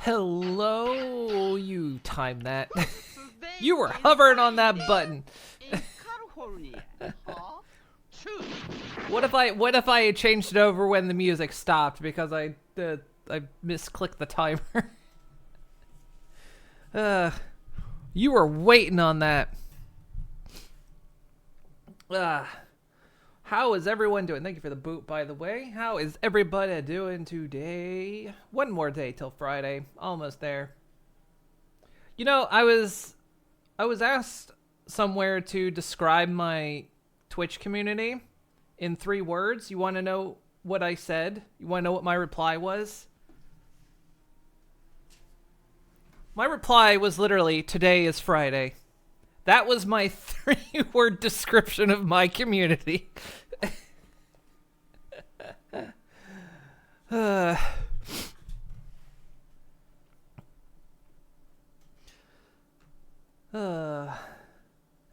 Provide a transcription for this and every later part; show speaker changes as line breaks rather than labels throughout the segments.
Hello, you timed that. You were hovering on that button. What if I changed it over when the music stopped because I misclicked the timer? You were waiting on that. How is everyone doing? Thank you for the boot, by the way. How is everybody doing today? One more day till Friday. Almost there. You know, I was asked somewhere to describe my Twitch community in 3 words. You want to know what I said? You want to know what my reply was? My reply was literally, today is Friday. That was my 3-word description of my community.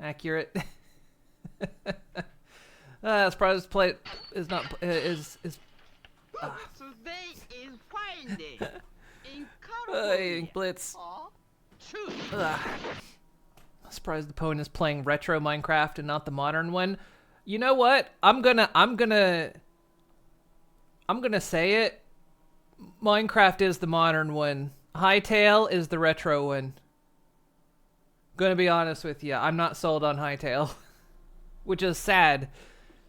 Accurate. Surprise play is not is.
Today is Friday.
Blitz. Surprised the opponent is playing retro Minecraft and not the modern one. You know what? I'm gonna say it. Minecraft is the modern one. Hytale is the retro one. Gonna be honest with you, I'm not sold on Hytale, which is sad.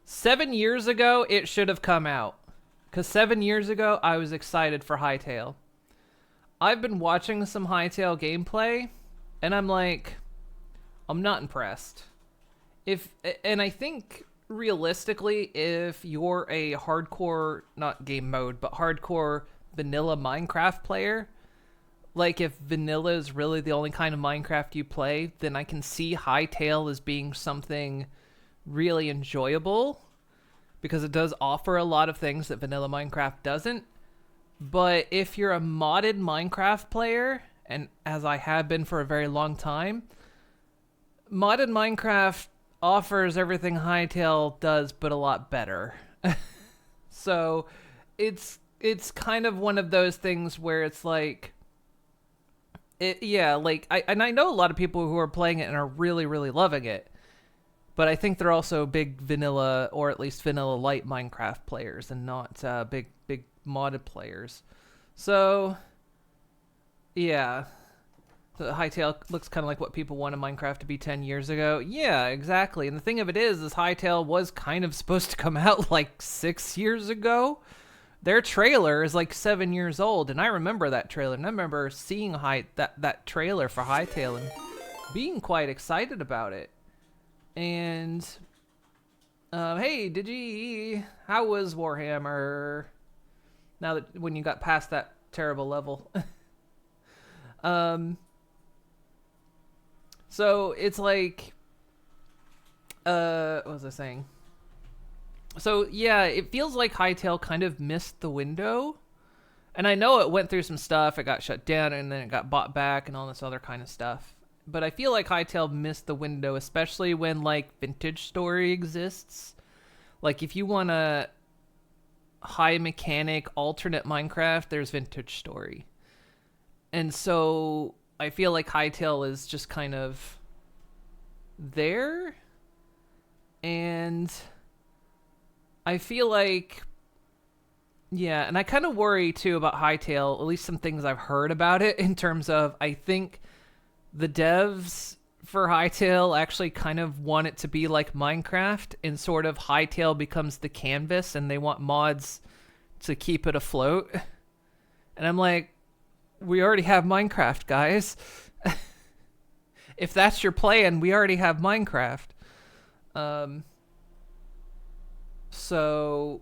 7 years ago, it should have come out, because 7 years ago, I was excited for Hytale. I've been watching some Hytale gameplay, and I'm like, I'm not impressed. And I think realistically, if you're a hardcore, not game mode, but hardcore vanilla Minecraft player, like if vanilla is really the only kind of Minecraft you play, then I can see Hytale as being something really enjoyable, because it does offer a lot of things that vanilla Minecraft doesn't. But if you're a modded Minecraft player, and as I have been for a very long time, modded Minecraft offers everything Hytale does, but a lot better. So it's kind of one of those things where it's like, I know a lot of people who are playing it and are really, really loving it, but I think they're also big vanilla, or at least vanilla light Minecraft players, and not big modded players. So yeah. So Hytale looks kind of like what people wanted Minecraft to be 10 years ago. Yeah, exactly. And the thing of it is Hytale was kind of supposed to come out like 6 years ago. Their trailer is like 7 years old, and I remember that trailer. And I remember seeing that trailer for Hytale and being quite excited about it. And hey, Digi, how was Warhammer? Now that when you got past that terrible level. So it's like, what was I saying? So yeah, it feels like Hytale kind of missed the window. And I know it went through some stuff. It got shut down and then it got bought back and all this other kind of stuff. But I feel like Hytale missed the window, especially when like Vintage Story exists. Like if you want a high mechanic alternate Minecraft, there's Vintage Story. And so I feel like Hytale is just kind of there, and I feel like, yeah, and I kind of worry too about Hytale, at least some things I've heard about it, in terms of, I think the devs for Hytale actually kind of want it to be like Minecraft, and sort of Hytale becomes the canvas, and they want mods to keep it afloat. And I'm like, we already have Minecraft, guys. If that's your plan, we already have Minecraft. So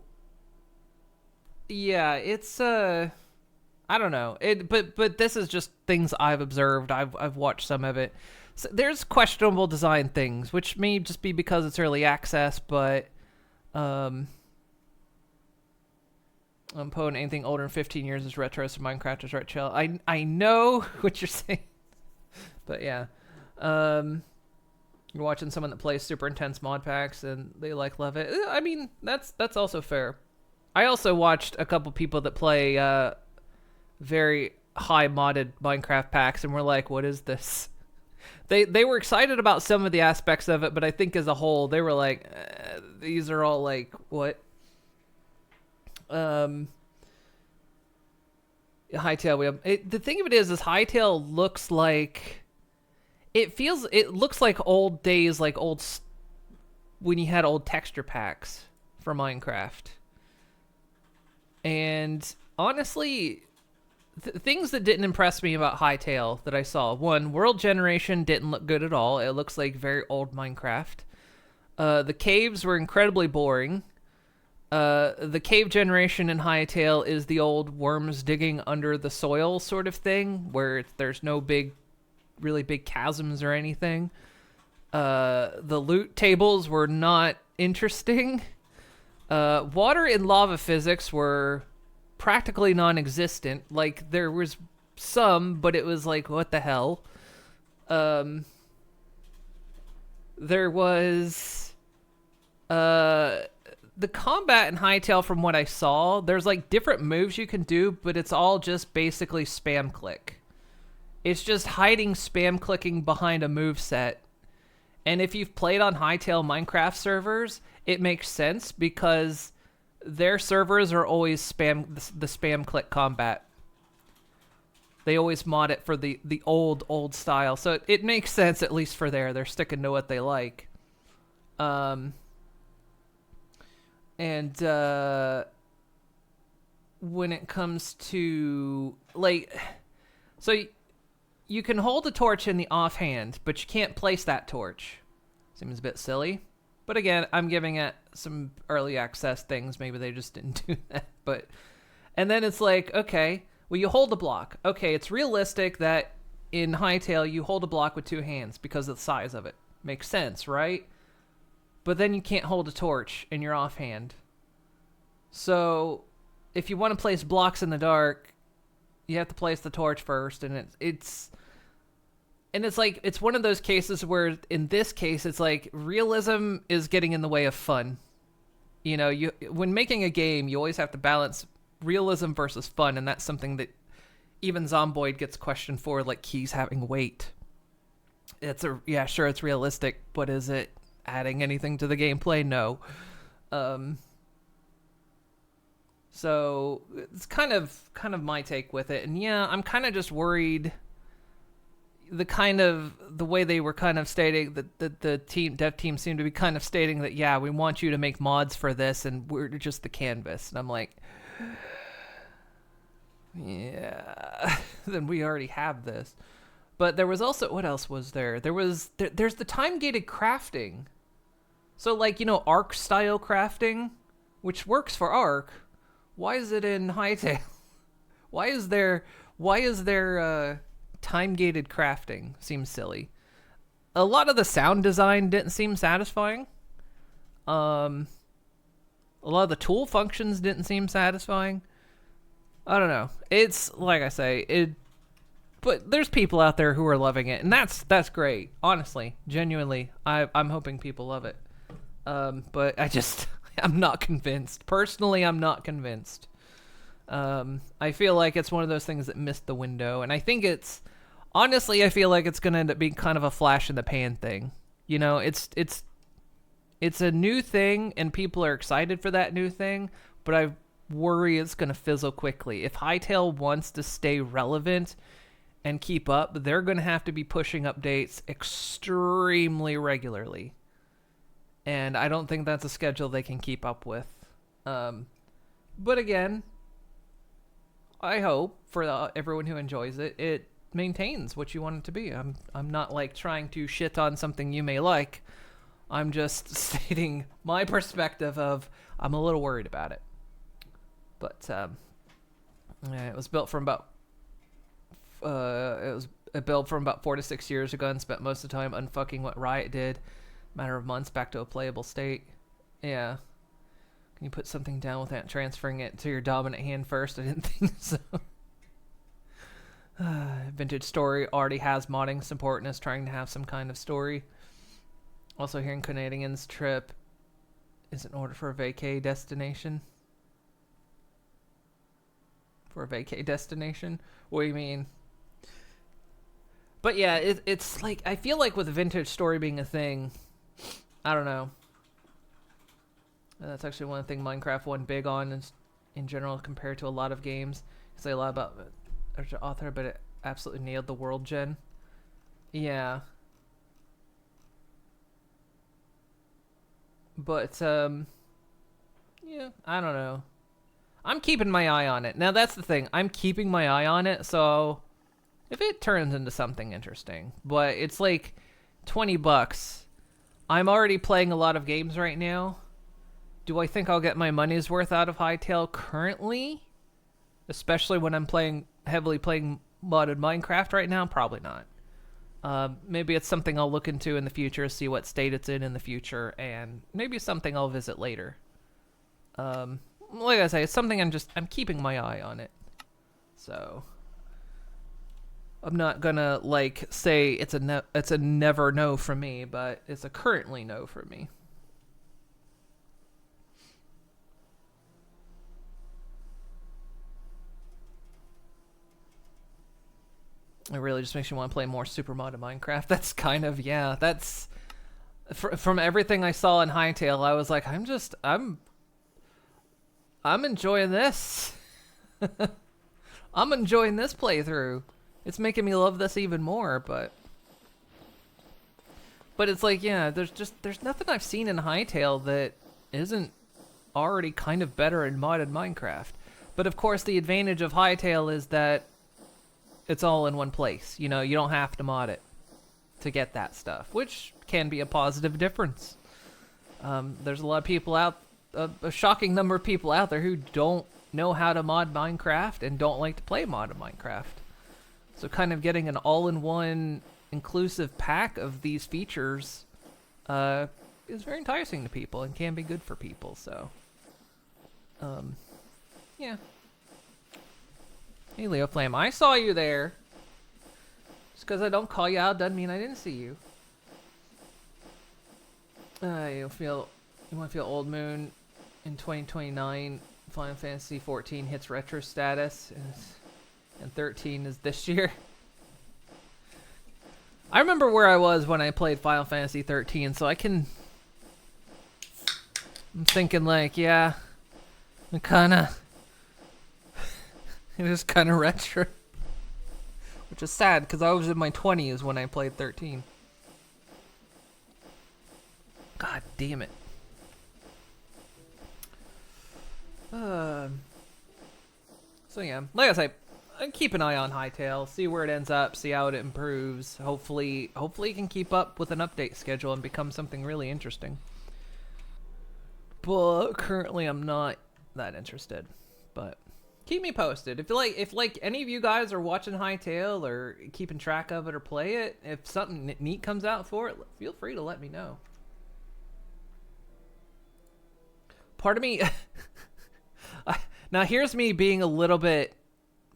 yeah, it's I don't know. But this is just things I've observed. I've watched some of it. So there's questionable design things, which may just be because it's early access, but Opponent, anything older than 15 years is retro, so Minecraft is retro. I know what you're saying. But yeah. You're watching someone that plays super intense mod packs and they love it. I mean, that's also fair. I also watched a couple people that play very high modded Minecraft packs, and we're like, what is this? They were excited about some of the aspects of it, but I think as a whole, they were like, these are all like, what? Hightail, the thing of it is Hightail looks like, it looks like old days, like when you had old texture packs for Minecraft. And honestly, things that didn't impress me about Hightail that I saw. One, world generation didn't look good at all. It looks like very old Minecraft. The caves were incredibly boring. The cave generation in Hightail is the old worms digging under the soil sort of thing, where there's no really big chasms or anything. The loot tables were not interesting. Water and lava physics were practically non-existent. Like, there was some, but it was like, what the hell? There was the combat in Hightail, from what I saw, there's like different moves you can do, but it's all just basically spam click. It's just hiding spam clicking behind a move set. And if you've played on Hightail Minecraft servers, it makes sense because their servers are always the spam click combat. They always mod it for the old style. So it makes sense, at least for there. They're sticking to what they like. And when it comes to, like, so you can hold a torch in the offhand, but you can't place that torch. Seems a bit silly. But again, I'm giving it some early access things. Maybe they just didn't do that. But, and then it's like, okay, well, you hold a block. Okay, it's realistic that in Hightail you hold a block with two hands because of the size of it. Makes sense, right? But then you can't hold a torch in your offhand. So if you want to place blocks in the dark, you have to place the torch first, and it's like, it's one of those cases where in this case it's like realism is getting in the way of fun. You know, when making a game, you always have to balance realism versus fun, and that's something that even Zomboid gets questioned for, like keys having weight. Yeah, sure, it's realistic, but is it adding anything to the gameplay? No. So it's kind of my take with it. And yeah, I'm kind of just worried the way they were kind of stating that the dev team seemed to be kind of stating that, yeah, we want you to make mods for this and we're just the canvas. And I'm like, yeah, then we already have this. But there was also, what else was there? There's the time-gated crafting. So, like, you know, Ark style crafting, which works for Ark. Why is it in Hightail? Why is there time-gated crafting? Seems silly. A lot of the sound design didn't seem satisfying. A lot of the tool functions didn't seem satisfying. I don't know. It's like I say, but there's people out there who are loving it, and that's great. Honestly, genuinely, I'm hoping people love it. But I'm not convinced. Personally, I'm not convinced. I feel like it's one of those things that missed the window, and I think honestly, I feel like it's gonna end up being kind of a flash in the pan thing. You know, it's a new thing, and people are excited for that new thing, but I worry it's gonna fizzle quickly. If Hightail wants to stay relevant and keep up, they're gonna have to be pushing updates extremely regularly. And I don't think that's a schedule they can keep up with. But again, I hope for everyone who enjoys it, it maintains what you want it to be. I'm not like trying to shit on something you may like. I'm just stating my perspective of I'm a little worried about it. But yeah, it was built from about 4 to 6 years ago and spent most of the time unfucking what Riot did. Matter of months back to a playable state. Yeah. Can you put something down without transferring it to your dominant hand first? I didn't think so. Vintage Story already has modding support and is trying to have some kind of story. Also hearing Canadian's trip is in order for a vacay destination. For a vacay destination? What do you mean? But yeah, it's like, I feel like with vintage story being a thing, I don't know. And that's actually one thing Minecraft won big on in general compared to a lot of games. I say a lot about the author, but it absolutely nailed the world gen. Yeah. But, yeah, I don't know. I'm keeping my eye on it. Now, that's the thing. I'm keeping my eye on it, so if it turns into something interesting. But it's like $20. I'm already playing a lot of games right now. Do I think I'll get my money's worth out of Hytale currently? Especially when I'm heavily playing modded Minecraft right now? Probably not. Maybe it's something I'll look into in the future, see what state it's in the future, and maybe something I'll visit later. Like I say, it's something I'm keeping my eye on it. So I'm not gonna like say it's a never no for me, but it's a currently no for me. It really just makes you want to play more super modded Minecraft. That's kind of, yeah, that's from everything I saw in Hytale, I was like, I'm enjoying this. I'm enjoying this playthrough. It's making me love this even more, but it's like, yeah, there's nothing I've seen in Hytale that isn't already kind of better in modded Minecraft. But of course, the advantage of Hytale is that it's all in one place. You know, you don't have to mod it to get that stuff, which can be a positive difference. There's a lot of people a shocking number of people out there who don't know how to mod Minecraft and don't like to play modded Minecraft. So kind of getting an all-in-one inclusive pack of these features is very enticing to people and can be good for people, so yeah. Hey, Leo Flame, I saw you there. Just because I don't call you out doesn't mean I didn't see you. You want to feel Old Moon in 2029. Final Fantasy 14 hits retro status, and 13 is this year. I remember where I was when I played Final Fantasy 13, so I'm thinking like, yeah, it was kind of retro. Which is sad, because I was in my 20s when I played 13. God damn it. So yeah, like I say, keep an eye on Hytale, see where it ends up, see how it improves. Hopefully it can keep up with an update schedule and become something really interesting. But currently I'm not that interested. But keep me posted. If any of you guys are watching Hytale or keeping track of it or play it, if something neat comes out for it, feel free to let me know. Part of me now here's me being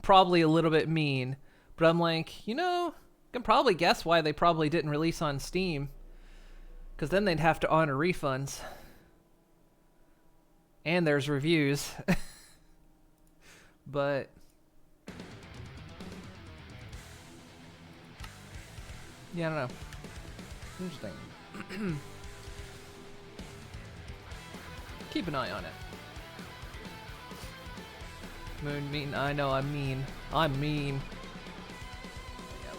probably a little bit mean, but I'm like, I can probably guess why they probably didn't release on Steam, because then they'd have to honor refunds. And there's reviews. But yeah, I don't know. Interesting. Keep an eye on it. Moon mean. I know I'm mean. I'm mean. Yeah,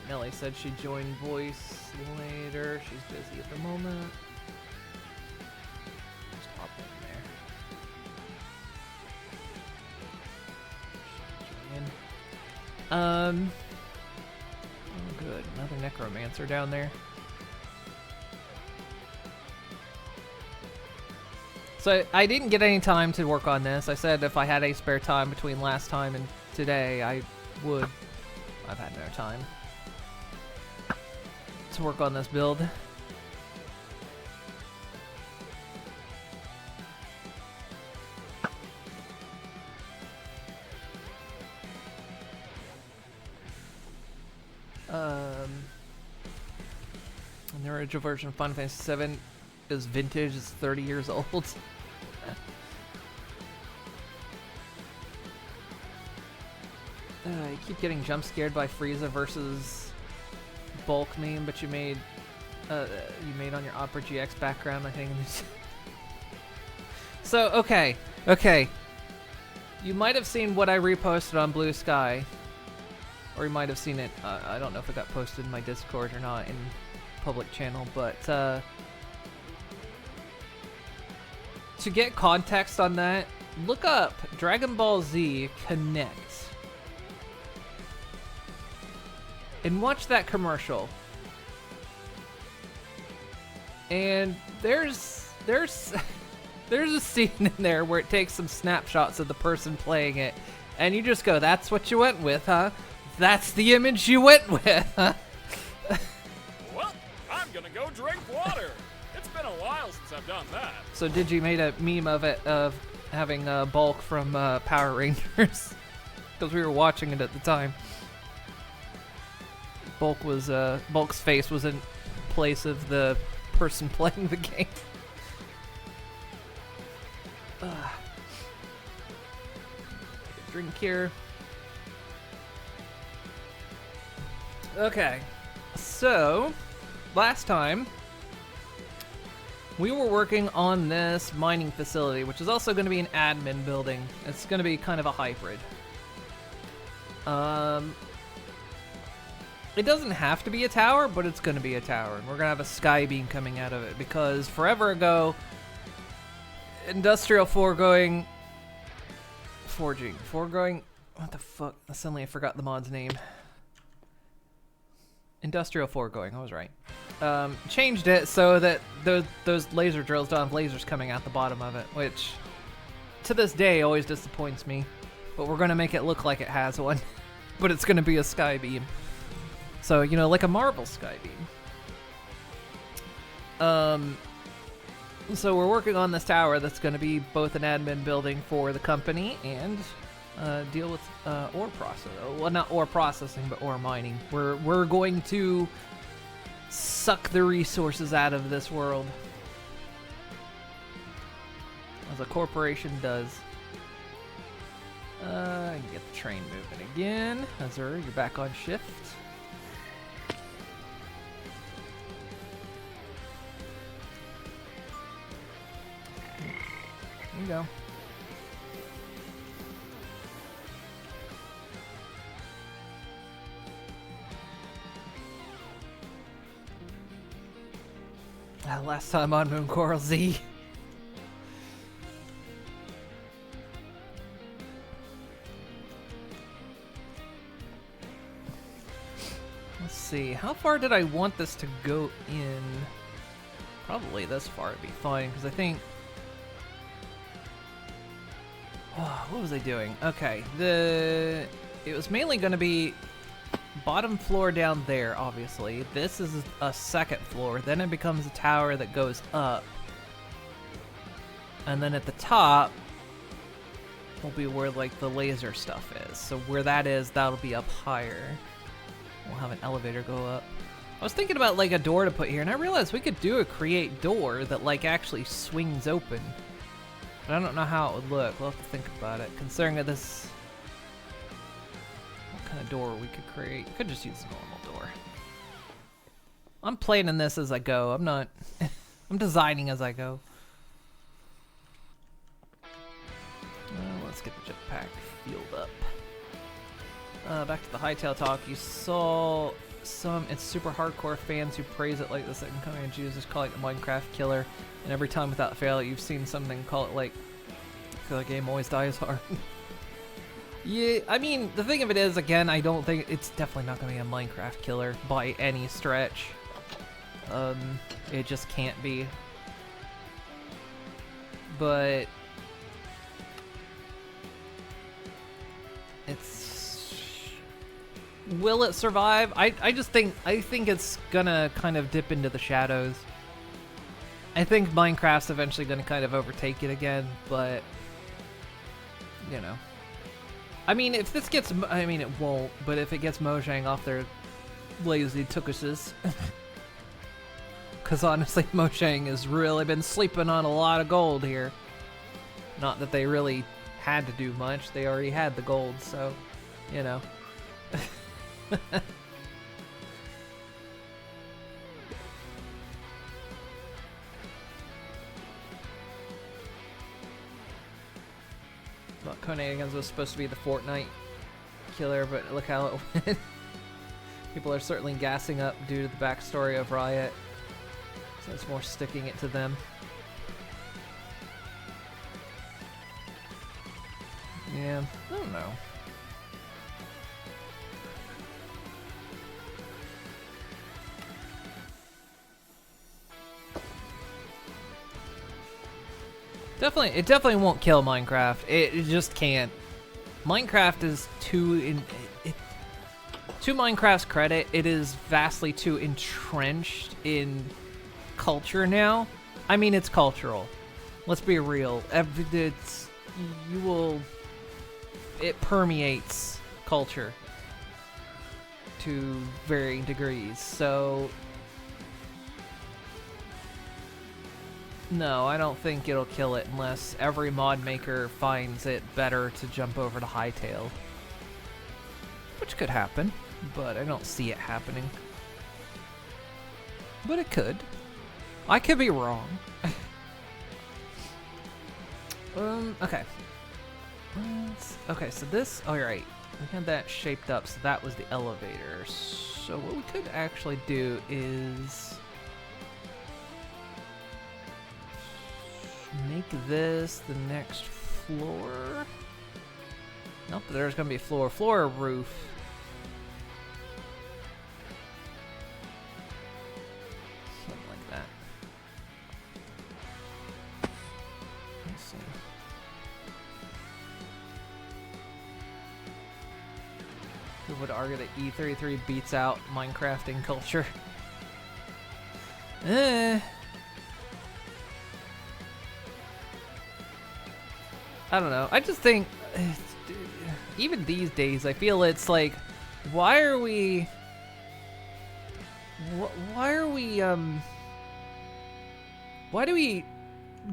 Nelly said she'd join voice later. She's busy at the moment. Just hop in there. Oh good, another necromancer down there. So I didn't get any time to work on this. I said if I had any spare time between last time and today, I would. I've had no time to work on this build. And the original version of Final Fantasy VII is vintage. It's 30 years old. You keep getting jump scared by Frieza versus Bulk meme, but you made on your Opera GX background, I think. So okay. You might have seen what I reposted on Blue Sky, or you might have seen it. I don't know if it got posted in my Discord or not in public channel, but to get context on that, look up Dragon Ball Z Connect and watch that commercial. And there's a scene in there where it takes some snapshots of the person playing it, and you just go, "That's what you went with, huh? That's the image you went with, huh?"
Well, I'm gonna go drink water. It's been a while since I've done that.
So Digi made a meme of it, of having Bulk from Power Rangers, because we were watching it at the time. Bulk's face was in place of the person playing the game. Take a drink here. Okay, so last time we were working on this mining facility, which is also going to be an admin building. It's going to be kind of a hybrid. It doesn't have to be a tower, but it's going to be a tower. And we're going to have a sky beam coming out of it, because forever ago, Industrial Foregoing... Foregoing... What the fuck? Suddenly I forgot the mod's name. Industrial Foregoing, I was right. Changed it so that those laser drills don't have lasers coming out the bottom of it, which to this day always disappoints me. But we're going to make it look like it has one. But it's going to be a sky beam. So, you know, like a Marvel sky beam. So we're working on this tower that's going to be both an admin building for the company and deal with ore processing. Well, not ore processing, but ore mining. We're going to suck the resources out of this world, as a corporation does. Get the train moving again. Azur, you're back on shift. There you go. Last time on Moon Coral Z. Let's see, how far did I want this to go in? Probably this far would be fine, because I think... Oh, what was I doing? Okay, it was mainly going to be bottom floor down there, obviously. This is a second floor. Then it becomes a tower that goes up. And then at the top will be where, like, the laser stuff is. So where that is, that'll be up higher. We'll have an elevator go up. I was thinking about, like, a door to put here, and I realized we could do a create door that, like, actually swings open. But I don't know how it would look. We'll have to think about it. Considering that this... What kind of door we could create? We could just use a normal door. I'm planning this as I go. I'm not... I'm designing as I go. Let's get the jetpack fueled up. Back to the Hightail talk. You saw some It's Super Hardcore fans who praise it like the second coming of Jesus, call it the Minecraft killer. And every time without fail, you've seen something call it like, I feel like the game always dies hard. Yeah, I mean, the thing of it is, again, I don't think it's definitely not going to be a Minecraft killer by any stretch. It just can't be. But will it survive? I think it's gonna kind of dip into the shadows. I think Minecraft's eventually gonna kind of overtake it again, but you know. I mean, if this gets, I mean, it won't, but if it gets Mojang off their lazy tookuses, because honestly, Mojang has really been sleeping on a lot of gold here. Not that they really had to do much. They already had the gold, so, you know. Well, Conagans was supposed to be the Fortnite killer, but look how it went. People are certainly gassing up due to the backstory of Riot, so it's more sticking it to them. Yeah, I don't know. It definitely won't kill Minecraft. It just can't. Minecraft is to Minecraft's credit, it is vastly too entrenched in culture now. I mean, it's cultural. Let's be real. It permeates culture to varying degrees. So, no, I don't think it'll kill it unless every mod maker finds it better to jump over to Hightail. Which could happen, but I don't see it happening. But it could. I could be wrong. Okay. Okay, so this, alright. We had that shaped up, so that was the elevator. So what we could actually do is make this the next floor. Nope, there's gonna be floor or roof. Something like that. Let's see. Who would argue that E33 beats out Minecrafting culture? I don't know. I just think, even these days, I feel it's like, why do we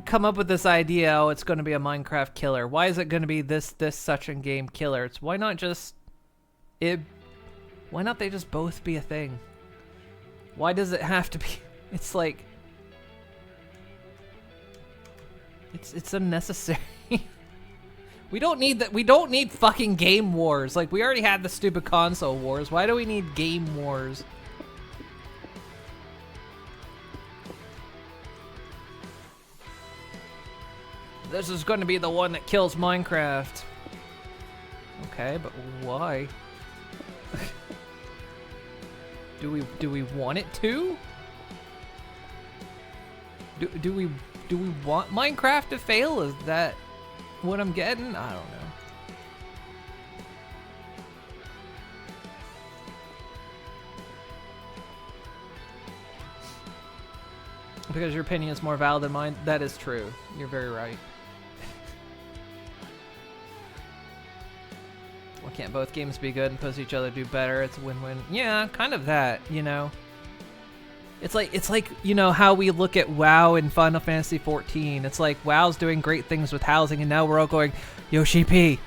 come up with this idea, oh, it's going to be a Minecraft killer? Why is it going to be this such a game killer? It's why not they just both be a thing? Why does it have to be? It's like, it's unnecessary. We don't need that. We don't need fucking game wars. Like, we already had the stupid console wars. Why do we need game wars? This is going to be the one that kills Minecraft. Okay, but why? Do we want it to? Do we want Minecraft to fail? Is that what I'm getting? I don't know. Because your opinion is more valid than mine? That is true. You're very right. Why can't both games be good and push each other do better? It's a win-win. Yeah, kind of that, you know. It's like, you know, how we look at WoW in Final Fantasy 14. It's like WoW's doing great things with housing, and now we're all going, Yoshi P,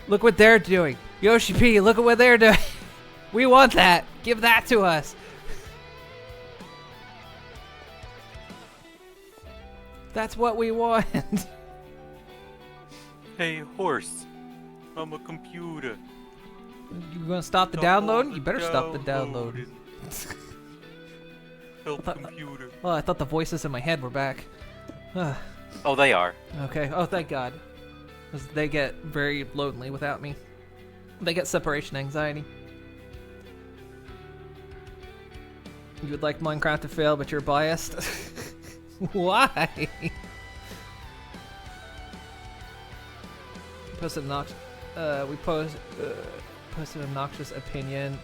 look what they're doing. Yoshi P, look at what they're doing. We want that. Give that to us. That's what we want.
Hey, horse. I'm a computer.
You gonna stop the download? You better stop the download.
Help computer.
Oh, I thought the voices in my head were back.
Oh, they are.
Okay. Oh, thank God. 'Cause they get very lonely without me. They get separation anxiety. You would like Minecraft to fail, but you're biased? Why? Posted posted an obnoxious opinion.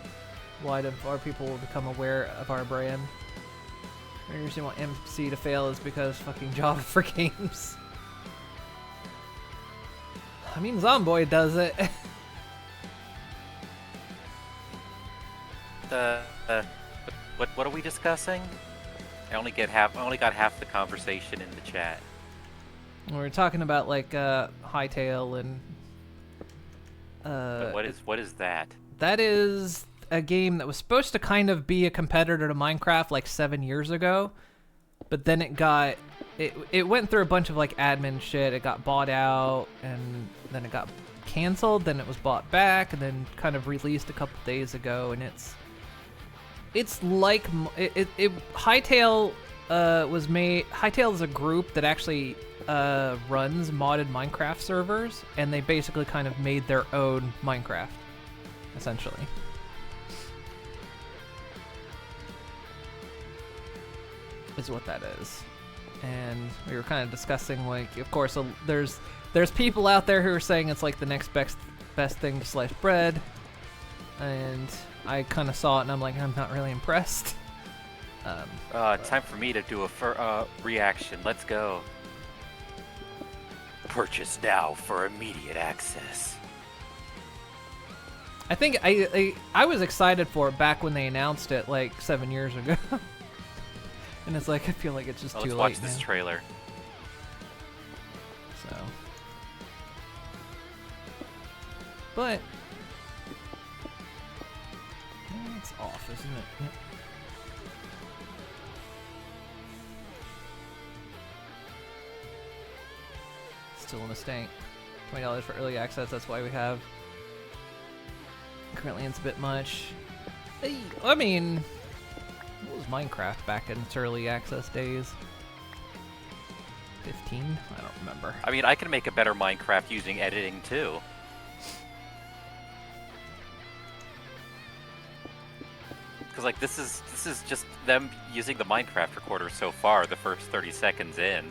Why do our people will become aware of our brand? The reason why MC to fail is because fucking Java for games. I mean, Zomboid does it.
What are we discussing? I only got half the conversation in the chat.
We were talking about like Hytale and
But what is that?
that is a game that was supposed to kind of be a competitor to Minecraft like 7 years ago, but then it went through a bunch of like admin shit. It got bought out, and then it got canceled. Then it was bought back, and then kind of released a couple days ago. And it's like Hytale was made. Hytale is a group that actually runs modded Minecraft servers, and they basically kind of made their own Minecraft, essentially. Is what that is. And we were kind of discussing, like, of course, there's people out there who are saying it's like the next best thing to sliced bread, and I kind of saw it and I'm like, I'm not really impressed.
Time for me to do a reaction. Let's go. Purchase now for immediate access.
I think I was excited for it back when they announced it like 7 years ago. And it's like, I feel like it's just too late now.
Let's watch this trailer.
So. But. It's off, isn't it? Yep. Still a mistake. $20 for early access, that's why we have. Currently it's a bit much. I mean, what was Minecraft back in its early access days? 15? I don't remember.
I mean, I can make a better Minecraft using editing too. Because like this is just them using the Minecraft recorder so far, the first 30 seconds in.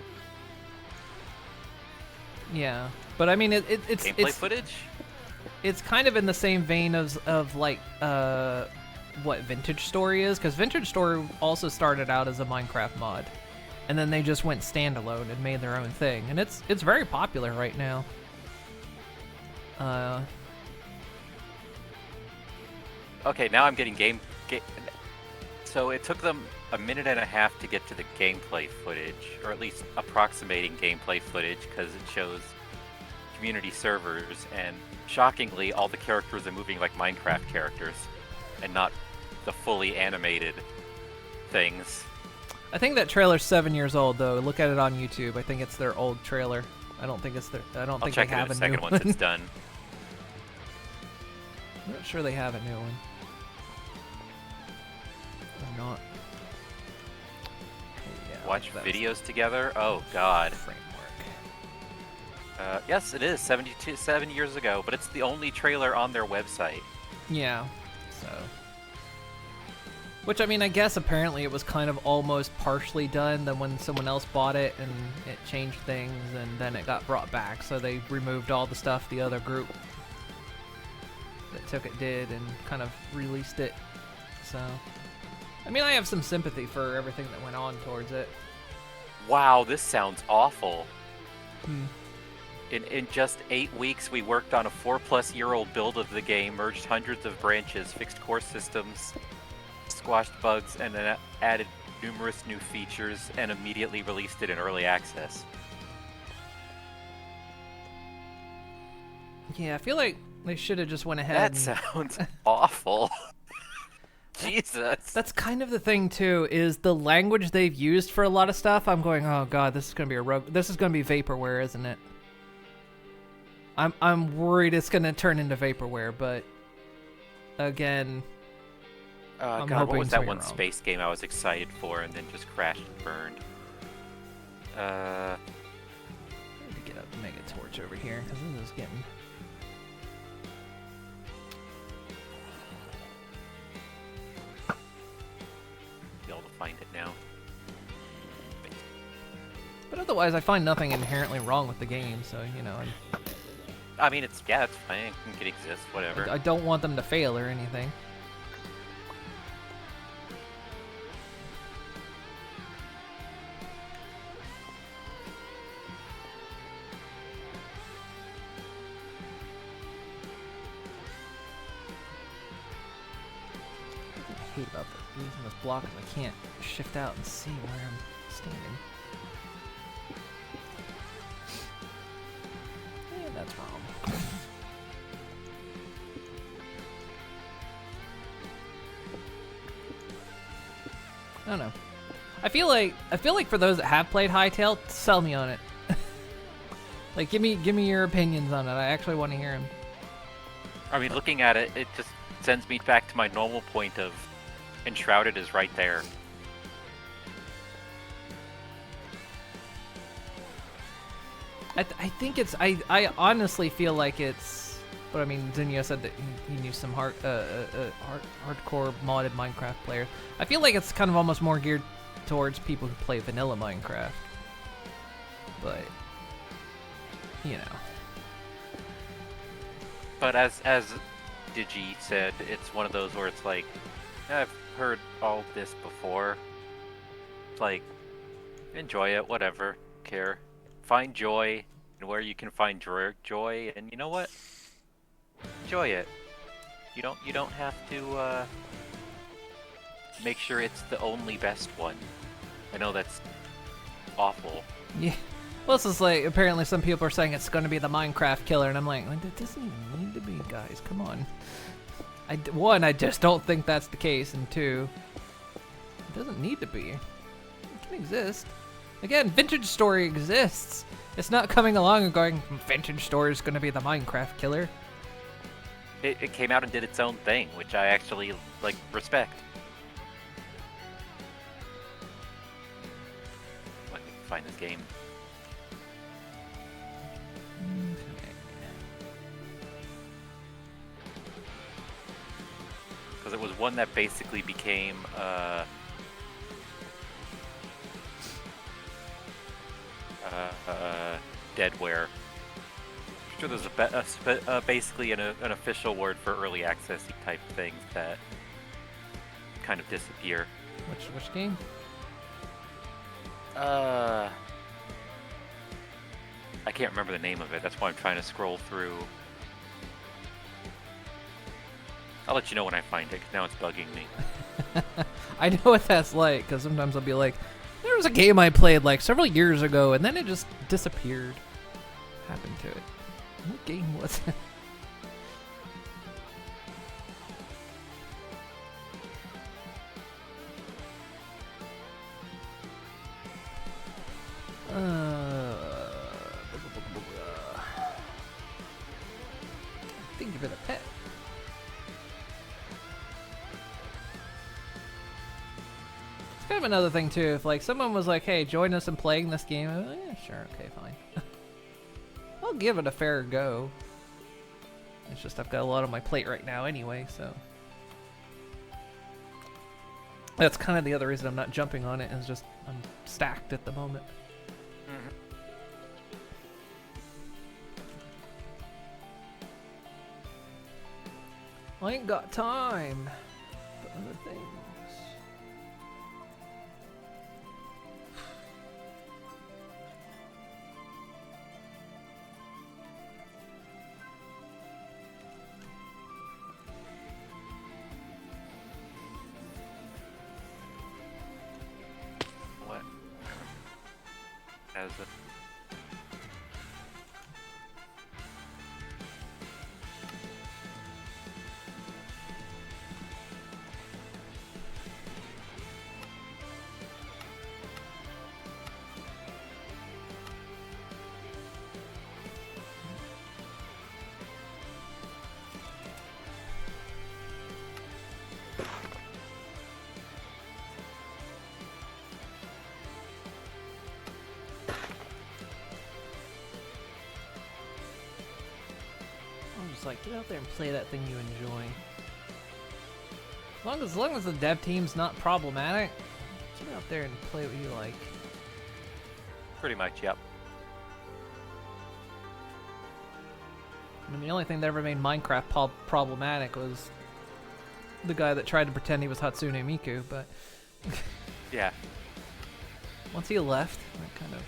Yeah, but I mean it's
gameplay footage.
It's kind of in the same vein of like what Vintage Story is, because Vintage Story also started out as a Minecraft mod, and then they just went standalone and made their own thing, and it's very popular right now.
Okay, now I'm getting So it took them a minute and a half to get to the gameplay footage, or at least approximating gameplay footage, because it shows community servers, and shockingly, all the characters are moving like Minecraft characters, and not the fully animated things.
I think that trailer's 7 years old, though. Look at it on YouTube. I think it's their old trailer. I don't think it's their. I don't think they have a new one. I'll check it in a second
once it's done.
I'm not sure they have a new one. Or not. Yeah,
watch videos together? Oh, God.
Framework.
Yes, it is 7 years ago, but it's the only trailer on their website.
Yeah, so. Which, I mean, I guess apparently it was kind of almost partially done. Then when someone else bought it and it changed things, and then it got brought back. So they removed all the stuff the other group that took it did and kind of released it. So, I mean, I have some sympathy for everything that went on towards it.
Wow, this sounds awful.
Hmm.
In just 8 weeks, we worked on a 4-plus-year-old build of the game, merged hundreds of branches, fixed core systems, squashed bugs, and then added numerous new features, and immediately released it in early access.
Yeah, I feel like they should have just went ahead.
That sounds awful. Jesus.
That's kind of the thing too, is the language they've used for a lot of stuff. I'm going, oh god, this is gonna be this is gonna be vaporware, isn't it? I'm worried it's gonna turn into vaporware, but again, I'm
God,
hoping
what was that one
wrong.
space game I was excited for and then just crashed and burned?
Let me get a mega torch over here because this is getting.
Be able to find it now.
But otherwise, I find nothing inherently wrong with the game, so you know.
I mean, it's fine. It can exist, whatever.
I don't want them to fail or anything. using this block and I can't shift out and see where I'm standing. Yeah, that's wrong. I don't know. I feel like for those that have played Hytale, sell me on it. Like, give me your opinions on it. I actually want to hear them.
I mean, looking at it, it just sends me back to my normal point of Enshrouded is right there.
I think it's. I honestly feel like it's. But I mean, Zinnia said that he knew some hardcore modded Minecraft players. I feel like it's kind of almost more geared towards people who play vanilla Minecraft. But you know.
But as Digi said, it's one of those where it's like, I've heard all this before. It's like, enjoy it, whatever, care. Find joy in where you can find joy, and you know what? Enjoy it. You don't have to make sure it's the only best one. I know that's awful.
Yeah. Well, this is like, apparently some people are saying it's going to be the Minecraft killer, and I'm like, it doesn't even need to be, guys. Come on. One, I just don't think that's the case, and two, it doesn't need to be. It can exist. Again, Vintage Story exists. It's not coming along and going, Vintage Story is going to be the Minecraft killer.
It came out and did its own thing, which I actually, like, respect. Let me find this game. Because it was one that basically became deadware. I'm sure there's basically an official word for early access type things that kind of disappear.
Which game?
I can't remember the name of it. That's why I'm trying to scroll through. I'll let you know when I find it, 'cause now it's bugging me.
I know what that's like, because sometimes I'll be like, there was a game I played like several years ago, and then it just disappeared. What happened to it? What game was it? Thank you for the pet. It's kind of another thing too. If like someone was like, "Hey, join us in playing this game," I'd be like, "Yeah, sure, okay, fine." I'll give it a fair go. It's just I've got a lot on my plate right now anyway, so that's kind of the other reason I'm not jumping on it. Is just I'm stacked at the moment. I ain't got time for other things.
What? As a
I'm just like, get out there and play that thing you enjoy. As long as the dev team's not problematic, get out there and play what you like.
pretty much, yep.
I mean, the only thing that ever made Minecraft problematic was the guy that tried to pretend he was Hatsune Miku, but
Yeah.
once he left, that kind of...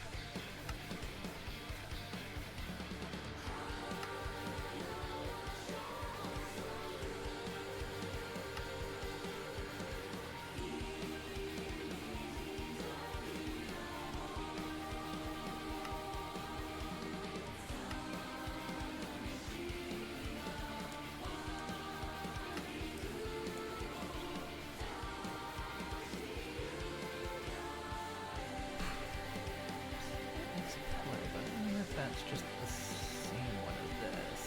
it's just the same one as this.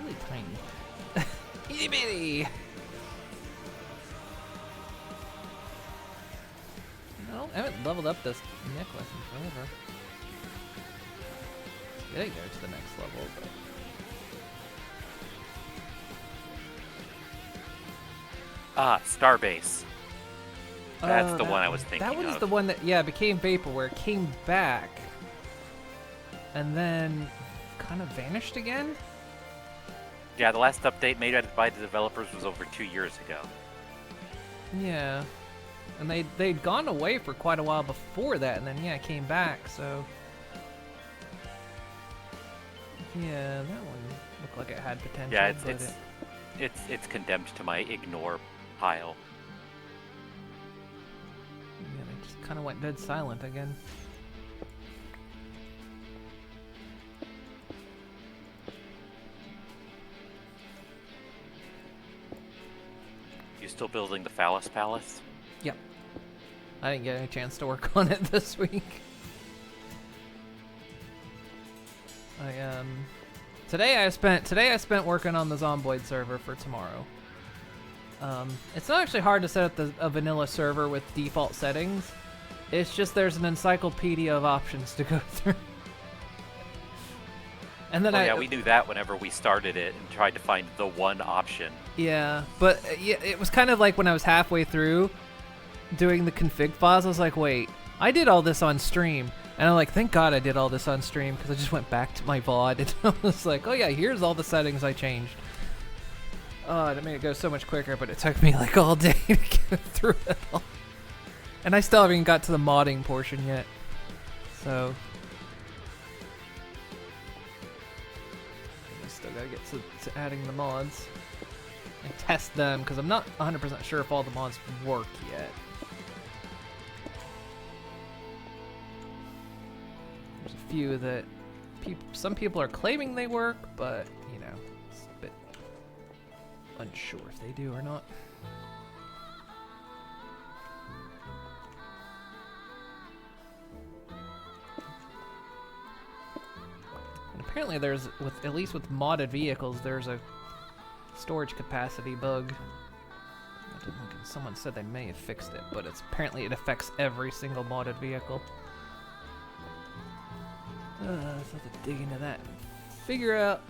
Really tiny. Itty bitty! No, I haven't leveled up this necklace in forever. Getting there to the next level, but...
Starbase. That's the one I was thinking
That one's
of.
the one that, yeah, became Vaporware, came back, and then kind of vanished again?
Yeah, the last update made by the developers was over 2 years ago.
Yeah. And they'd gone away for quite a while before that, and then, yeah, came back, so... Yeah, that one looked like it had potential,
Yeah,
but
it's condemned to my ignore pile.
yeah, they just kind of went dead silent again.
You still building the Phallus Palace?
Yep. I didn't get any chance to work on it this week. Today I spent working on the Zomboid server for tomorrow. It's not actually hard to set up a vanilla server with default settings. It's just there's an encyclopedia of options to go through. And then
yeah, we knew that whenever we started it and tried to find the one option.
Yeah, but yeah, it was kind of like when I was halfway through doing the config files, I was like, wait, I did all this on stream. And I'm like, thank God I did all this on stream, because I just went back to my VOD and I was like, oh yeah, here's all the settings I changed. Oh, it made it go so much quicker, but it took me like all day to get through it all. And I still haven't even got to the modding portion yet. So... I still gotta get to adding the mods. And test them, because I'm not 100% sure if all the mods work yet. There's a few that some people are claiming they work, but, you know, it's a bit unsure if they do or not. And apparently there's, at least with modded vehicles, there's a storage capacity bug. I don't think someone said they may have fixed it, but apparently it affects every single modded vehicle. So I have to dig into that and figure out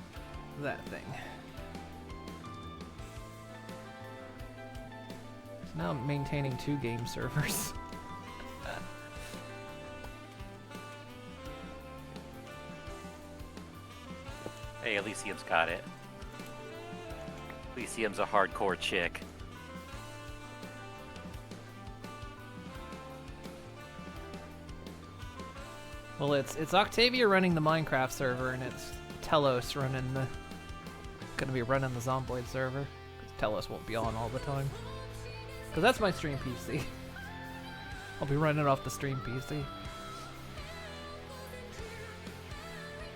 that thing. So now I'm maintaining 2 game servers.
Hey, Elysium's got it. Elysium's a hardcore chick.
Well, it's Octavia running the Minecraft server, and it's Telos gonna be running the Zomboid server. 'Cause Telos won't be on all the time. Cause that's my stream PC. I'll be running off the stream PC.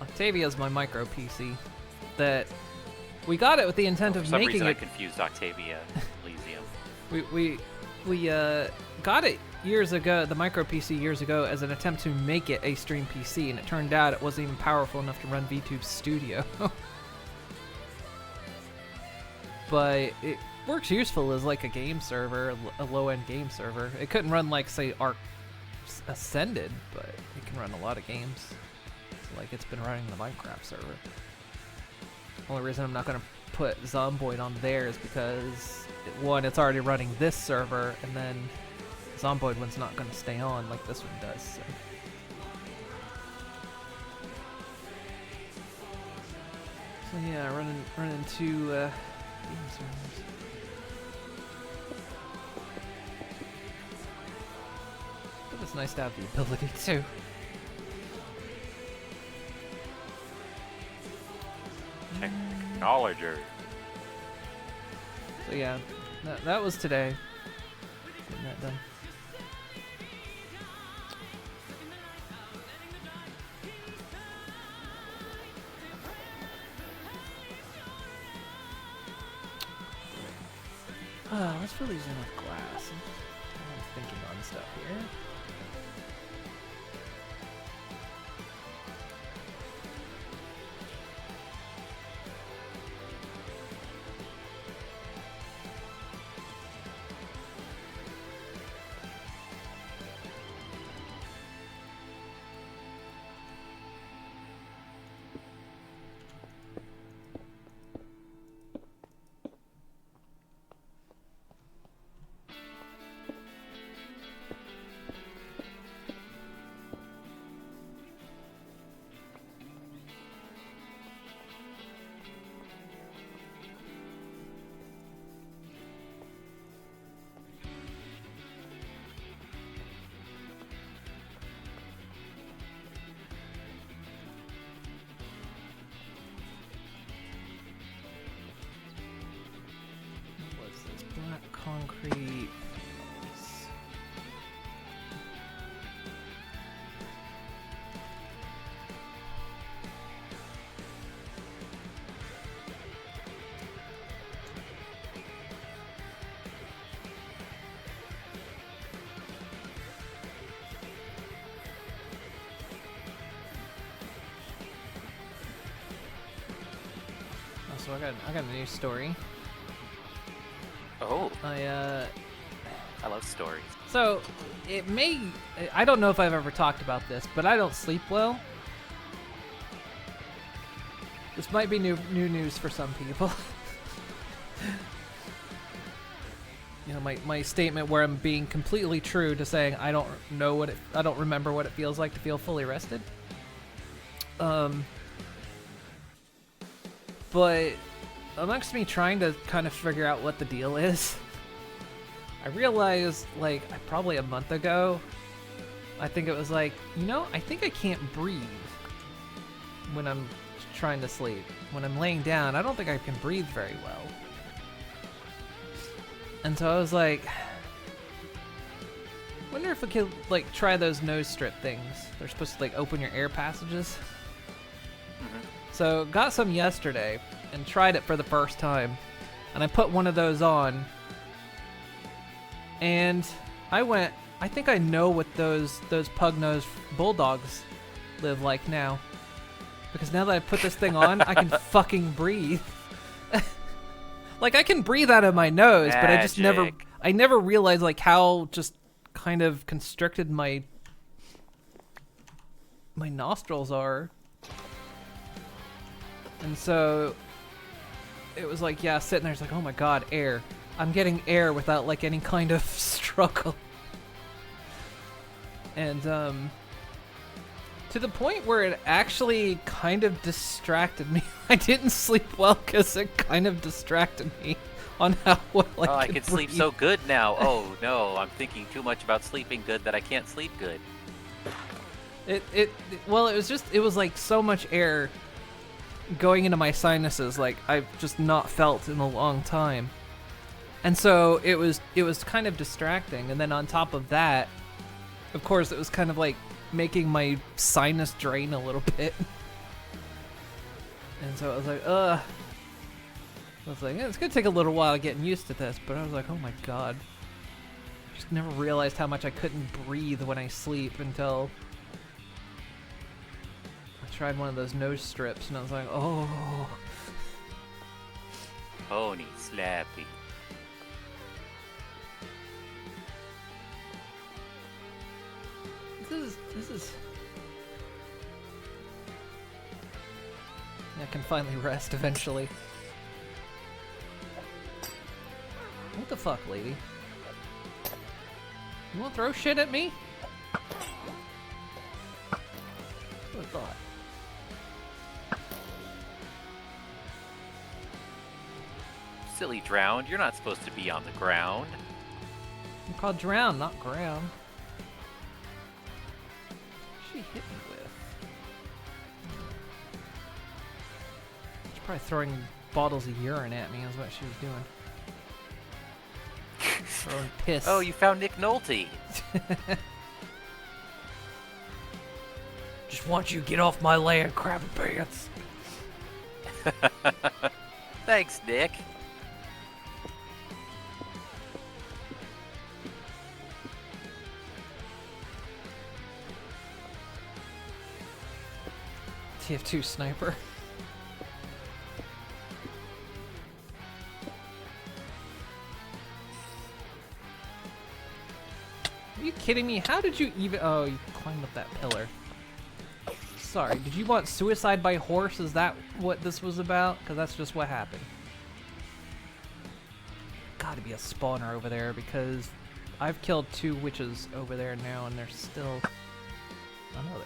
Octavia's my micro PC. That we got it with the intent of
For some
making
reason I
it.
confused Octavia Elysium.
We got it years ago, the micro PC years ago, as an attempt to make it a stream PC, and it turned out it wasn't even powerful enough to run VTube's Studio. But it works useful as like a game server, a low-end game server. It couldn't run like, say, Arc Ascended, but it can run a lot of games. So, like, it's been running the Minecraft server. Only reason I'm not going to put Zomboid on there is because, one, it's already running this server, and then Zomboid one's not going to stay on like this one does. So. Yeah, running 2 game servers. But it's nice to have the ability too.
Technologer.
So yeah, that was today. Getting that done. Let's fill these in with glass. I'm thinking on stuff here. What's this? Black concrete. So I got a new story.
Oh,
I
love stories.
So I don't know if I've ever talked about this, but I don't sleep well. This might be new news for some people. You know, my statement where I'm being completely true to saying I don't remember what it feels like to feel fully rested. But amongst me trying to kind of figure out what the deal is, I realized, like, probably a month ago, I think it was like, you know, I think I can't breathe when I'm trying to sleep. When I'm laying down, I don't think I can breathe very well. And so I was like, wonder if we could, like, try those nose strip things. They're supposed to, like, open your air passages. So got some yesterday and tried it for the first time, and I put one of those on, and I think I know what those pug-nosed bulldogs live like now, because now that I put this thing on, I can fucking breathe. Like, I can breathe out of my nose, but I never realized, like, how just kind of constricted my nostrils are. And so it was like, yeah, sitting there, it's like, oh my god, air. I'm getting air without, like, any kind of struggle. And to the point where it actually kind of distracted me. I didn't sleep well because it kind of distracted me on how well I could
sleep so good now. Oh no, I'm thinking too much about sleeping good that I can't sleep good.
It was like so much air going into my sinuses like I've just not felt in a long time. And so it was kind of distracting, and then on top of that, of course, it was kind of like making my sinus drain a little bit. And so I was like, ugh. I was like, yeah, it's gonna take a little while getting used to this, but I was like, oh my god. I just never realized how much I couldn't breathe when I sleep until I tried one of those nose strips, and I was like, oh.
Pony slappy.
This is. I can finally rest eventually. What the fuck, lady? You wanna throw shit at me? Who thought?
Silly drowned, you're not supposed to be on the ground.
I'm called drown, not ground. She hit me with. Should Probably throwing bottles of urine at me is what she was doing. Throwing piss.
Oh, you found Nick Nolte.
Just want you to get off my land, Krabby Pants.
Thanks, Nick.
TF2 sniper. Are you kidding me? How did you even... Oh, you climbed up that pillar. Sorry, did you want suicide by horse? Is that what this was about? Because that's just what happened. Gotta be a spawner over there because I've killed 2 witches over there now and there's still another.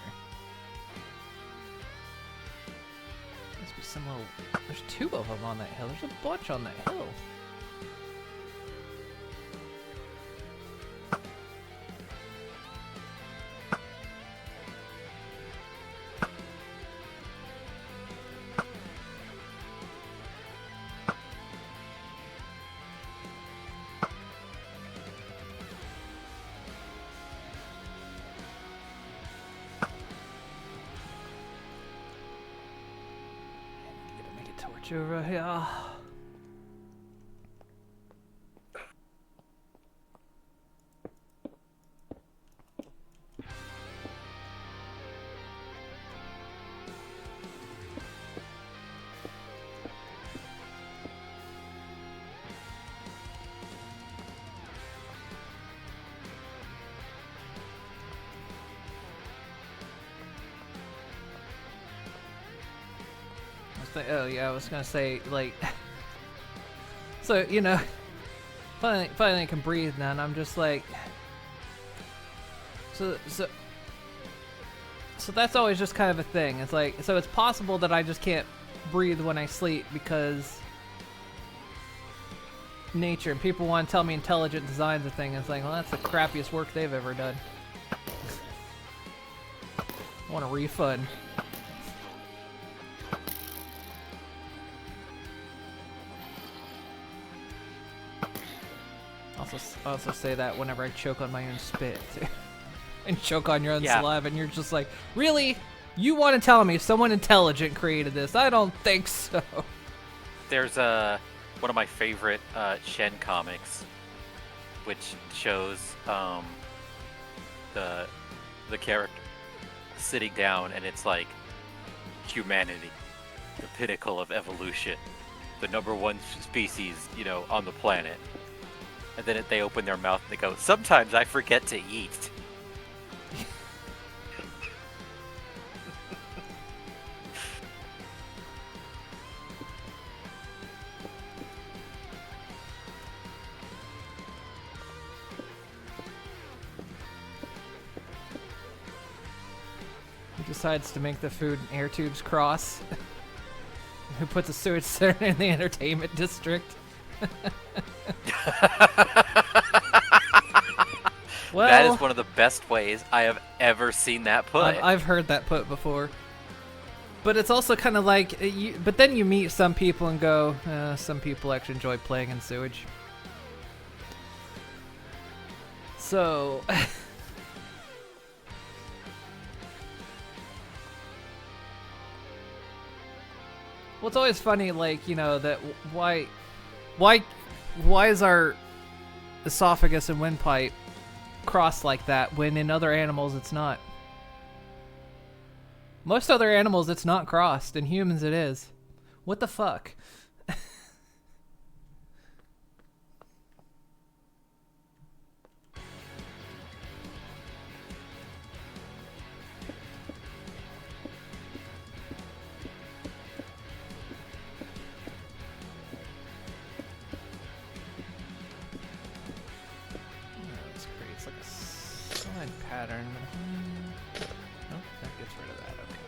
Must be some little... There's 2 of them on that hill. There's a bunch on that hill. Over here. Oh yeah, I was gonna say, like, so, you know, finally I can breathe now, and I'm just like, so that's always just kind of a thing. It's like, so it's possible that I just can't breathe when I sleep because nature, and people want to tell me intelligent design's a thing. It's like, well, that's the crappiest work they've ever done. I want a refund. I also say that whenever I choke on my own spit and choke on your own saliva, and you're just like, really? You want to tell me someone intelligent created this? I don't think so.
There's one of my favorite Shen comics, which shows the character sitting down, and it's like humanity, the pinnacle of evolution, the #1 species, you know, on the planet. And then they open their mouth and they go, sometimes I forget to eat.
Who decides to make the food and air tubes cross? Who puts a sewage center in the entertainment district? Well,
that is one of the best ways I have ever seen that put.
I've heard that put before. But it's also kind of like, but then you meet some people and go, some people actually enjoy playing in sewage. So... well, it's always funny, like, you know, that why is our esophagus and windpipe crossed like that when in other animals it's not? Most other animals it's not crossed, in humans it is. What the fuck? Pattern. Oh, that gets rid of that. Okay.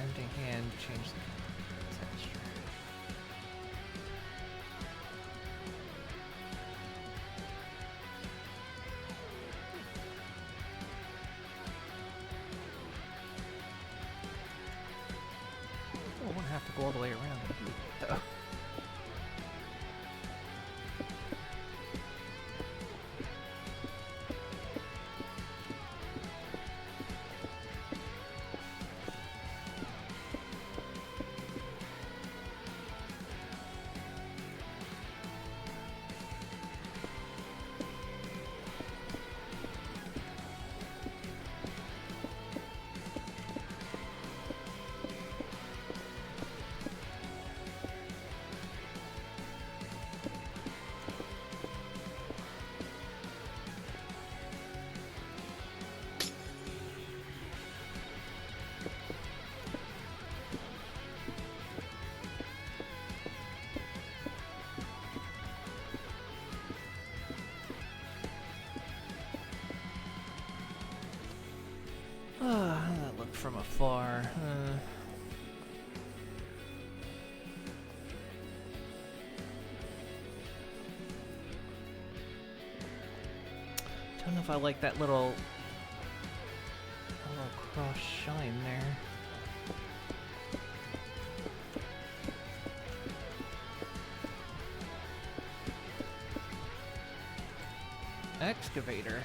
empty hand, change the texture. I won't have to go all the way around though. That look from afar. Don't know if I like that little cross shine there. Excavator.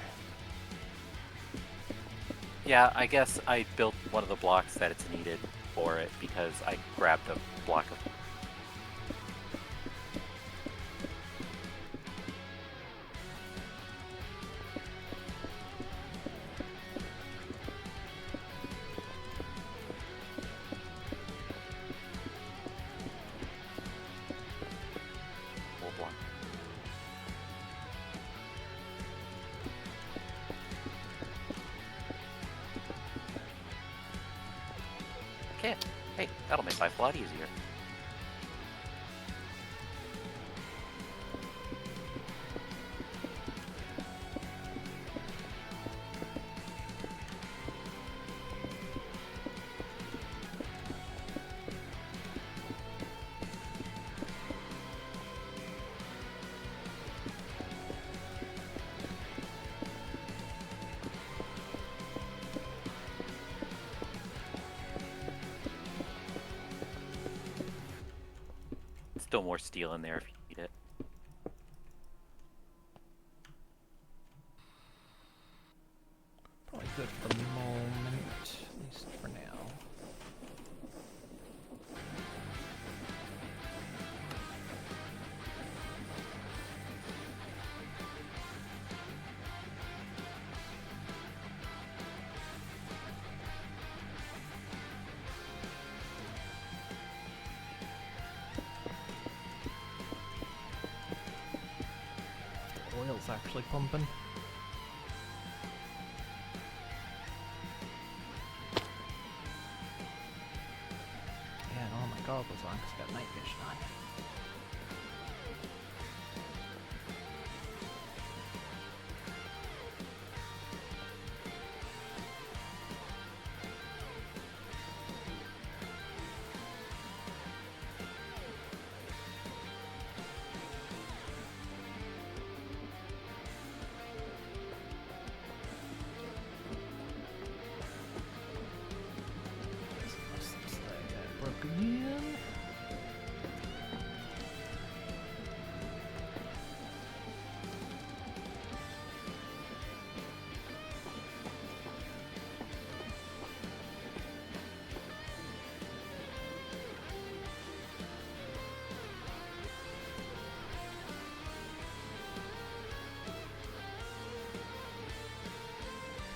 Yeah, I guess I built one of the blocks that it's needed for it because I grabbed a block of. Whole block. Can't. Hey, that'll make life a lot easier. Still more steel in there if you need it.
Probably good for the moment, at least for now. Oil's actually pumping. Yeah, and all my goggles on because I got night vision on. Broke again.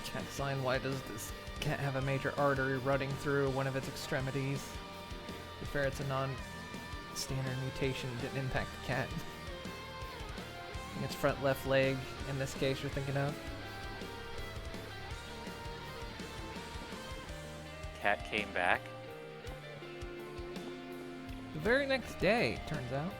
Can't design why does this cat have a major artery running through one of its extremities. To be fair, it's a non-standard mutation, it didn't impact the cat. I think it's front left leg in this case you're thinking of.
Cat came back.
The very next day, turns out.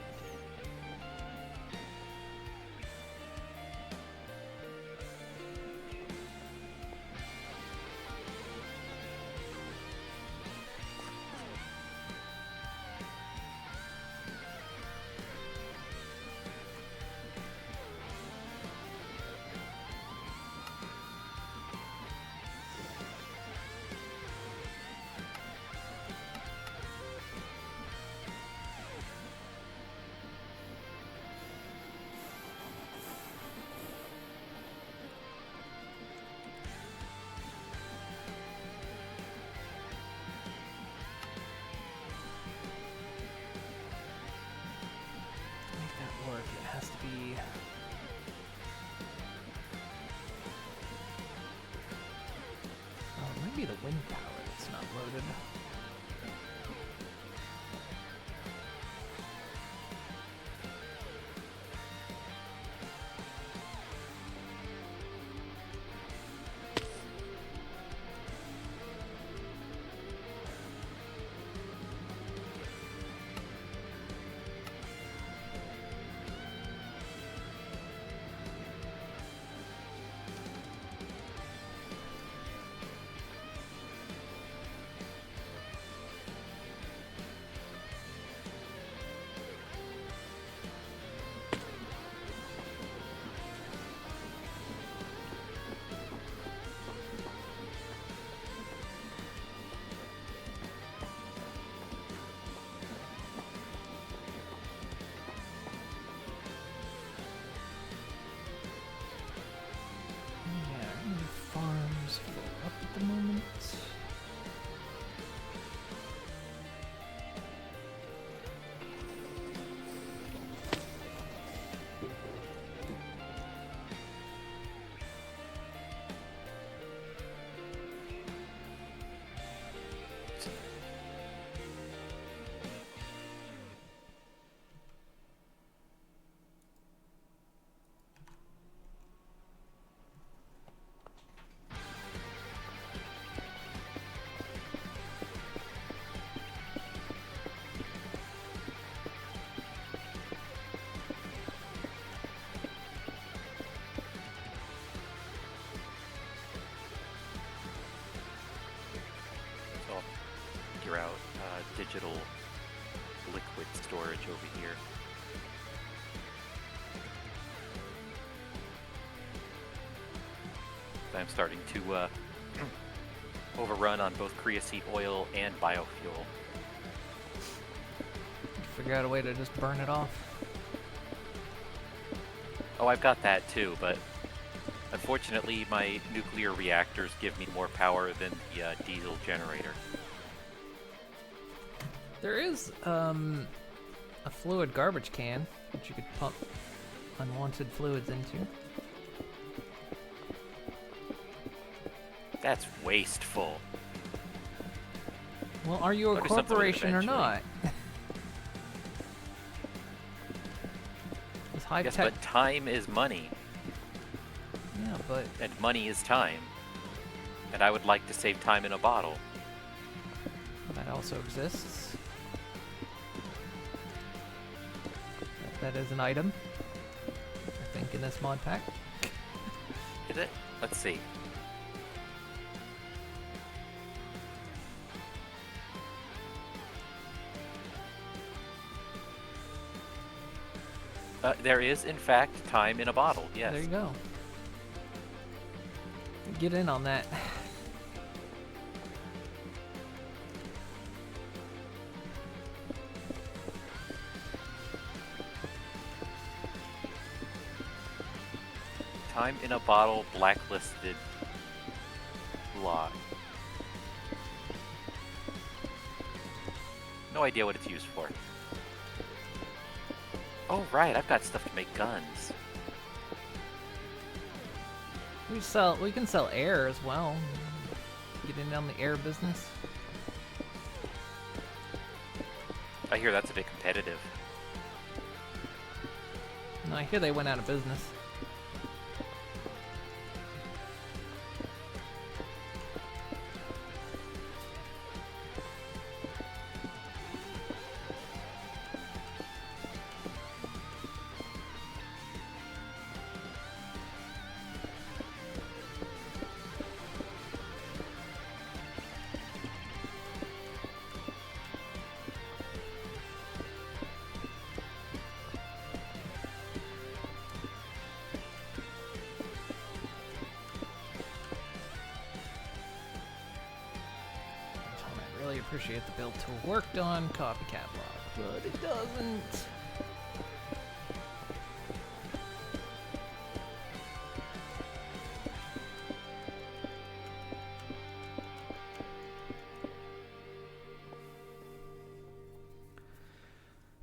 Or if it has to be... Oh, it might be the wind power that's not loaded. Farms full up at the moment.
So I'll figure out digital liquid storage over here. I'm starting to overrun on both creosote oil and biofuel.
Figure out a way to just burn it off.
Oh, I've got that too, but unfortunately my nuclear reactors give me more power than the diesel generator.
There is a fluid garbage can that you could pump unwanted fluids into.
That's wasteful.
Well, are you a
I'll do something with it
corporation or not?
eventually.
This high
Yes,
tech.
but time is money,
Yeah, but
and money is time. And I would like to save time in a bottle.
that also exists. That is an item, I think, in this mod pack.
Is it? Let's see. There is, in fact, time in a bottle, yes.
There you go. Get in on that.
Time in a bottle, blacklisted log. No idea what it's used for. Oh, right, I've got stuff to make guns.
We can sell air as well. Get in on the air business.
I hear that's a bit competitive.
No, I hear they went out of business. I really appreciate the build tool worked on copycat block, but it doesn't.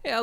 Yeah,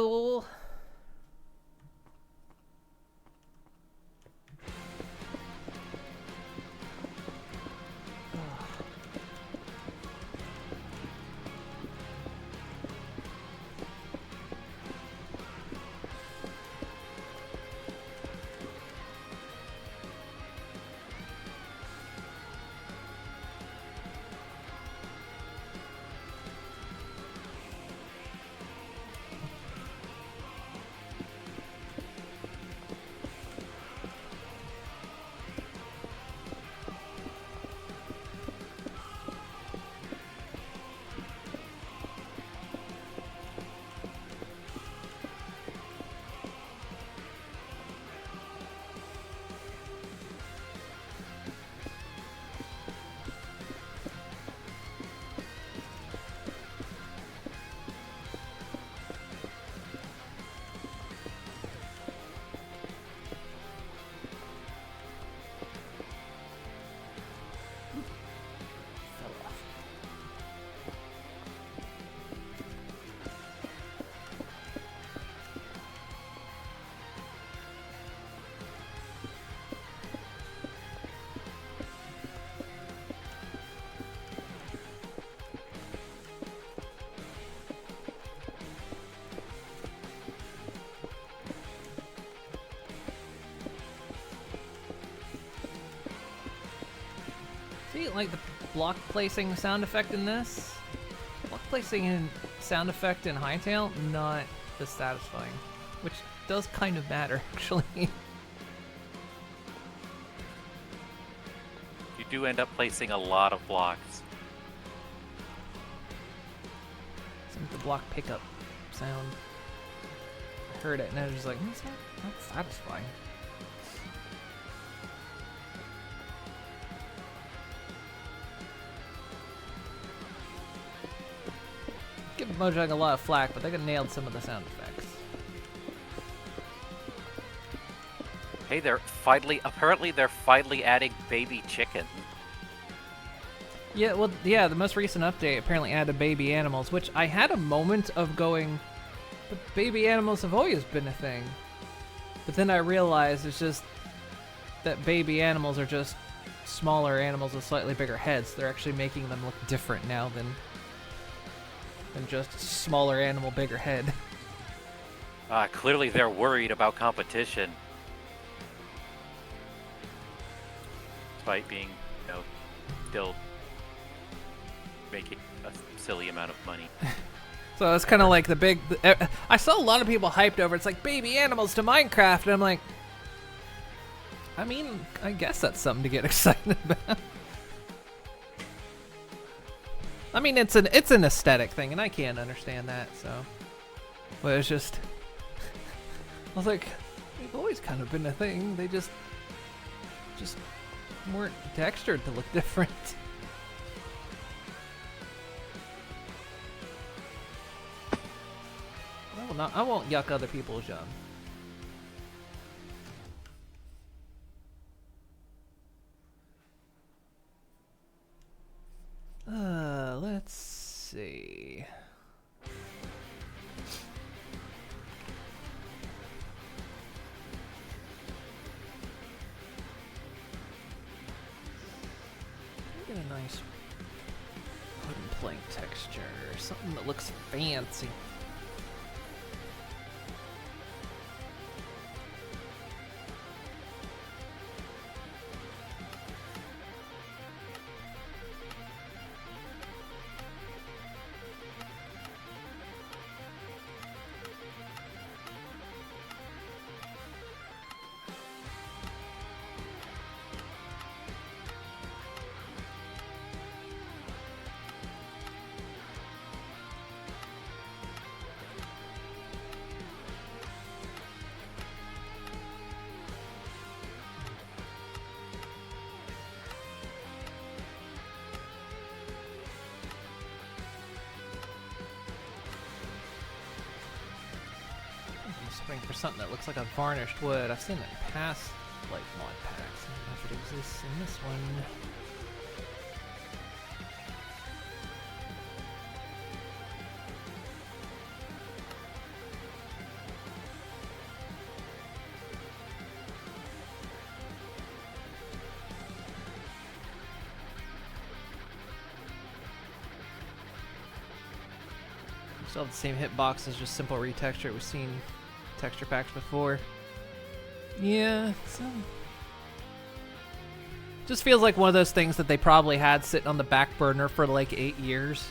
really like the block placing sound effect in this. Block placing and sound effect in Hightail, not as satisfying. Which does kind of matter, actually.
You do end up placing a lot of blocks.
Some of the block pickup sound. I heard it and I was just like, that's not satisfying. Give Mojang a lot of flack, but they got nailed some of the sound effects.
Hey, apparently they're finally adding baby chicken.
Yeah, well, yeah, the most recent update apparently added baby animals, which I had a moment of going, but baby animals have always been a thing. But then I realized it's just that baby animals are just smaller animals with slightly bigger heads. They're actually making them look different now than just smaller animal, bigger head.
Clearly they're worried about competition. Despite being, still making a silly amount of money.
So it's kind of like the big... I saw a lot of people hyped over, it's like baby animals to Minecraft, and I'm like... I mean, I guess that's something to get excited about. I mean, it's an aesthetic thing, and I can't understand that, so... But it's just... I was like, they've always kind of been a thing, they just weren't textured to look different. I won't yuck other people's yum. Let's see. Get a nice wooden plank texture, something that looks fancy. For something that looks like a varnished wood. I've seen it in past like mod packs. I don't know if it exists in this one. We still have the same hitboxes, just simple retexture. We've seen texture packs before. Yeah, so just feels like one of those things that they probably had sitting on the back burner for like 8 years.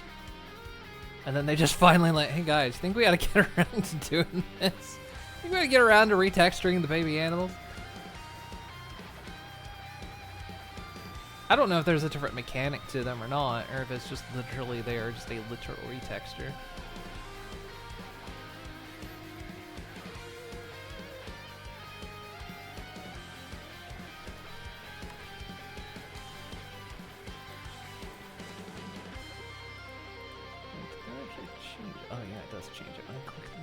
And then they just finally like, hey guys, think we gotta get around to doing this? Think we gotta get around to retexturing the baby animals? I don't know if there's a different mechanic to them or not, or if it's just literally they are just a literal retexture. Oh yeah, it does change it when I click that.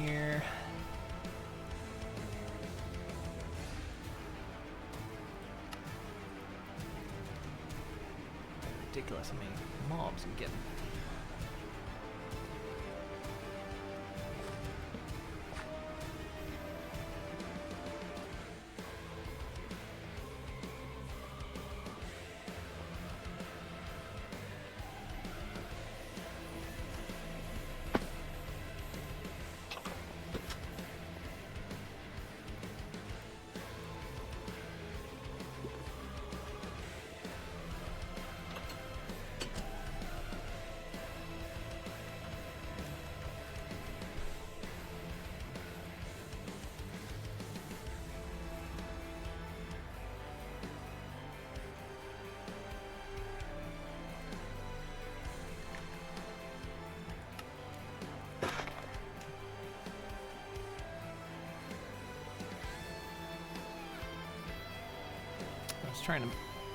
here. Ridiculous how many mobs I'm getting.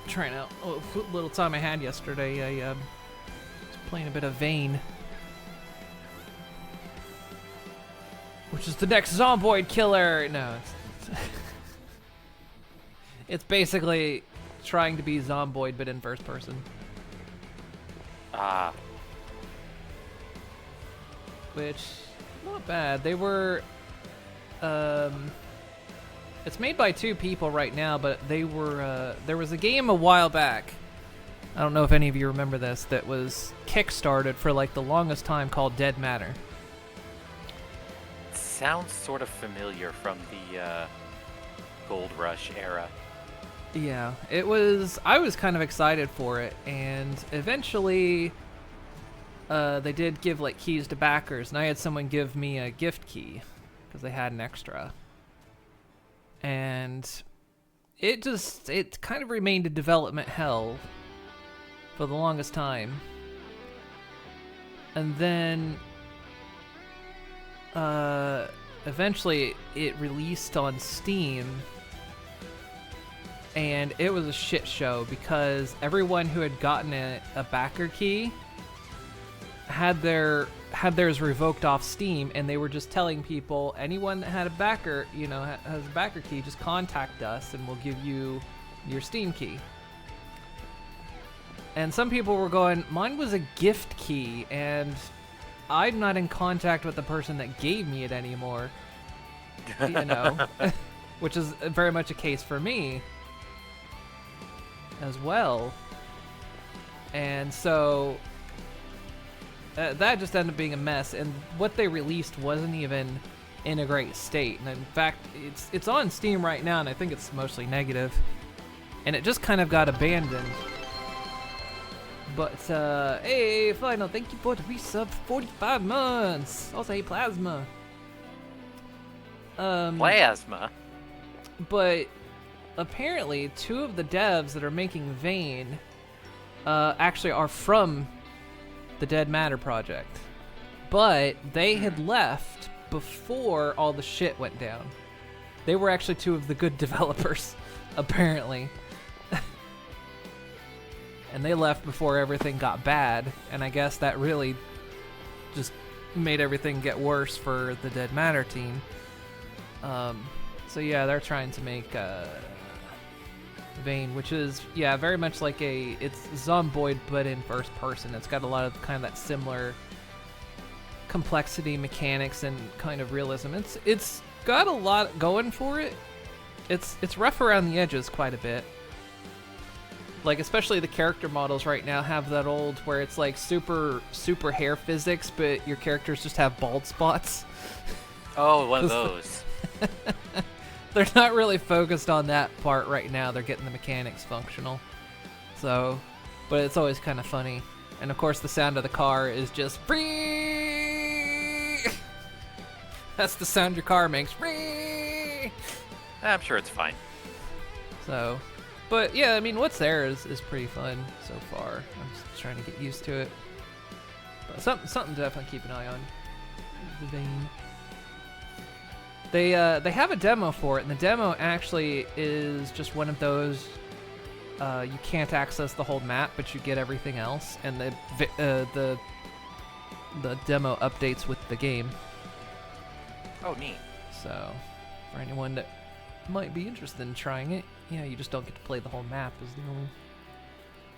Trying out what little time I had yesterday. I was playing a bit of Vane, which is the next Zomboid killer. No, it's basically trying to be Zomboid but in first person.
Ah.
Which, not bad. They were, it's made by 2 people right now, but they were, there was a game a while back, I don't know if any of you remember this, that was kickstarted for like the longest time called Dead Matter.
Sounds sort of familiar from the Gold Rush era.
Yeah, it was, I was kind of excited for it, and eventually they did give like keys to backers, and I had someone give me a gift key because they had an extra. And it kind of remained a development hell for the longest time. And then eventually it released on Steam, and it was a shit show because everyone who had gotten a backer key had theirs revoked off Steam, and they were just telling people, anyone that had a backer, has a backer key, just contact us and we'll give you your Steam key. And some people were going, mine was a gift key and I'm not in contact with the person that gave me it anymore. Which is very much a case for me as well. And so that just ended up being a mess, and what they released wasn't even in a great state. And in fact, it's on Steam right now, and I think it's mostly negative. And it just kind of got abandoned. But hey, Final, thank you for the resub for 45 months. Also, hey, Plasma.
Plasma.
But apparently, 2 of the devs that are making Vane actually are from the Dead Matter project, but they had left before all the shit went down. They were actually 2 of the good developers, apparently. And they left before everything got bad, and I guess that really just made everything get worse for the Dead Matter team. So yeah, they're trying to make Vane, which is, yeah, very much like it's Zomboid but in first person. It's got a lot of kind of that similar complexity, mechanics, and kind of realism. It's got a lot going for it. It's rough around the edges quite a bit. Like, especially the character models right now have that old where it's like super hair physics, but your characters just have bald spots.
Oh, one of those.
They're not really focused on that part right now. They're getting the mechanics functional. So, but it's always kind of funny. And of course the sound of the car is just free. That's the sound your car makes. Free.
I'm sure it's fine.
So, but yeah, I mean, what's there is pretty fun so far. I'm just trying to get used to it. But something to definitely keep an eye on. The Vane. They have a demo for it, and the demo actually is just one of those you can't access the whole map, but you get everything else, and the demo updates with the game.
Oh, neat.
So, for anyone that might be interested in trying it, yeah, you just don't get to play the whole map. Is the only.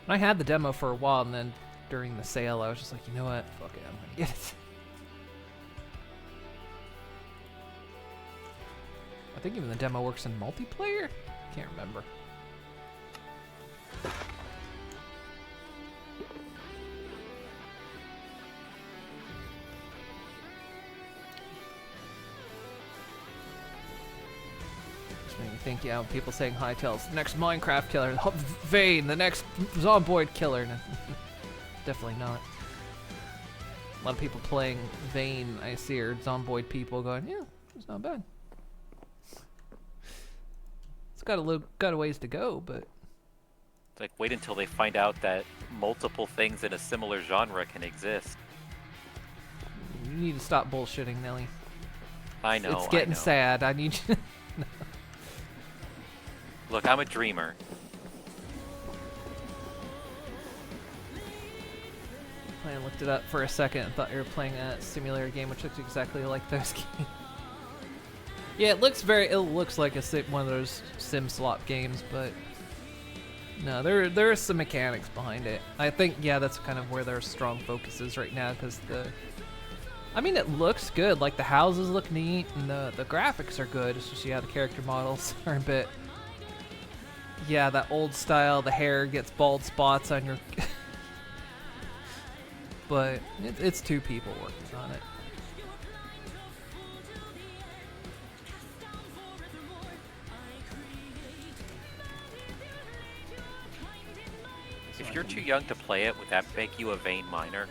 And I had the demo for a while, and then during the sale, I was just like, you know what? Fuck it, I'm gonna get it. I think even the demo works in multiplayer. Can't remember. Made me think, yeah, people saying Hytale's the next Minecraft killer, Vayne, the next Zomboid killer. No, definitely not. A lot of people playing Vayne, I see, or Zomboid people going, yeah, it's not bad. It's got a ways to go, but
It's like, wait until they find out that multiple things in a similar genre can exist.
you need to stop bullshitting, Nelly.
I know.
It's getting
I know.
sad. I need you.
Look, I'm a dreamer.
I looked it up for a second and thought you were playing a simulator game, which looks exactly like those games. Yeah, it looks like one of those sim slot games, but no, there are some mechanics behind it. I think, yeah, that's kind of where their strong focus is right now, because I mean, it looks good. Like, the houses look neat, and the graphics are good. It's just, yeah, the character models are a bit, yeah, that old style. The hair gets bald spots on your. But it's two people working on it.
If you're too young to play it, would that make you a Vayne miner?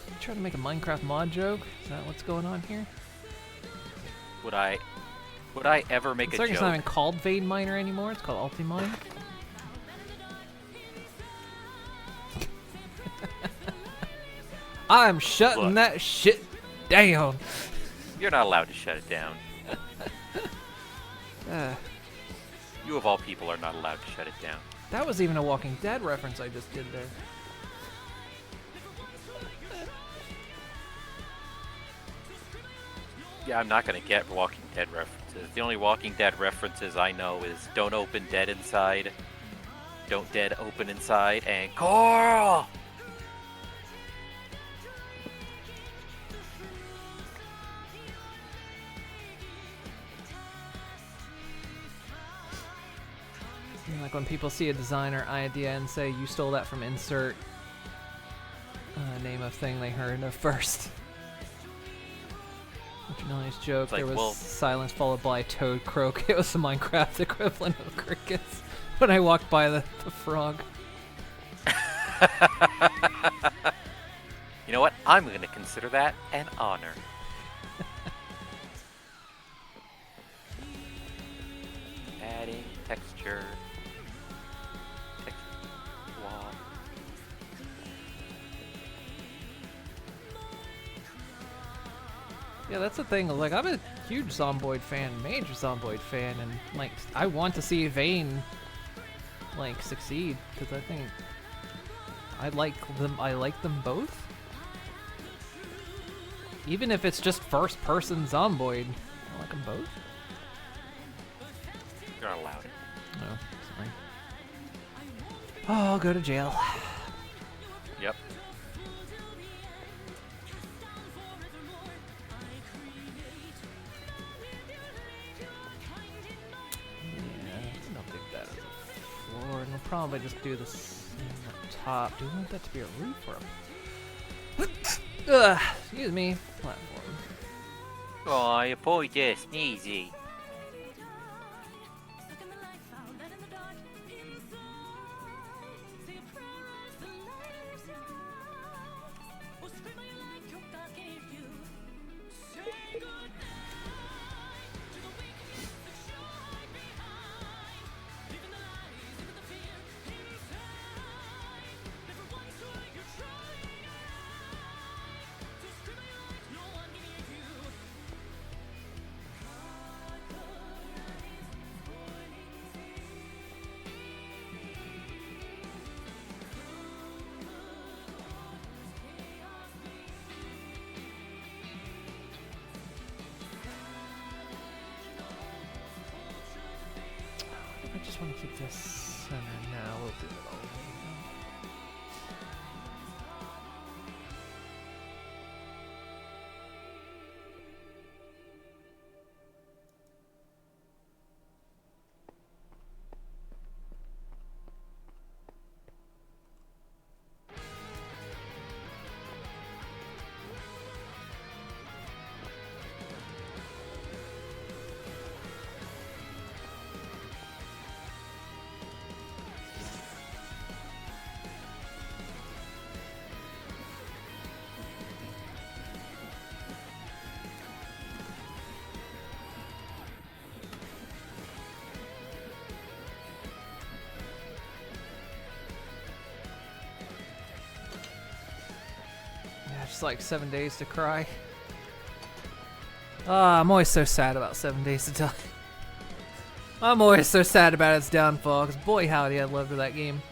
You trying to make a Minecraft mod joke? Is that what's going on here?
Would I ever make
It's
a
like
joke?
it's not even called Vayne Miner anymore. It's called Ultimine. I'm shutting
Look.
that shit down.
You're not allowed to shut it down.
Uh,
You of all people are not allowed to shut it down.
that was even a Walking Dead reference I just did there.
Yeah, I'm not gonna get Walking Dead references. The only Walking Dead references I know is don't open dead inside, don't dead open inside, and Coral!
Like when people see a designer idea and say, you stole that from insert name of thing they heard of first. Which a nice joke.
It's like,
there was
well-
silence followed by a toad croak. It was the Minecraft equivalent of crickets when I walked by the frog.
You know what? I'm gonna consider that an honor. Adding texture. Wall.
Yeah, that's the thing. Like, I'm a huge Zomboid fan, major Zomboid fan, and like, I want to see Vayne like succeed because I think I like them. I like them both, even if it's just first-person Zomboid. I like them both.
You're not allowed.
Oh, sorry. Oh, I'll go to jail.
Yep.
Yeah, I'll take that as a floor, and we'll probably just do this on the top. Do we want that to be a roof or a... Ugh, excuse me. Platform.
Oh, your boy just sneezy.
just want to keep this center now. We'll do it all the way around. Just like 7 days to cry. I'm always so sad about 7 days to die. I'm always so sad about its downfall, because boy howdy I loved that game.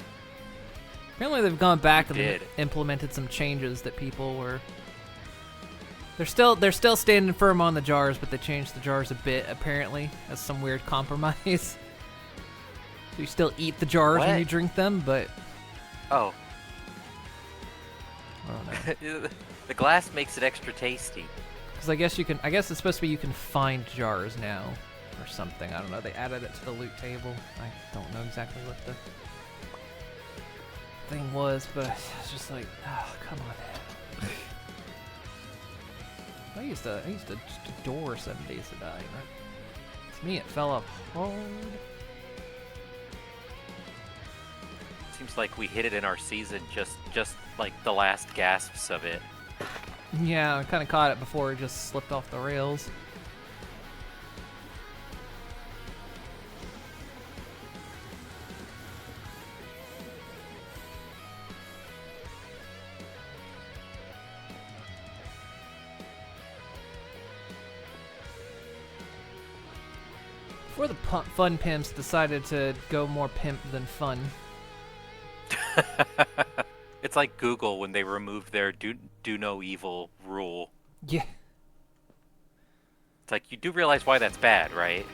Apparently they've gone back and implemented some changes that people were... They're still standing firm on the jars, but they changed the jars a bit, apparently, as some weird compromise. So you still eat the jars when you drink them, but...
Oh.
I don't know.
The glass makes it extra tasty.
Because I guess it's supposed to be you can find jars now, or something. I don't know. They added it to the loot table. I don't know exactly what the thing was, but it's just like, oh, come on. I used to just adore 7 Days to Die. To me, it fell off hard.
Seems like we hit it in our season, just like the last gasps of it.
Yeah, I kind of caught it before it just slipped off the rails. Before the fun pimps decided to go more pimp than fun.
It's like Google when they removed their do no evil rule.
Yeah.
It's like, you do realize why that's bad, right?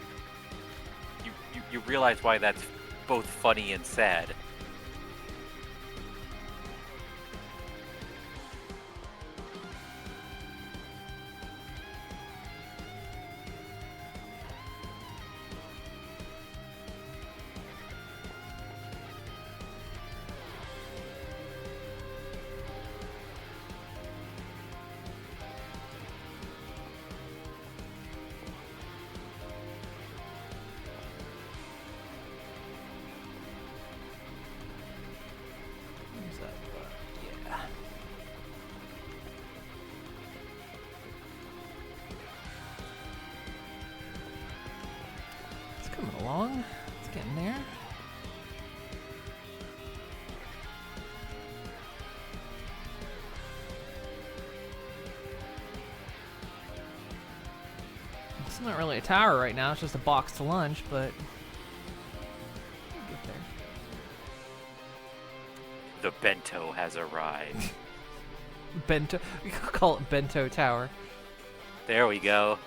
You realize why that's both funny and sad. Along. It's getting there. It's not really a tower right now, it's just a box to lunch, but we'll get there. The bento has arrived.
Bento, we could call it Bento Tower.
There we go.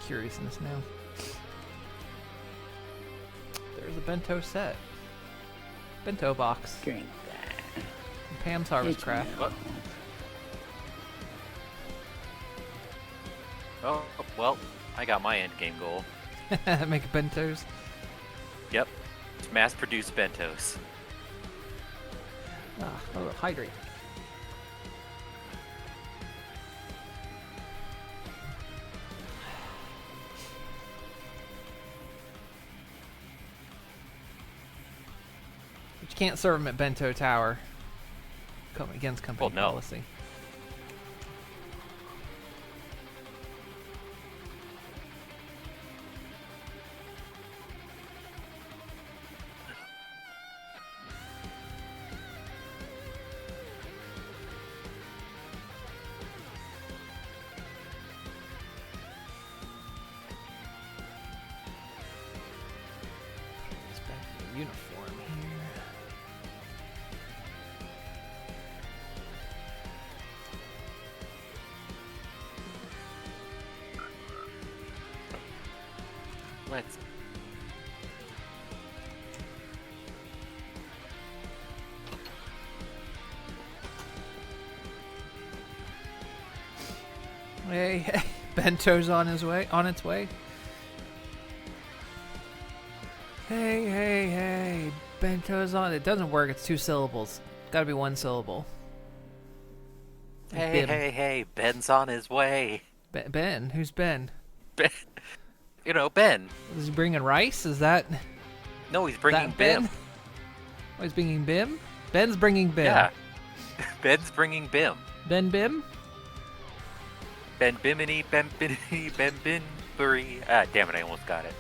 Curiousness now. There's a bento set. Bento box.
Drink that.
From Pam's Harvest Craft.
What? Oh, well, I got my end game goal.
Make bentos.
Yep. Mass produce bentos.
Hydrate. But you can't serve them at Bento Tower. Against company policy. Uniform here.
Let's.
Hey, hey, Bento's on his way, on its way. Hey, hey, hey, Bento's on. It doesn't work. It's 2 syllables. Gotta be 1 syllable.
Hey,
Bim.
hey, hey! Ben's on his way.
Ben? Who's Ben?
Ben, you know Ben.
Is he bringing rice? Is that
No, he's bringing
that
Bim.
Ben? Oh, he's bringing Bim? Ben's bringing Bim.
Yeah, Ben's bringing Bim.
Ben Bim?
Ben Bimini, Ben Bimini, Ben Binbury. Ah, damn it! I almost got it.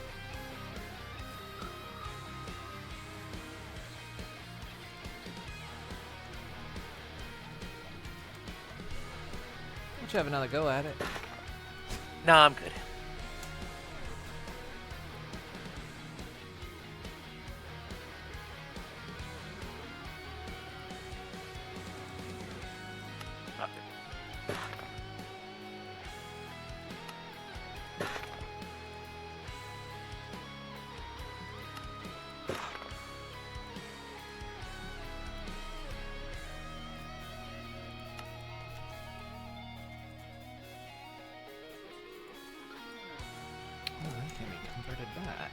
Why don't you have another go at it?
No, I'm good.
Oh, that can be converted back.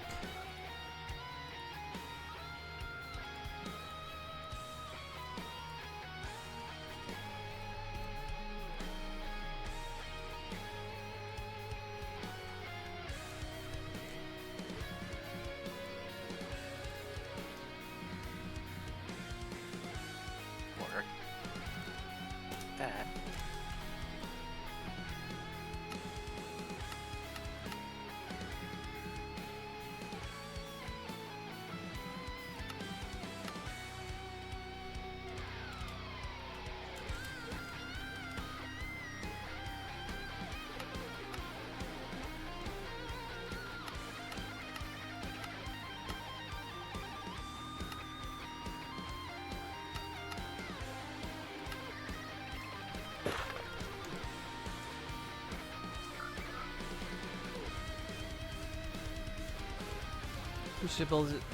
Or that.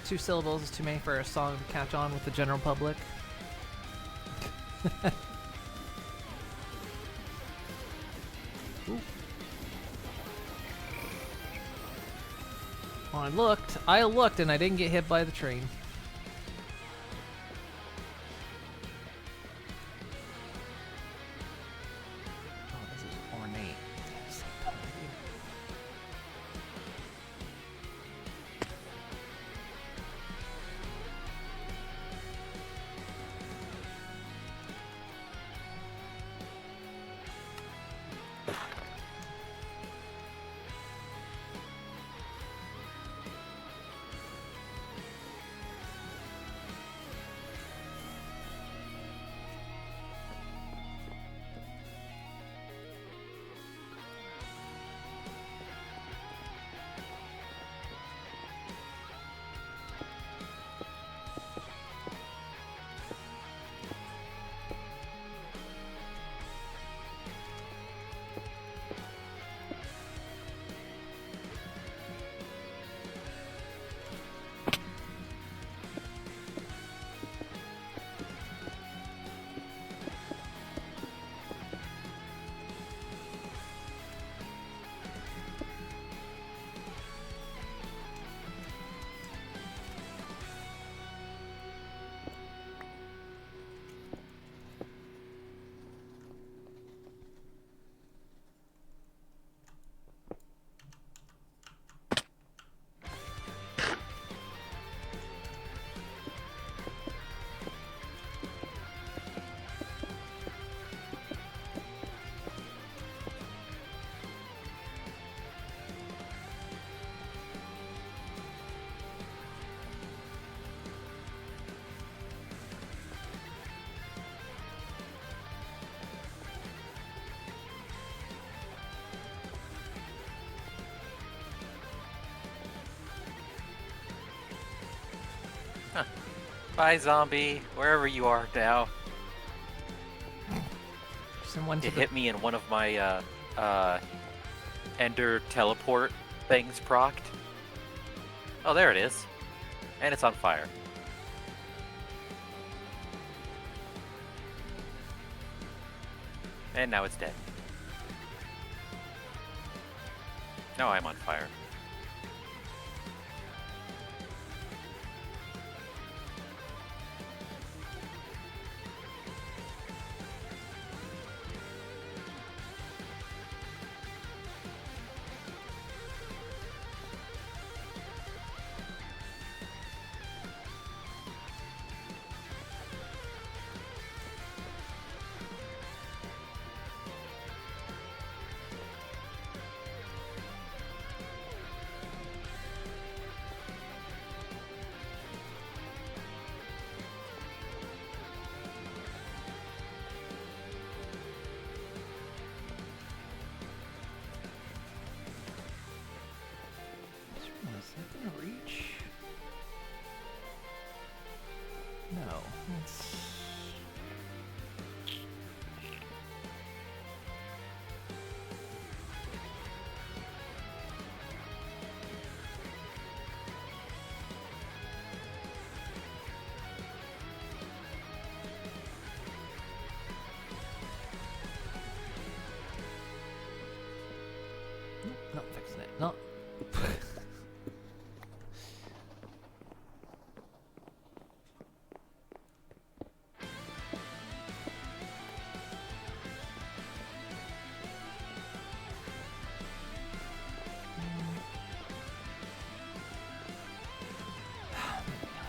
Two syllables is too many for a song to catch on with the general public. Ooh. Well, I looked and I didn't get hit by the train. Oh, this is ornate. Yes, I told you.
Bye, zombie. Wherever you are now.
Someone
You hit me in one of my Ender teleport things procced. Oh, there it is. And it's on fire. And now it's dead. Now I'm on fire.
Is that gonna reach? No. It's... Nope, not fixing it. Not.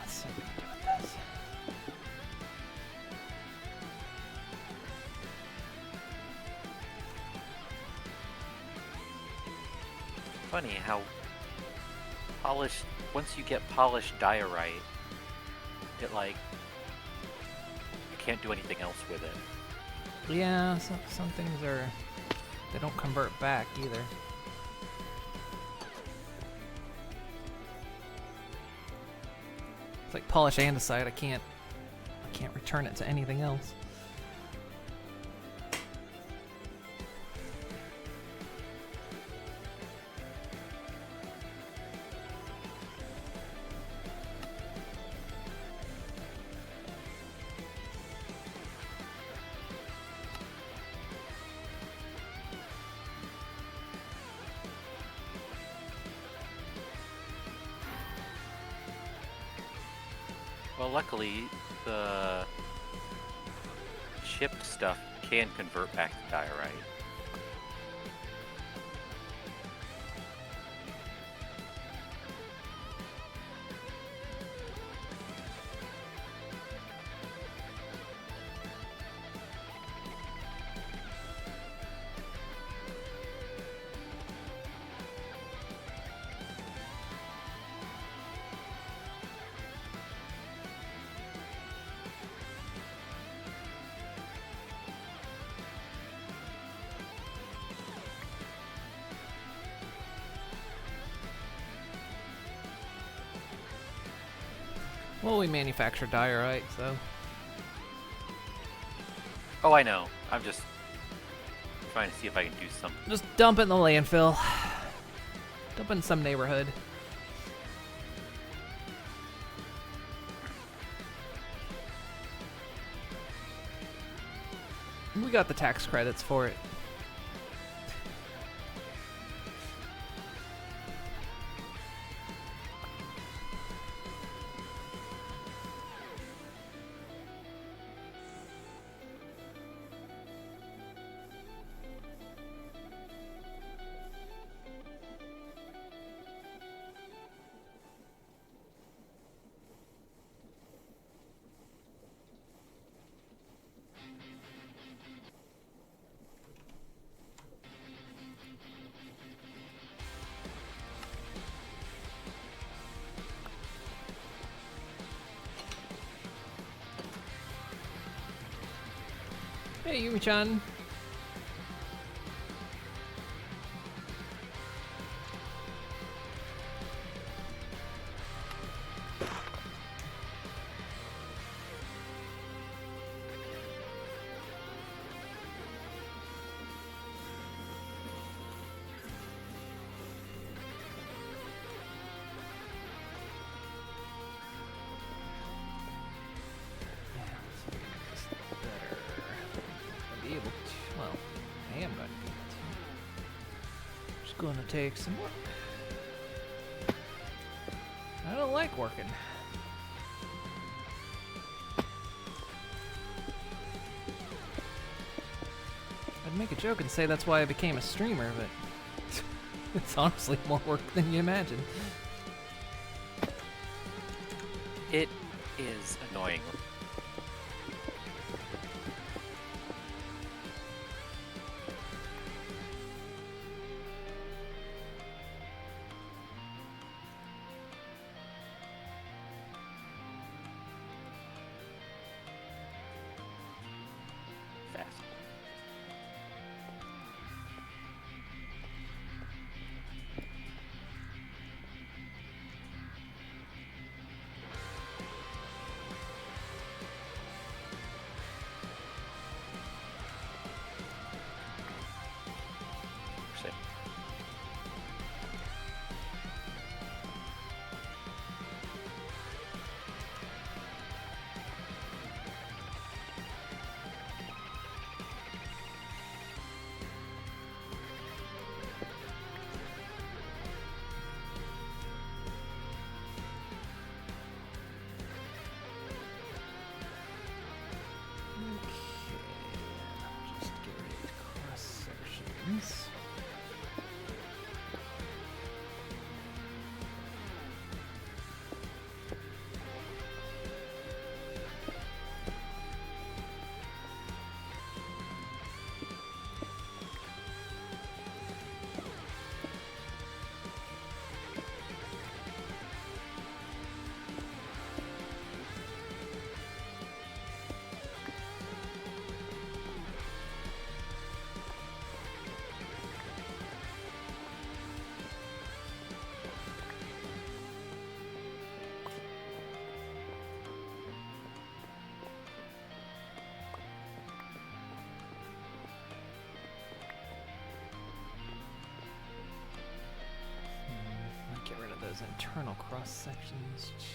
Let's see what we can do with this.
Funny how polished, once you get polished diorite, it like, you can't do anything else with it.
Yeah, some things are... they don't convert back either. It's like polish andesite, I can't return it to anything else.
Well, luckily, the chipped stuff can convert back to diorite.
Well, we manufacture diorite, so...
Oh, I know. I'm just trying to see if I can do something.
just dump it in the landfill. Dump it in some neighborhood. We got the tax credits for it. Hey, Yumi-chan. gonna take some work. I don't like working. I'd make a joke and say that's why I became a streamer, but it's honestly more work than you imagine.
It is annoying. Fast. Shit.
Just get rid of cross sections. Might get rid of those internal cross sections too.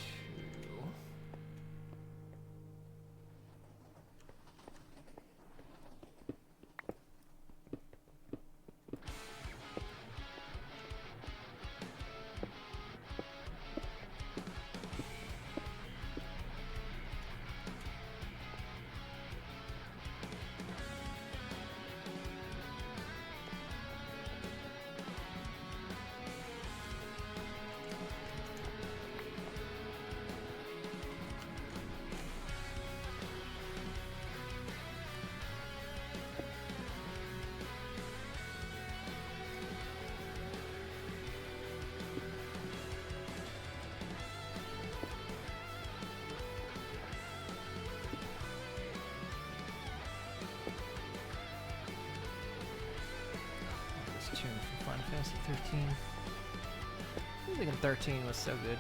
This tune from Final Fantasy 13. I was thinking 13 was so good.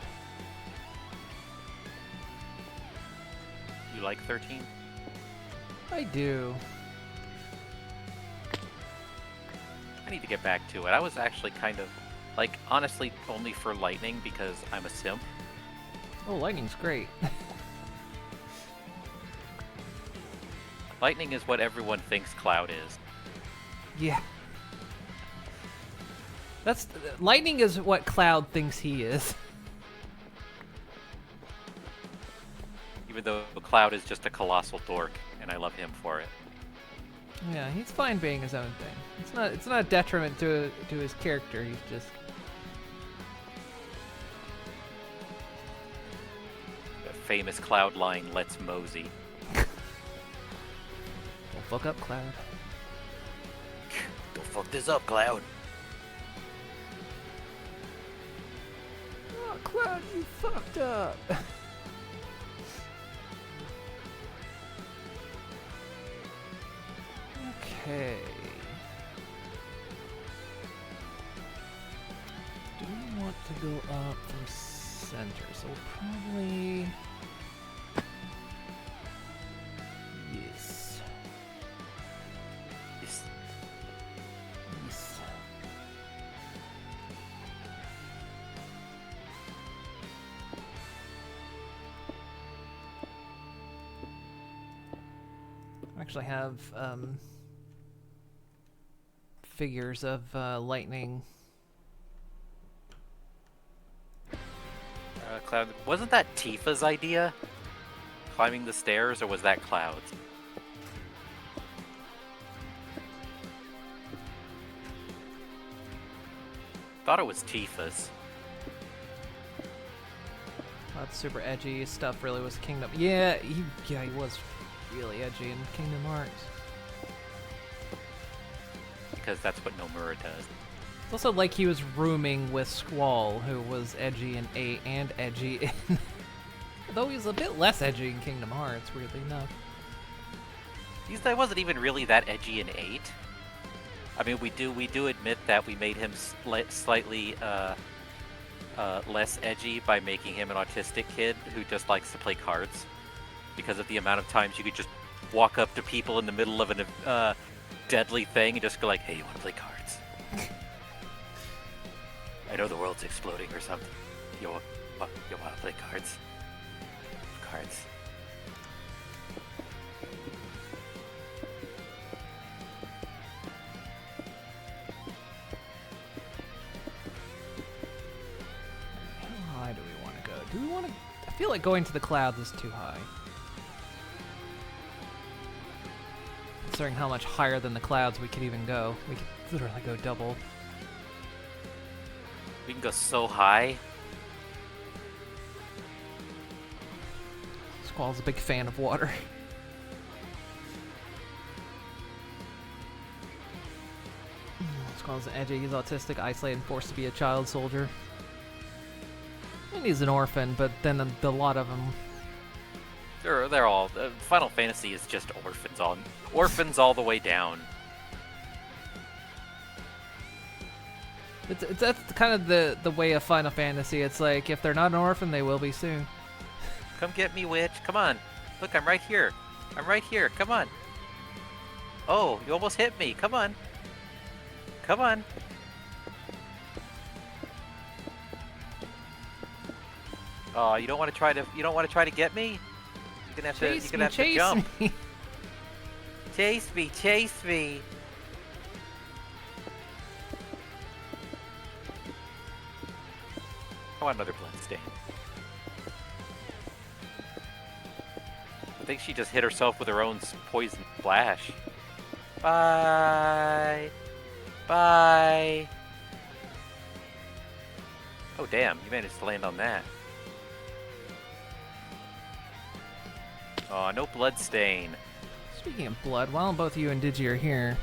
You like 13?
I do.
I need to get back to it. I was actually kind of, like, honestly, only for Lightning because I'm a simp.
Oh, Lightning's great.
Lightning is what everyone thinks Cloud is.
Yeah. That's Lightning is what Cloud thinks he is.
Even though Cloud is just a colossal dork, and I love him for it.
Yeah, he's fine being his own thing. It's not a detriment to his character. He's just
The famous Cloud line, "Let's mosey."
don't fuck up, Cloud.
Don't fuck this up, Cloud.
Oh, Cloud, you fucked up. Okay. Do we want to go up from center? So we'll probably... Yes.
Yes.
Yes. I actually have figures of Lightning
Cloud. Wasn't that Tifa's idea? Climbing the stairs, or was that Cloud's? Thought it was Tifa's.
That super edgy stuff really was Kingdom. Yeah, he was really edgy in Kingdom Hearts.
Because that's what Nomura does.
It's also like he was rooming with Squall, who was edgy in 8 and edgy in... Though he's a bit less edgy in Kingdom Hearts, weirdly enough.
I wasn't even really that edgy in 8. I mean, we do admit that we made him slightly less edgy by making him an autistic kid who just likes to play cards. Because of the amount of times you could just walk up to people in the middle of a deadly thing and just go like, hey, you want to play cards? I know the world's exploding or something. You want to play cards? Cards.
How high do we want to go? Do we want to... I feel like going to the clouds is too high. Considering how much higher than the clouds we could even go. We could literally go double.
We can go so high.
Squall's a big fan of water. Squall's edgy, he's autistic, isolated, and forced to be a child soldier. I mean, he's an orphan, but then a lot of them...
They're all... Final Fantasy is just orphans all the way down.
That's kind of the way of Final Fantasy. It's like, if they're not an orphan, they will be soon.
Come get me, witch. Come on. Look, I'm right here. I'm right here. Come on. Oh, you almost hit me. Come on. Come on. Oh, you don't want to try to get me? You're gonna have to jump.
Me.
Chase me, chase me. I want another blood stain. I think she just hit herself with her own poison splash. Bye. Bye. Oh damn, you managed to land on that. Oh, no blood stain.
Speaking of blood, while both you and Digi are here,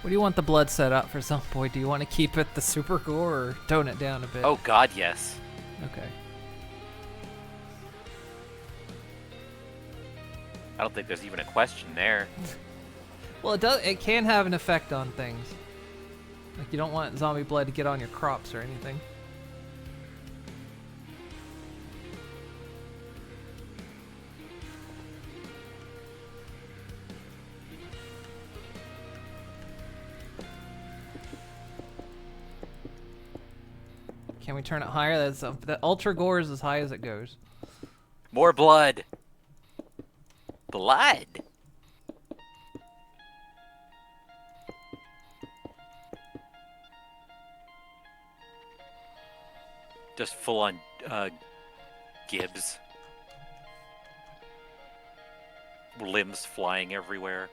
what do you want the blood set up for some point? Do you want to keep it the super gore or tone it down a bit?
Oh god, yes.
Okay.
I don't think there's even a question there.
Well, it can have an effect on things. Like, you don't want zombie blood to get on your crops or anything. Can we turn it higher? The ultra gore is as high as it goes.
More blood. Blood. Just full on Gibbs. Limbs flying everywhere.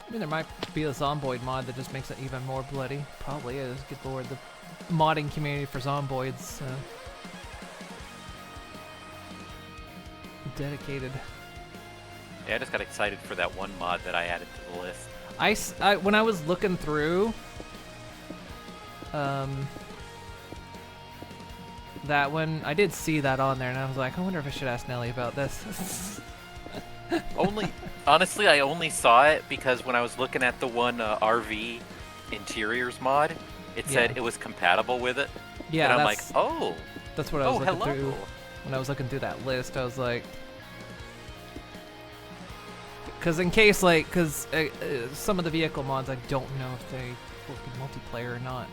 I mean, there might be a Zomboid mod that just makes it even more bloody. Probably is. Good lord, the modding community for Zomboids. Dedicated.
Yeah, I just got excited for that one mod that I added to the list.
When I was looking through that one, I did see that on there, and I was like, I wonder if I should ask Nelly about this.
Honestly, I only saw it because when I was looking at the one RV interiors mod, it said it was compatible with it.
Yeah,
and I'm like, oh.
That's what I was looking
hello.
through. When I was looking through that list, I was like, because in case, like, some of the vehicle mods, I don't know if they will be multiplayer or not.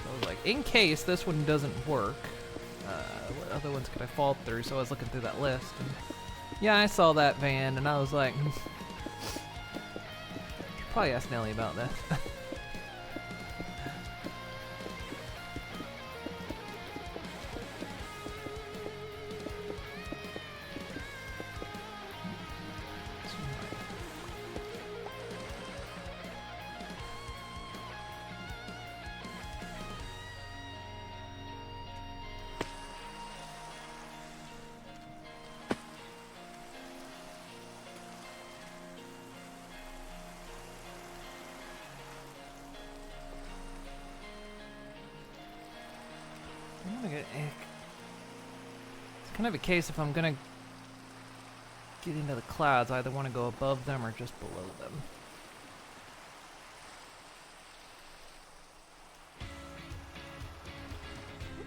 So I was like, in case this one doesn't work, what other ones could I fall through? So I was looking through that list. And yeah, I saw that van, and I was like, probably ask Nelly about this. It's kind of a case if I'm gonna get into the clouds, I either want to go above them or just below them.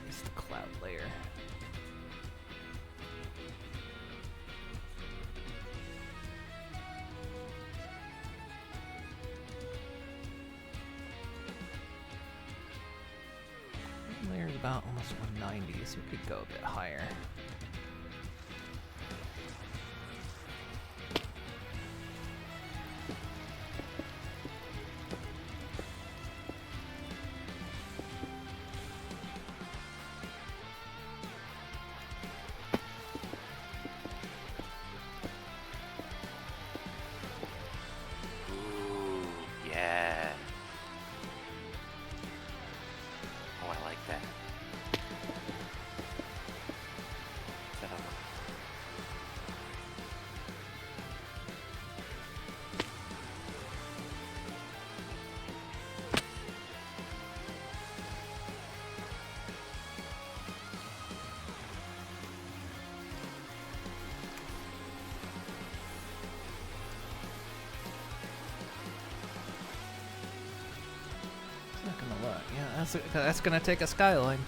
It's the cloud layer. Layer's about almost 190, so we could go a bit higher. Yeah, that's gonna take a skyline.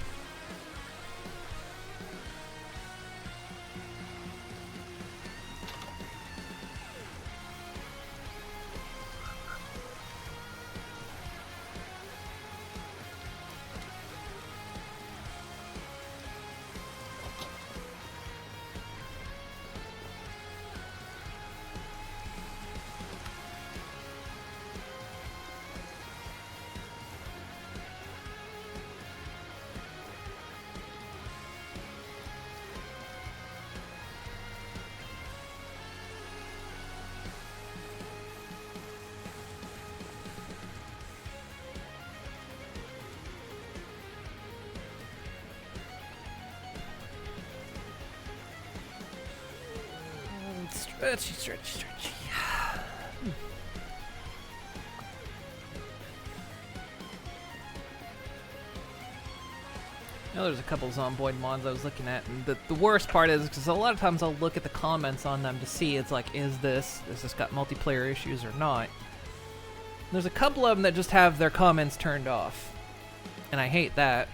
Stretchy. Now there's a couple Zomboid mods I was looking at, and the worst part is because a lot of times I'll look at the comments on them to see it's like, has this got multiplayer issues or not? There's a couple of them that just have their comments turned off, and I hate that.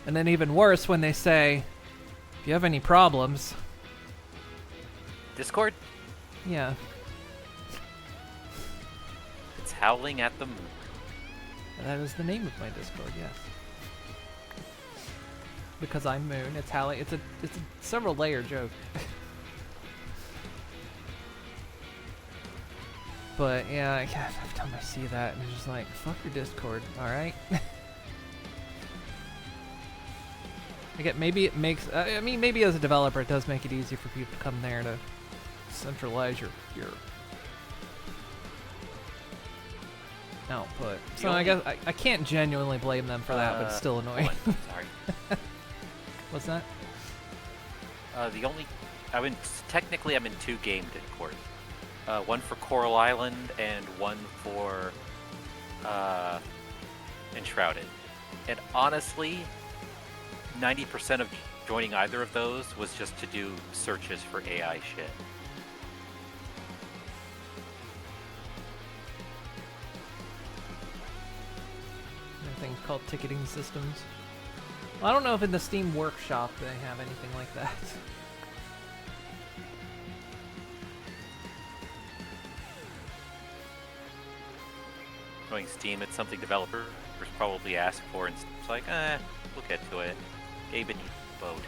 And then even worse when they say, if you have any problems.
Discord?
Yeah.
It's howling at the moon.
That is the name of my Discord, yes. Because I'm Moon, it's howling. It's a several layer joke. But yeah, every time I see that, I'm just like, fuck your Discord, alright? Maybe it makes, maybe as a developer it does make it easier for people to come there to centralize your output.
The
So I
only-
guess I can't genuinely blame them for that, but it's still annoying.
hold on, sorry.
What's that?
The only, technically I'm in 2 game Discords. One for Coral Island and one for Enshrouded. And honestly, 90% of joining either of those was just to do searches for AI shit.
There are things called ticketing systems. Well, I don't know if in the Steam Workshop they have anything like that.
Going Steam, it's something developers probably ask for, and it's like, we'll get to it. Gabe and boat.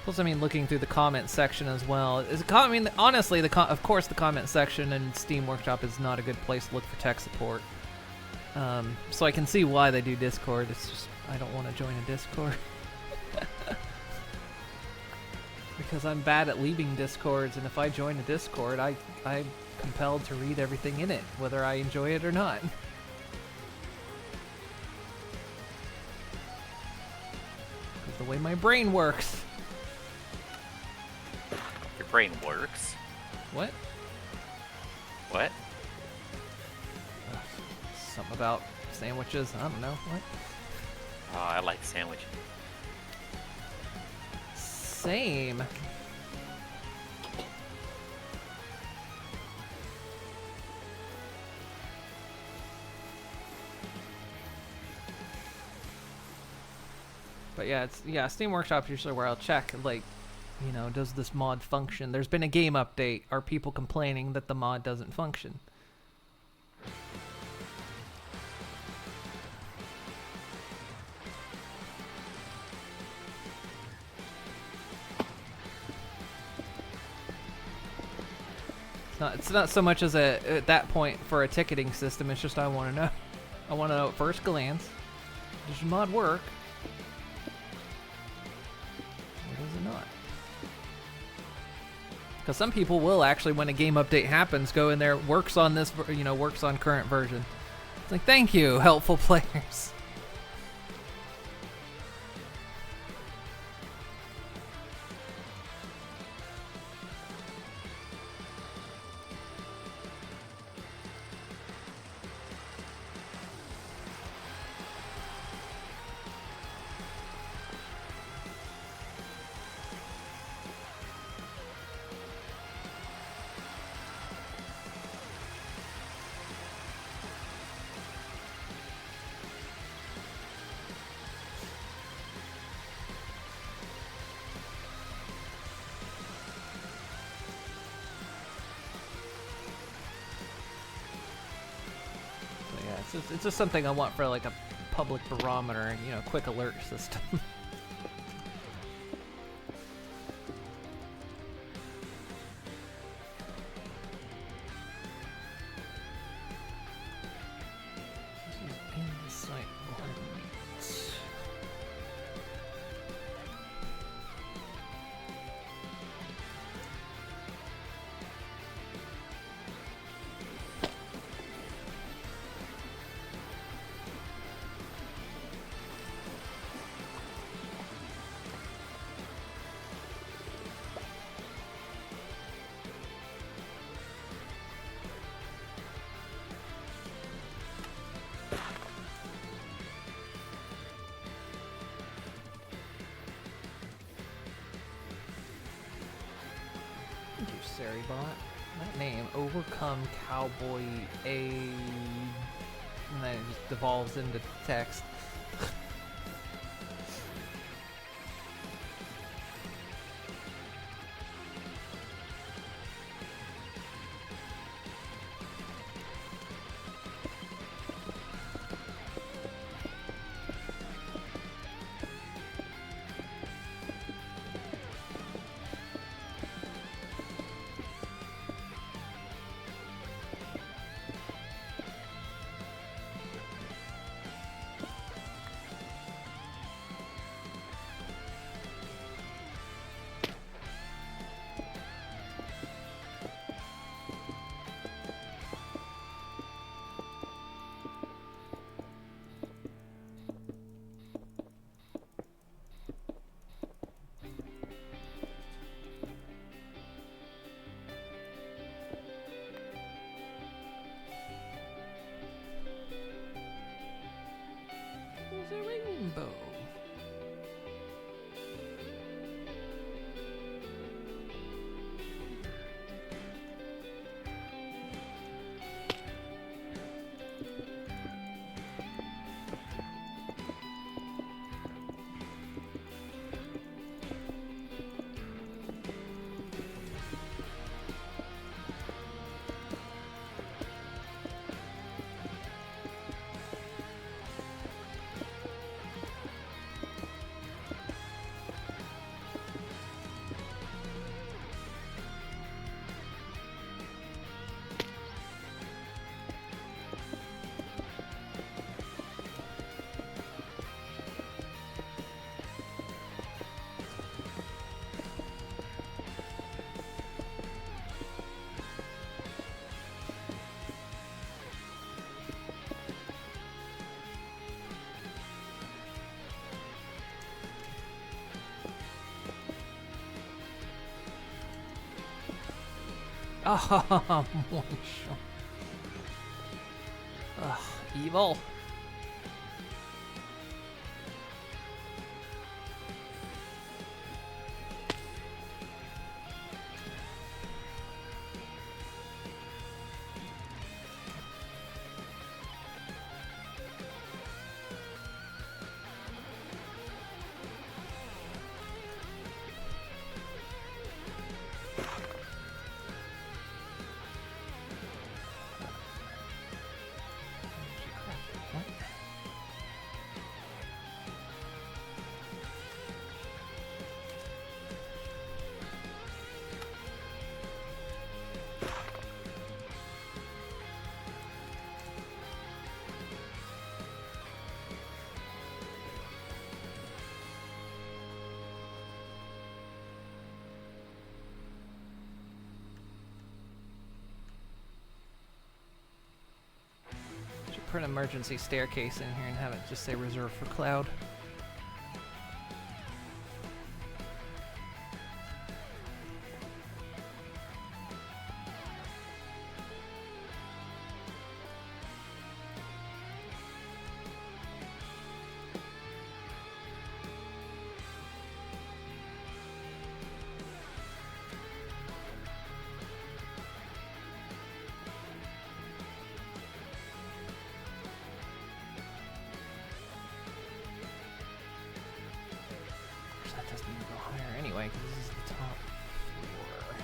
Plus, I mean, looking through the comment section as well. I mean, honestly, of course, the comment section in Steam Workshop is not a good place to look for tech support. So I can see why they do Discord. It's just I don't want to join a Discord because I'm bad at leaving Discords, and if I join a Discord, I'm compelled to read everything in it, whether I enjoy it or not. That's the way my brain works.
Your brain works.
What?
What?
Something about sandwiches. I don't know. What?
Oh, I like sandwiches.
Same. But yeah, Steam Workshop's usually where I'll check, like, you know, does this mod function? There's been a game update. Are people complaining that the mod doesn't function? It's not so much as at that point for a ticketing system. It's just I want to know. I want to know at first glance, does your mod work? Or does it not? Because some people will actually, when a game update happens, go in there, works on this, works on current version. It's like, thank you, helpful players. It's just something I want for like a public barometer, quick alert system. Bot. That name, Overcome Cowboy A, and then it just devolves into text. Oh, ugh, evil. Should put an emergency staircase in here and have it just say reserved for Cloud. That doesn't even go higher anyway, because this is the top floor.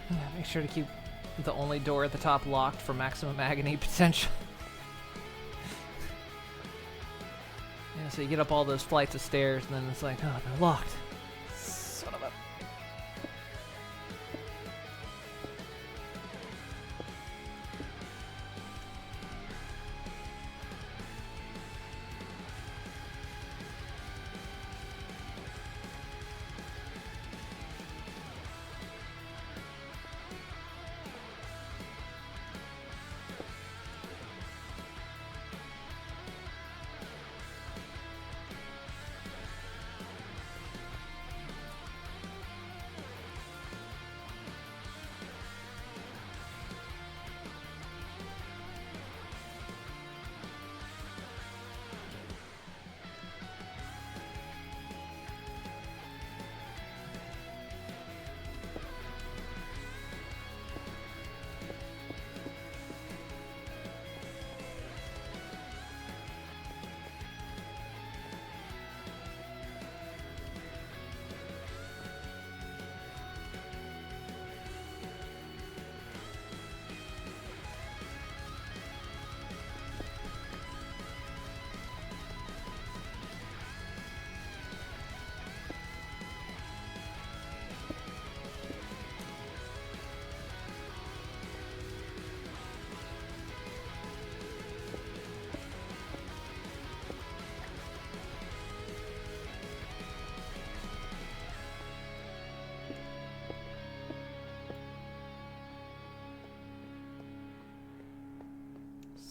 Yeah, make sure to keep the only door at the top locked for maximum agony potential. Yeah, so you get up all those flights of stairs and then it's like, oh, they're locked. Son of a...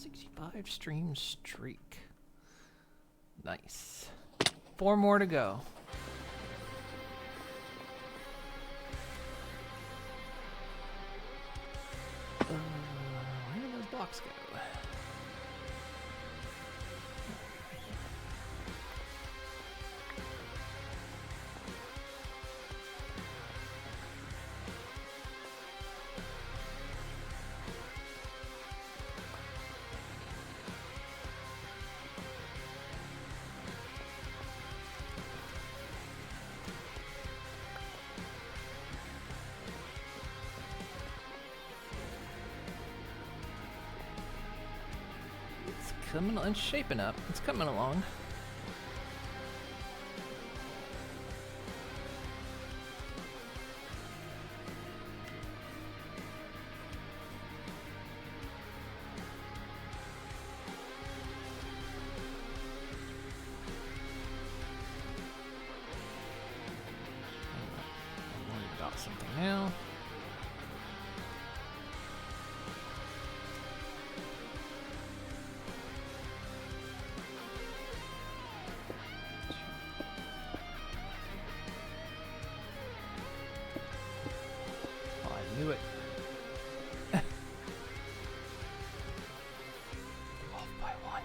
65 stream streak. Nice. 4 more to go. Where did those blocks go? It's shaping up. It's coming along. I'm worried about something now. Knew it. Off by 1.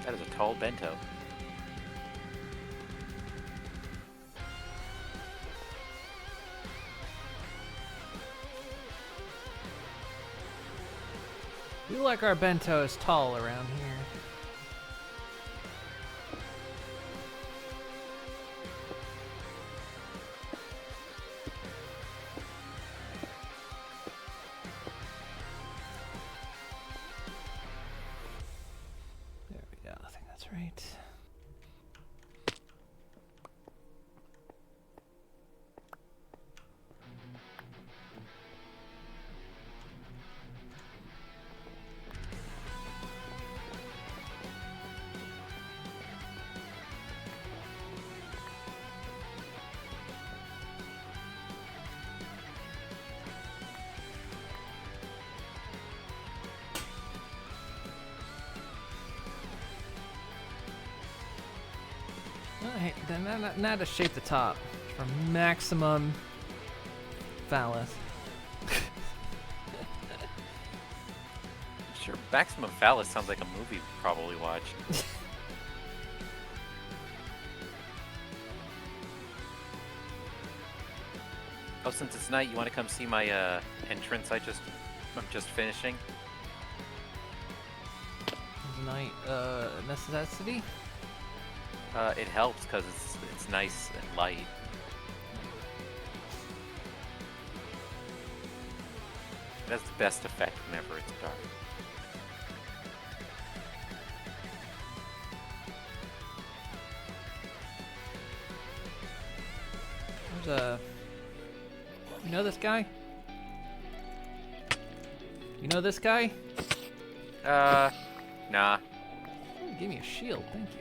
That is a tall bento.
We like our bentos tall around here. There we go. I think that's right. Alright, then now to shape the top for maximum phallus.
Sure, Maximum Phallus sounds like a movie we probably watched. Oh, since it's night, you want to come see my entrance? I'm just finishing.
Night, necessity?
It helps because it's nice and light. It has the best effect whenever it's dark.
There's a... You know this guy? You know this guy?
Nah.
Oh, give me a shield, thank you.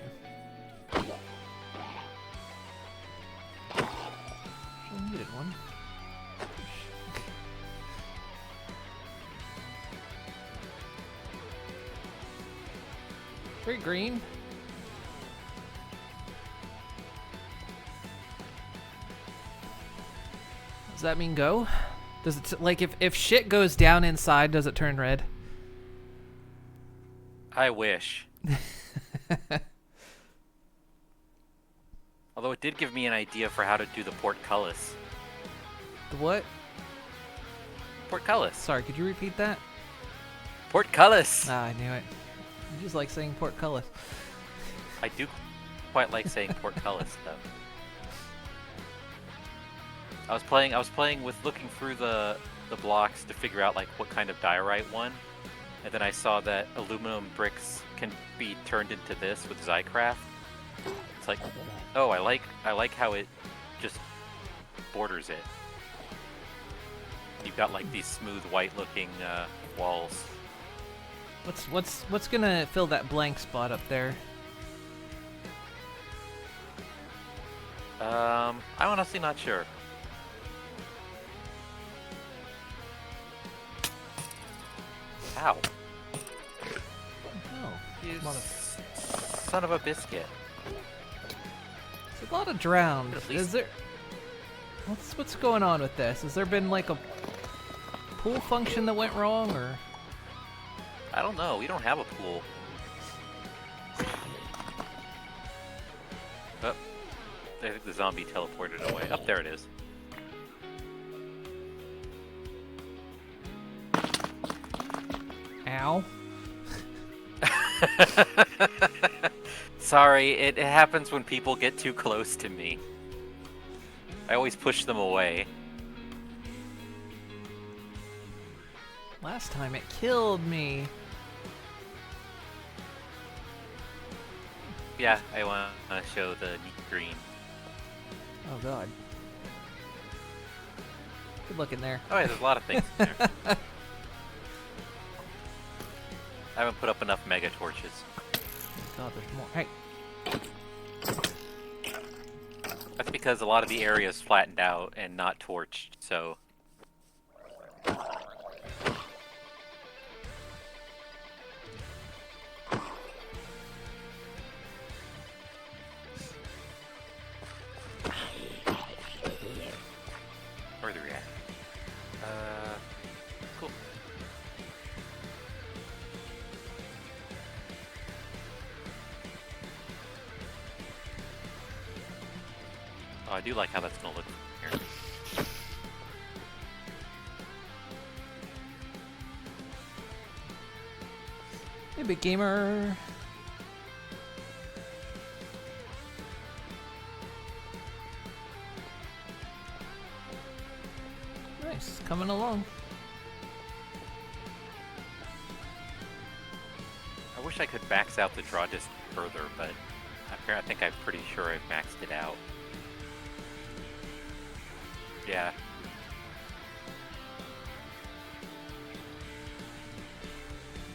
I needed one. Very green. Does that mean go? Does it like if shit goes down inside, does it turn red?
I wish. Although it did give me an idea for how to do the portcullis.
The what?
Portcullis.
Sorry, could you repeat that?
Portcullis.
Ah, I knew it. You just like saying portcullis.
I do. quite like saying portcullis though. I was playing with looking through the blocks to figure out like what kind of diorite won, and then I saw that aluminum bricks can be turned into this with Zycraft. It's like, oh, I like how it just borders it. You've got like these smooth white looking walls.
What's gonna fill that blank spot up there?
I'm honestly not sure. Ow.
Oh,
You
a lot of,
son of a biscuit.
it's a lot of drowned.
At least-
Is there? What's going on with this? Has there been like a pool function that went wrong, or?
I don't know. We don't have a pool. Oh, I think the zombie teleported away. Up there it is.
Ow.
Sorry, it happens when people get too close to me. I always push them away.
Last time it killed me.
Yeah, I want to show the neat green.
Oh god. Good looking there.
Oh yeah, there's a lot of things in there. I haven't put up enough mega torches.
God, there's more. Hey.
That's because a lot of the area is flattened out and not torched, so... Where are the reactors? Cool. Oh, I do like how that's gonna look here.
Hey, big gamer. Nice, coming along.
I wish I could max out the draw distance further, but I think I'm pretty sure I've maxed it out. Yeah.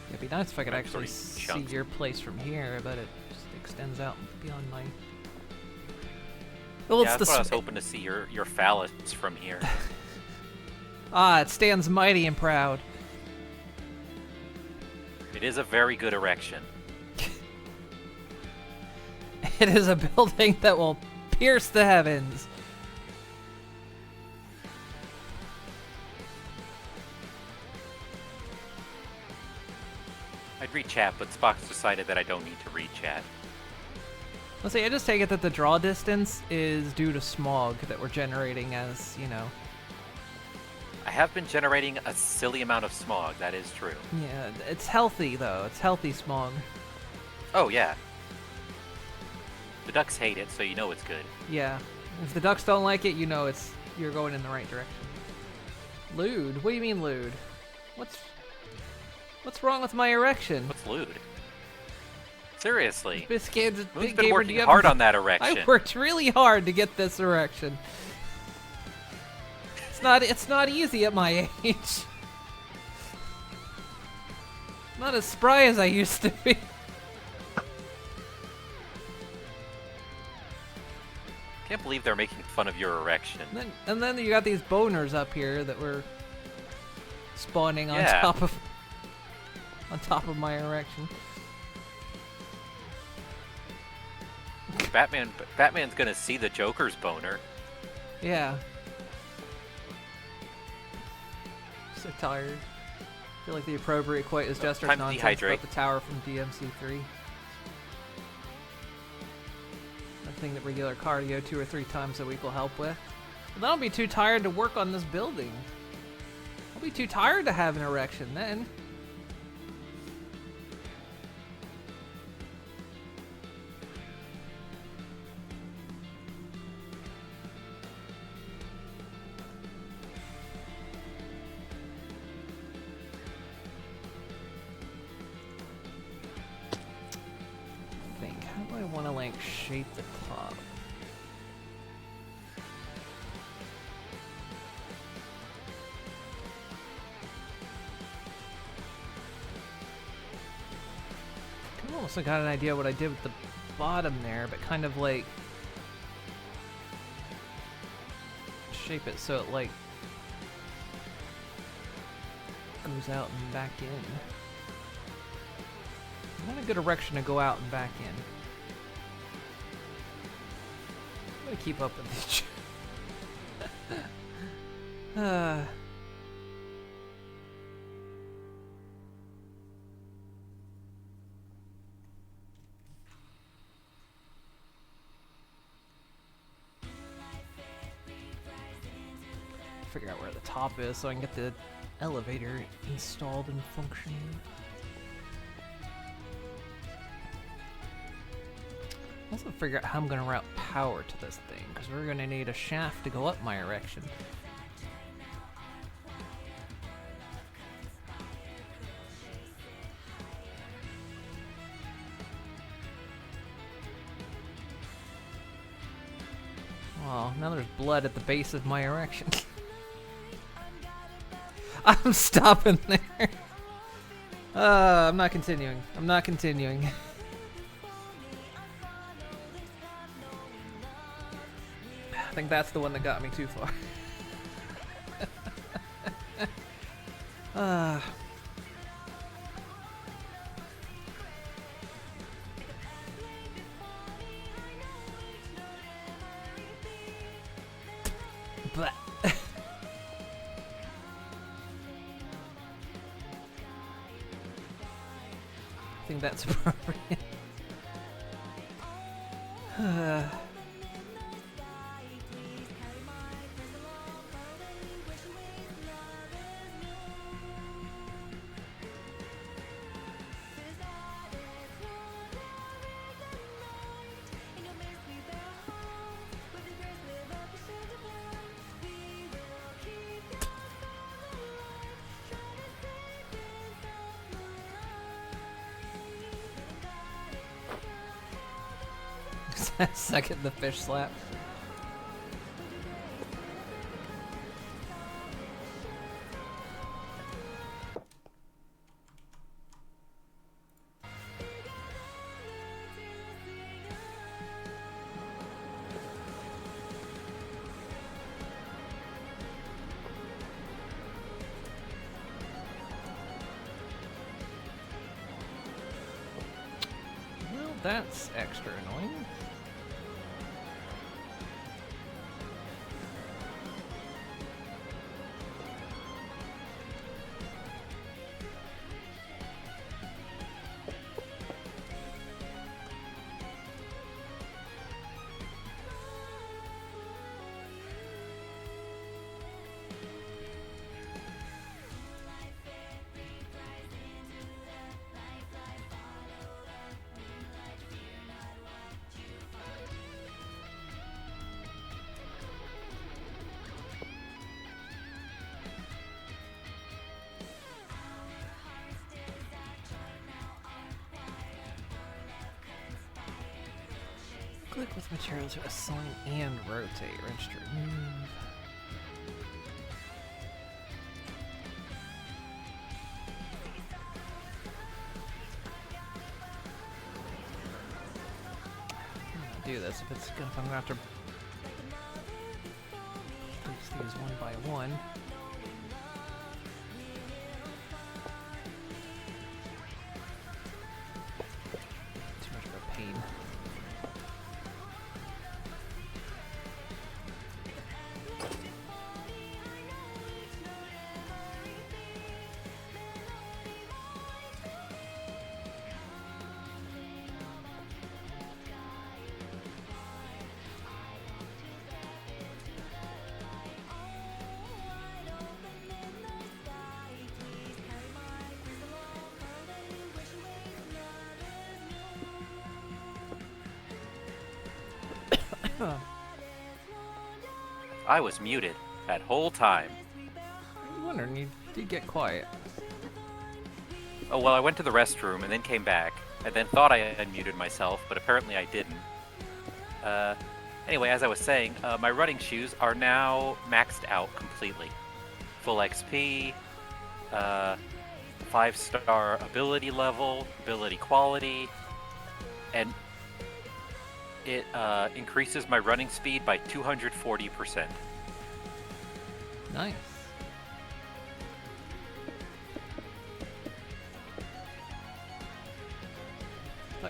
It'd be nice if I could
I'm
actually
sorry,
see
chunks.
your place from here, but it just extends out beyond my. Well,
Yeah,
it's
that's
the
what I was hoping to see your phallus from here.
it stands mighty and proud.
It is a very good erection.
It is a building that will pierce the heavens.
I'd read chat, but Spock's decided that I don't need to read chat.
Let's see, I just take it that the draw distance is due to smog that we're generating as, you know.
I have been generating a silly amount of smog, that is true.
Yeah, it's healthy though. It's healthy smog.
Oh, yeah. The ducks hate it, so you know it's good.
Yeah. If the ducks don't like it, you know you're going in the right direction. Lewd? What do you mean lewd? What's wrong with my erection?
What's lewd? Seriously.
Biscuits,
Moon's
big
been
gamer, do
working
you have-
hard on that erection.
I worked really hard to get this erection. It's not easy at my age. Not as spry as I used to be.
Can't believe they're making fun of your erection.
And then you got these boners up here that were spawning on
Yeah.
top of my erection.
Batman's gonna see the Joker's boner.
Yeah. So tired. I feel like the appropriate quote is just
Time to
nonsense
dehydrate.
about the tower from DMC3. A thing that regular cardio 2 or 3 times a week will help with. But then I'll be too tired to work on this building. I'll be too tired to have an erection then. want to like shape the top. I almost got an idea what I did with the bottom there, but kind of like shape it so it like goes out and back in. Not a good erection to go out and back in. I'm gonna keep up with each. Figure out where the top is so I can get the elevator installed and functioning. Also figure out how I'm going to route power to this thing, because we're going to need a shaft to go up my erection. Well, now there's blood at the base of my erection. I'm stopping there. I'm not continuing. I'm not continuing. I think that's the one that got me too far. But I think that's appropriate. Second the fish slap. Well, that's extra annoying. Click with material to assign and rotate. Register move. I'm gonna do this if it's gonna. I'm gonna have to place these one by one. Too much of a pain.
I was muted that whole time.
I was wondering, you did get quiet.
Oh, well, I went to the restroom and then came back. I then thought I unmuted myself, but apparently I didn't. Anyway, as I was saying, my running shoes are now maxed out completely. Full XP, 5-star ability level, ability quality, and it increases my running speed by 240%.
Nice.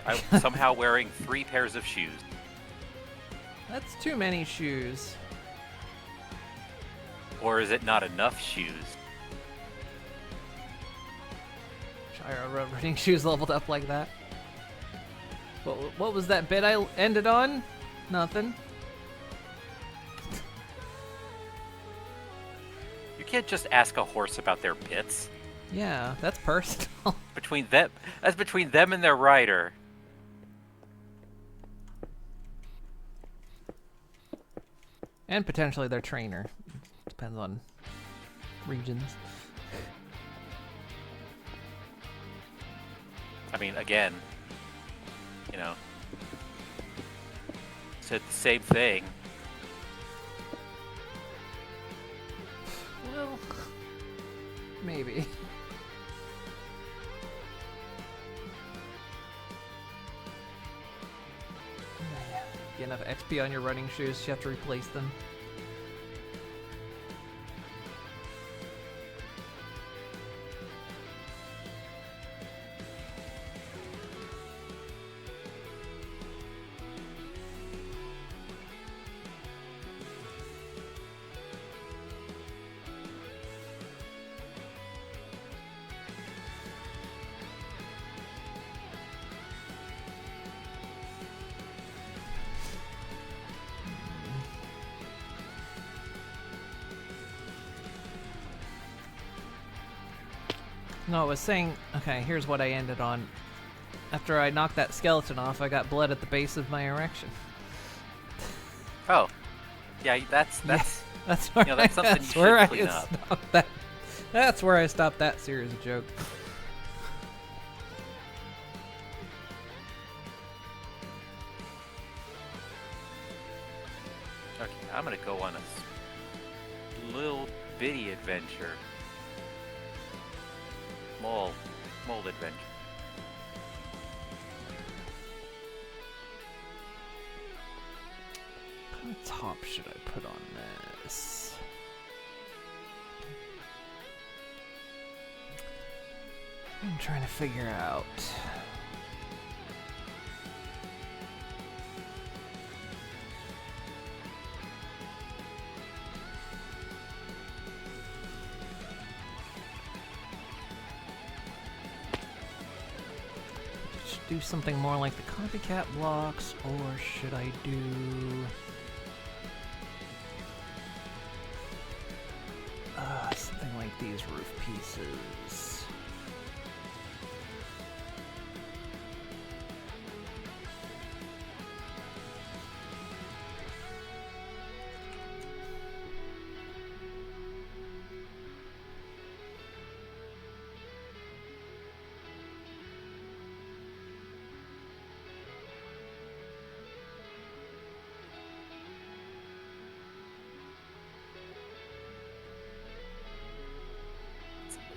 I'm somehow wearing 3 pairs of shoes.
That's too many shoes.
Or is it not enough shoes?
Gyro running shoes leveled up like that. What was that bit I ended on? Nothing.
You can't just ask a horse about their bits.
Yeah, that's personal.
That's between them and their rider.
And potentially their trainer. Depends on regions.
I mean, again, you know, said the same thing.
Well, maybe. Get enough XP on your running shoes, you have to replace them. No, I was saying, okay, here's what I ended on. After I knocked that skeleton off, I got blood at the base of my erection.
Oh, yeah, that's
That's where
that's something
that's
you
where
should
I
clean up.
stopped that. That's where I stopped that series of jokes.
Okay, I'm gonna go on a little bitty adventure. Small adventure.
What kind of top should I put on this? I'm trying to figure out. Should do something more like the copycat blocks, or should I do... something like these roof pieces.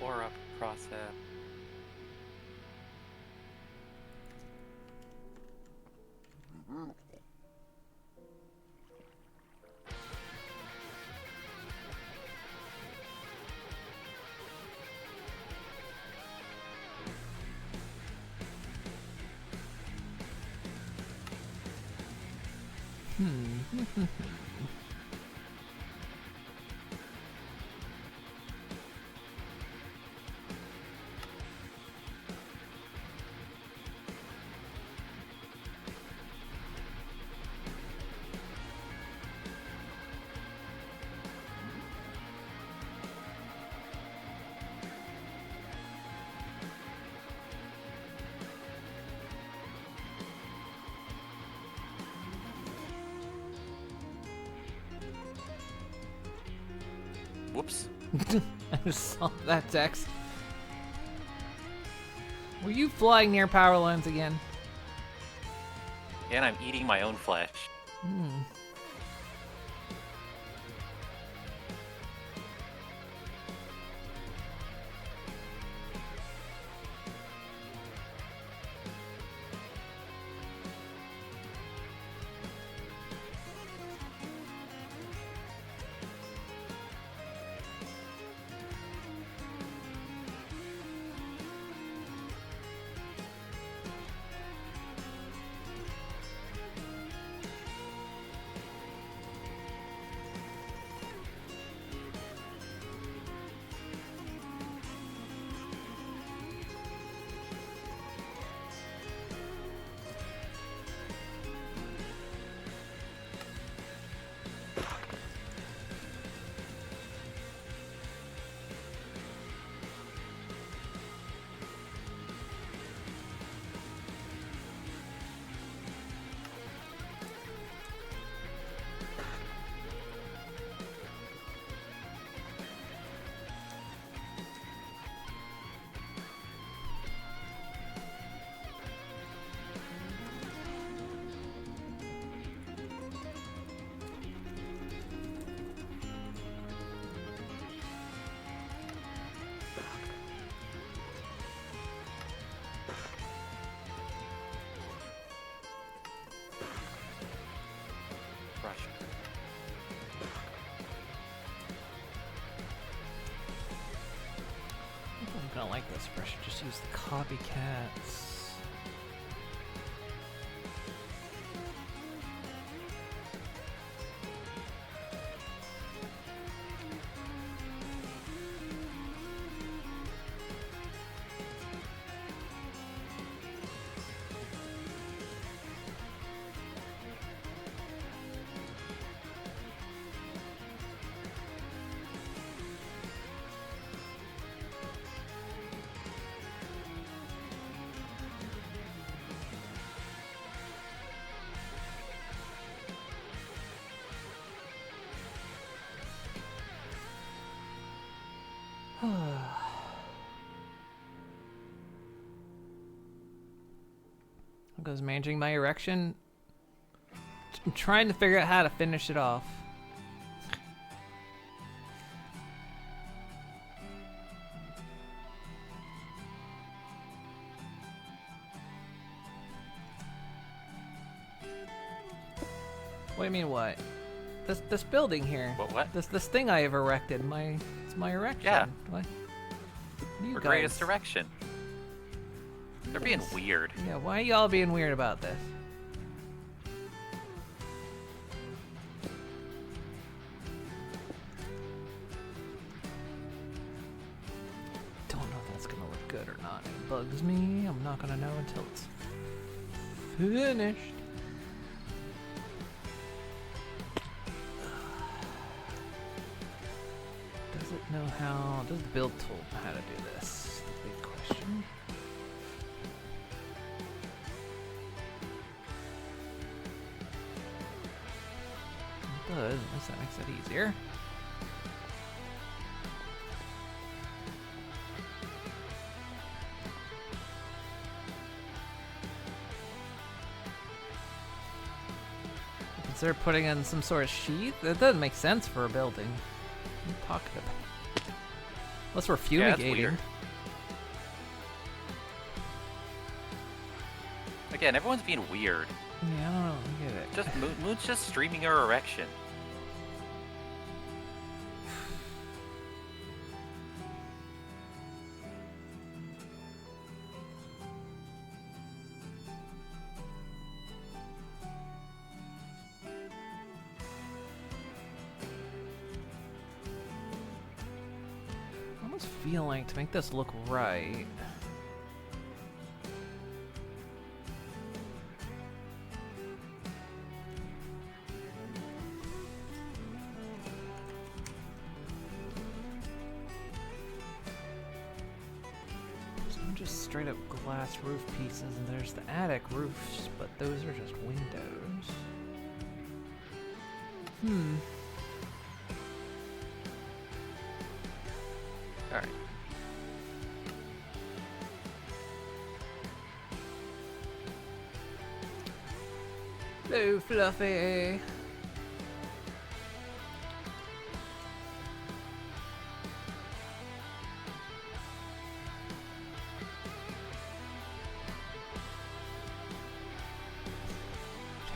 Or up process. Whoops.
I just saw that text. Were you flying near power lines again?
And I'm eating my own flesh.
Hmm.
Russia.
I'm gonna like this. I should just use the copycats. Because managing my erection, I'm trying to figure out how to finish it off. What do you mean what? This building here.
What?
This thing I have erected. It's my erection.
Yeah.
What? You
For
guys-
greatest erection. They're being weird.
Yeah, why are y'all being weird about this? Don't know if that's gonna look good or not. It bugs me. I'm not gonna know until it's finished. Does it know how? Does the build tool know how to do this? The big question. It does. At least that makes it easier. Consider putting in some sort of sheath? That doesn't make sense for a building. What are you talking about? Unless we're
Yeah, that's
fumigating.
weird. Again, everyone's being weird.
Yeah, I don't know. I get it.
Just Moon's just streaming her erection.
I almost feel like to make this look right. Some just straight up glass roof pieces, and there's the attic roofs, but those are just windows.
Alright.
So fluffy.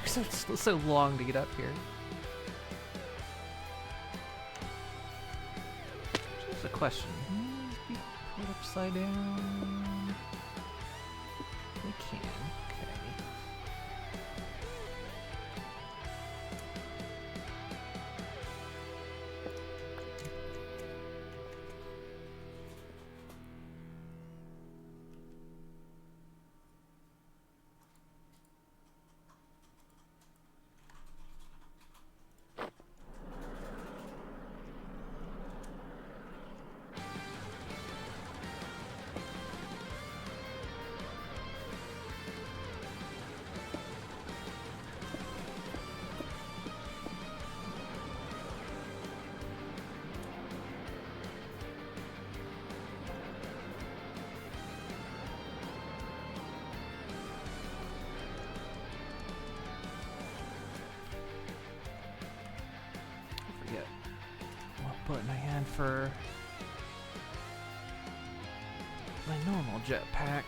It's so long to get up here. Just a question. Can these be put upside down? We can. Okay. Forget what button I had for my normal jetpack.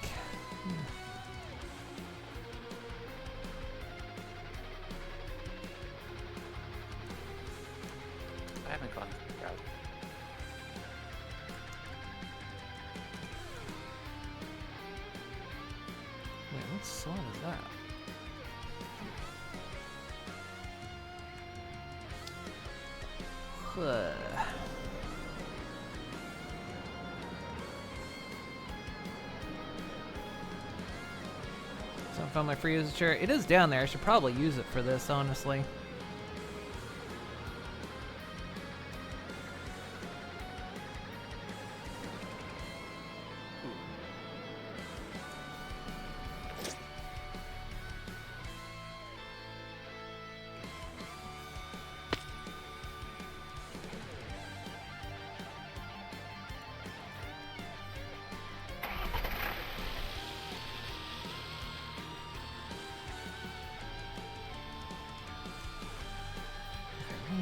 I haven't gone this route.
Wait, what slot is that? Huh. So I found my Friethuis chair. It is down there. I should probably use it for this, honestly.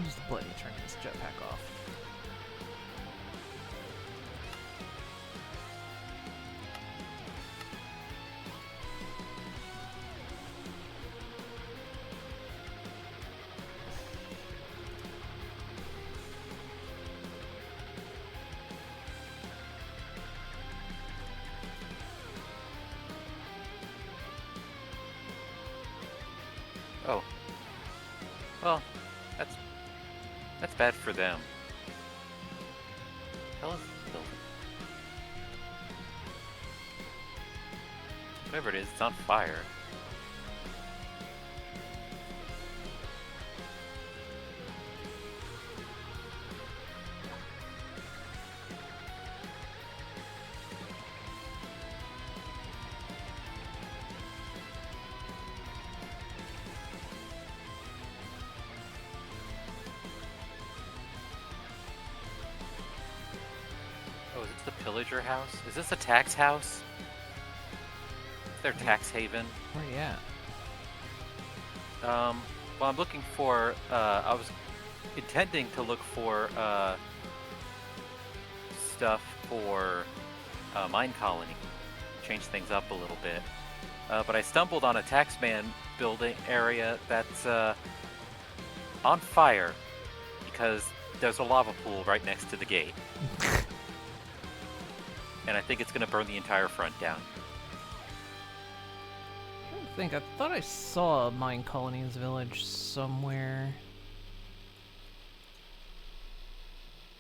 Use the button to turn this jetpack off.
Oh. Well, that's bad for them. Hell is this building? Whatever it is, it's on fire. Oh, is this the pillager house? Is this a tax house? Is there tax haven?
Where you at?
Well, I'm looking for, I was intending to look for, stuff for, Mine Colony. Change things up a little bit. But I stumbled on a taxman building area that's, on fire because there's a lava pool right next to the gate. And I think it's gonna burn the entire front down.
I think I thought I saw a mine colony's village somewhere.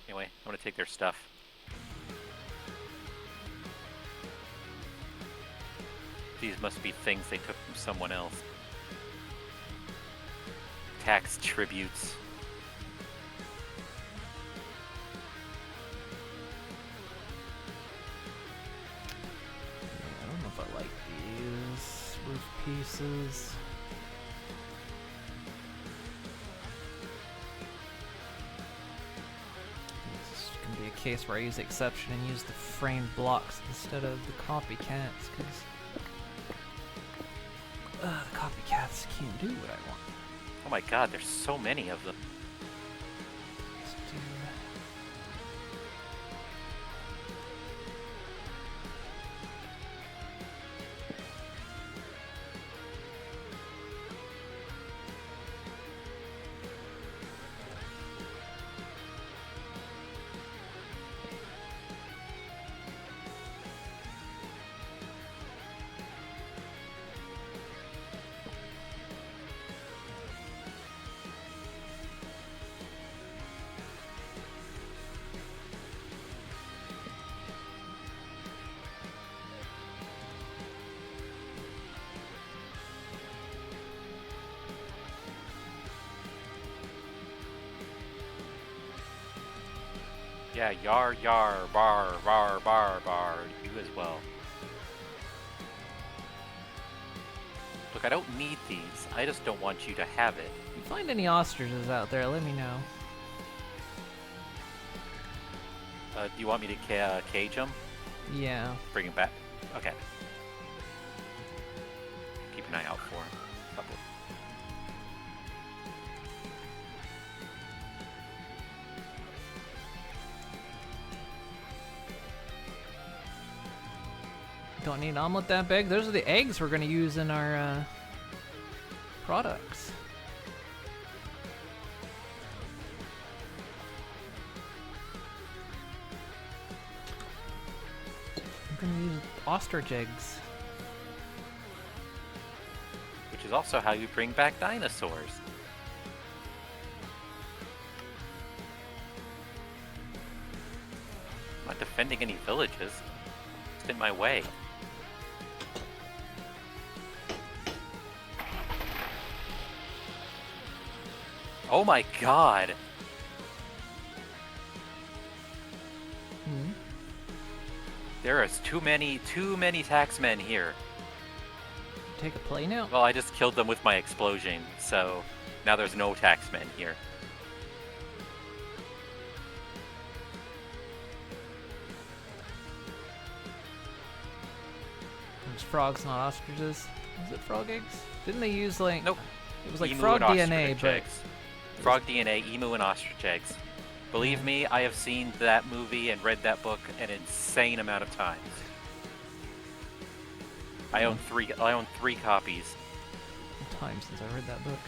Anyway, I'm gonna take their stuff. These must be things they took from someone else. Tax tributes.
I don't know if I like these roof pieces. This can be a case where I use the exception and use the framed blocks instead of the copycats, because The copycats can't do what I want.
Oh my god, there's so many of them.
Let's do...
Yeah, yar, bar, bar. You as well. Look, I don't need these. I just don't want you to have it.
If you find any ostriches out there, let me know.
Do you want me to cage them?
Yeah.
Bring them back? Okay. Keep an eye out for them. Couple.
Don't need an omelet that big. Those are the eggs we're going to use in our products. I'm going to use ostrich eggs.
Which is also how you bring back dinosaurs. I'm not defending any villages. It's in my way. Oh my god!
Hmm.
There is too many taxmen here.
Take a play now?
Well, I just killed them with my explosion, so now there's no taxmen here.
There's frogs, not ostriches. Was it frog eggs? Didn't they use like...
Nope.
It was like
Emu
frog
and
DNA,
ostrich
but...
eggs. Frog DNA, emu, and ostrich eggs. Believe me, I have seen that movie and read that book an insane amount of times. I own three copies.
Time since I read that book.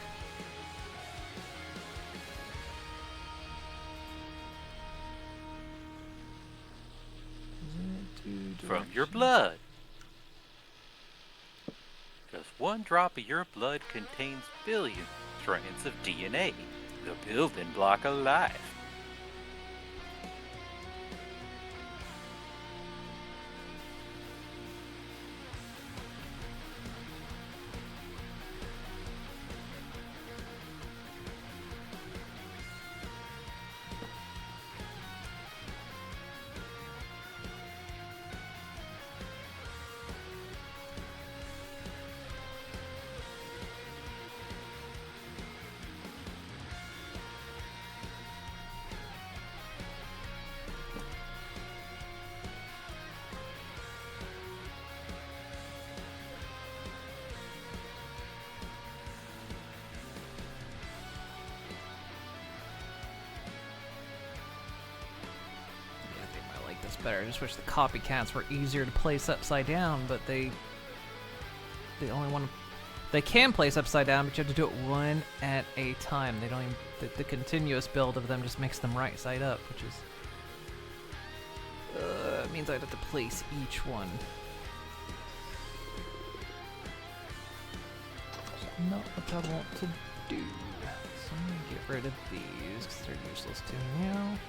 From your blood. Just one drop of your blood contains billion strands of DNA, the building block of life.
Better. I just wish the copycats were easier to place upside down, but they only want to... They can place upside down, but you have to do it one at a time. They don't even... The continuous build of them just makes them right side up, which is... means I'd have to place each one. That's not what I want to do. So I'm going to get rid of these, because they're useless to me now.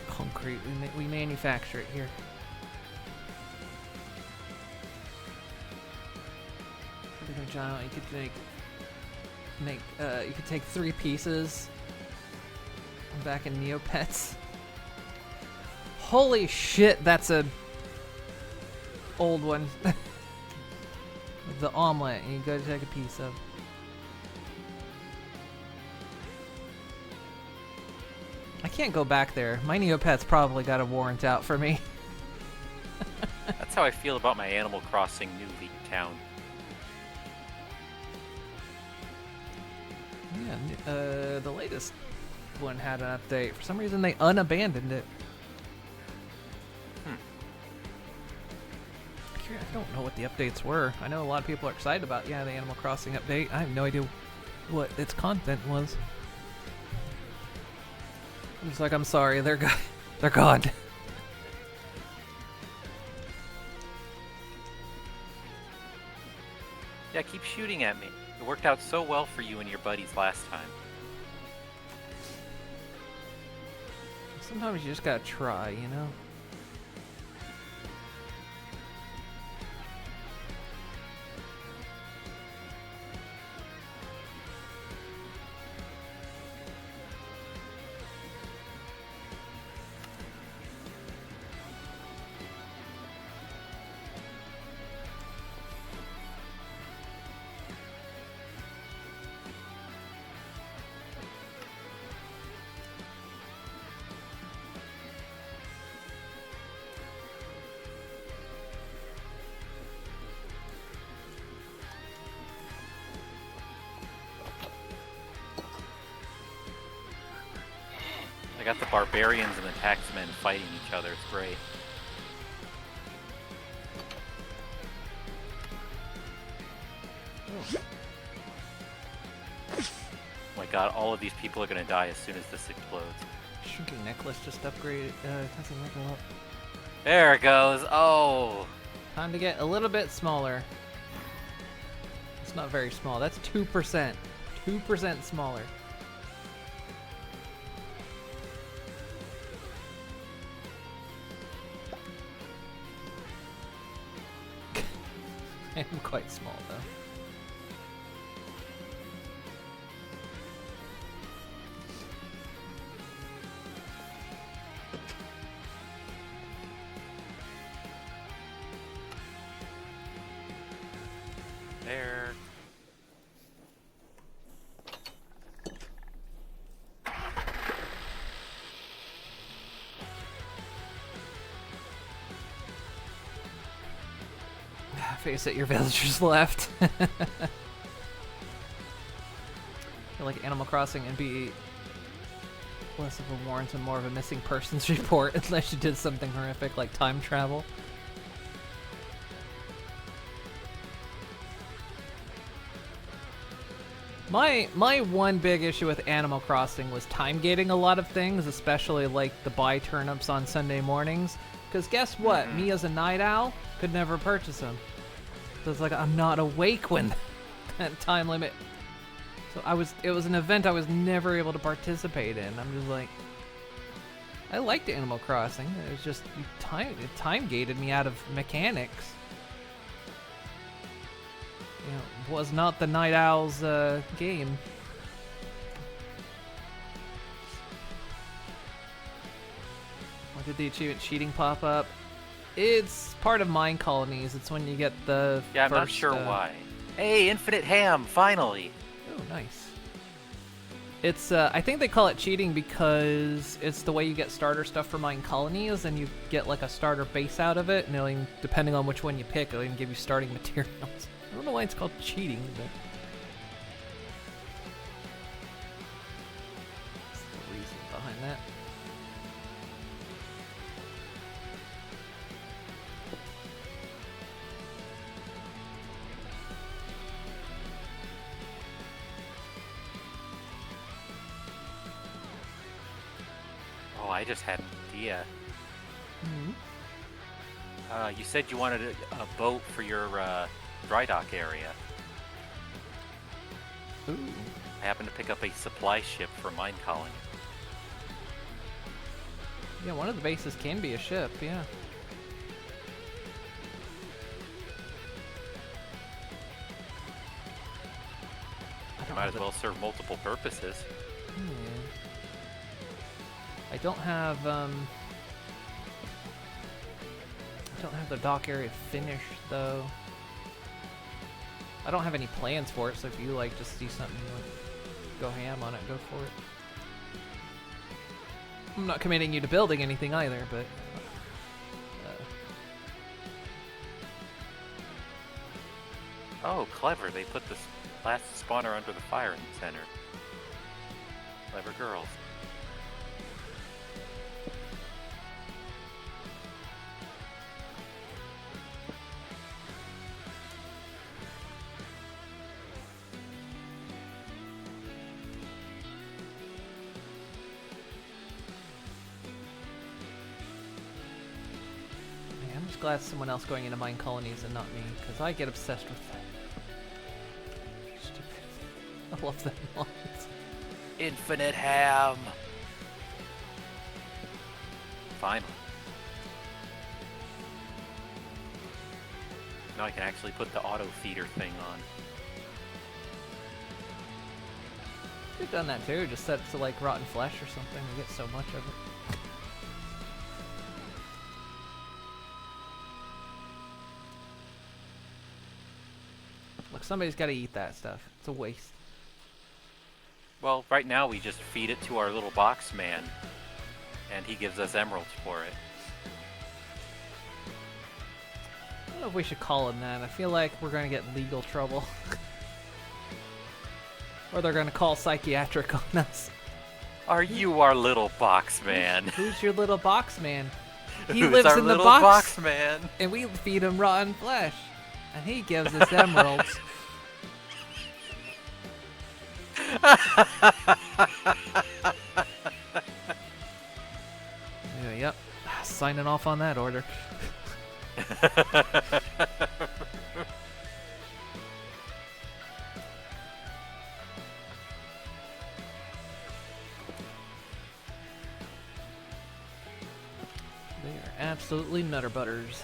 Concrete. We manufacture it here. John, you could you could take 3 pieces. I'm back in Neopets. Holy shit, that's a old one. The omelet, and you go to take a piece of. I can't go back there. My Neopets probably got a warrant out for me.
how I feel about my Animal Crossing New League Town.
Yeah, the latest one had an update. For some reason, they unabandoned it. I don't know what the updates were. I know a lot of people are excited about, the Animal Crossing update. I have no idea what its content was. I'm just like, I'm sorry, they're gone.
Yeah, keep shooting at me. It worked out so well for you and your buddies last time.
Sometimes you just gotta try, you know?
I got the barbarians and the taxmen fighting each other. It's great. Oh my god, all of these people are gonna die as soon as this explodes.
Shrinking necklace just upgraded. Doesn't level up.
There it goes. Oh.
Time to get a little bit smaller. It's not very small. That's 2%. 2% smaller. I am quite small, though.
There.
Face it, your villagers left. I feel like Animal Crossing would be less of a warrant and more of a missing persons report unless you did something horrific like time travel. My one big issue with Animal Crossing was time gating a lot of things, especially like the buy turnips on Sunday mornings. Because guess what? Me as a night owl could never purchase them. So it's like I'm not awake when that time limit. So it was an event I was never able to participate in. I'm just like, I liked Animal Crossing. It was just it time gated me out of mechanics. You know, was not the Night Owl's game. Why did the achievement cheating pop up? It's part of mine colonies. It's when you get the
Yeah, I'm not sure why. Hey, Infinite Ham, finally!
Oh, nice. It's, I think they call it cheating because it's the way you get starter stuff for mine colonies, and you get like a starter base out of it, and it'll even, depending on which one you pick, it'll even give you starting materials. I don't know why it's called cheating, but that's the reason behind that.
Oh, I just had an idea.
Mm-hmm.
You said you wanted a boat for your dry dock area.
Ooh.
I happened to pick up a supply ship for Mine Colony.
Yeah, one of the bases can be a ship, yeah.
Might as well serve multiple purposes.
Yeah. I don't have the dock area finished though. I don't have any plans for it, so if you like just see something you want to go ham on it, go for it. I'm not committing you to building anything either, but
Oh, clever. They put this last spawner under the fire in the center. Clever girls.
Man, I'm just glad someone else going into mine colonies and not me, because I get obsessed with that. Stupid. I love that mod.
Infinite ham! Finally. Now I can actually put the auto feeder thing on.
You've done that too, just set it to like rotten flesh or something, you get so much of it. Look, somebody's gotta eat that stuff. It's a waste.
Well, right now we just feed it to our little box man, and he gives us emeralds for it.
I don't know if we should call him that. I feel like we're gonna get in legal trouble. Or they're gonna call psychiatric on us.
Are you our little box man?
Who's your little box man? He
Who's
lives
our
in the
little
box,
man?
and we feed him rotten flesh, and he gives us emeralds. Yep. Signing off on that order. They are absolutely nutter butters.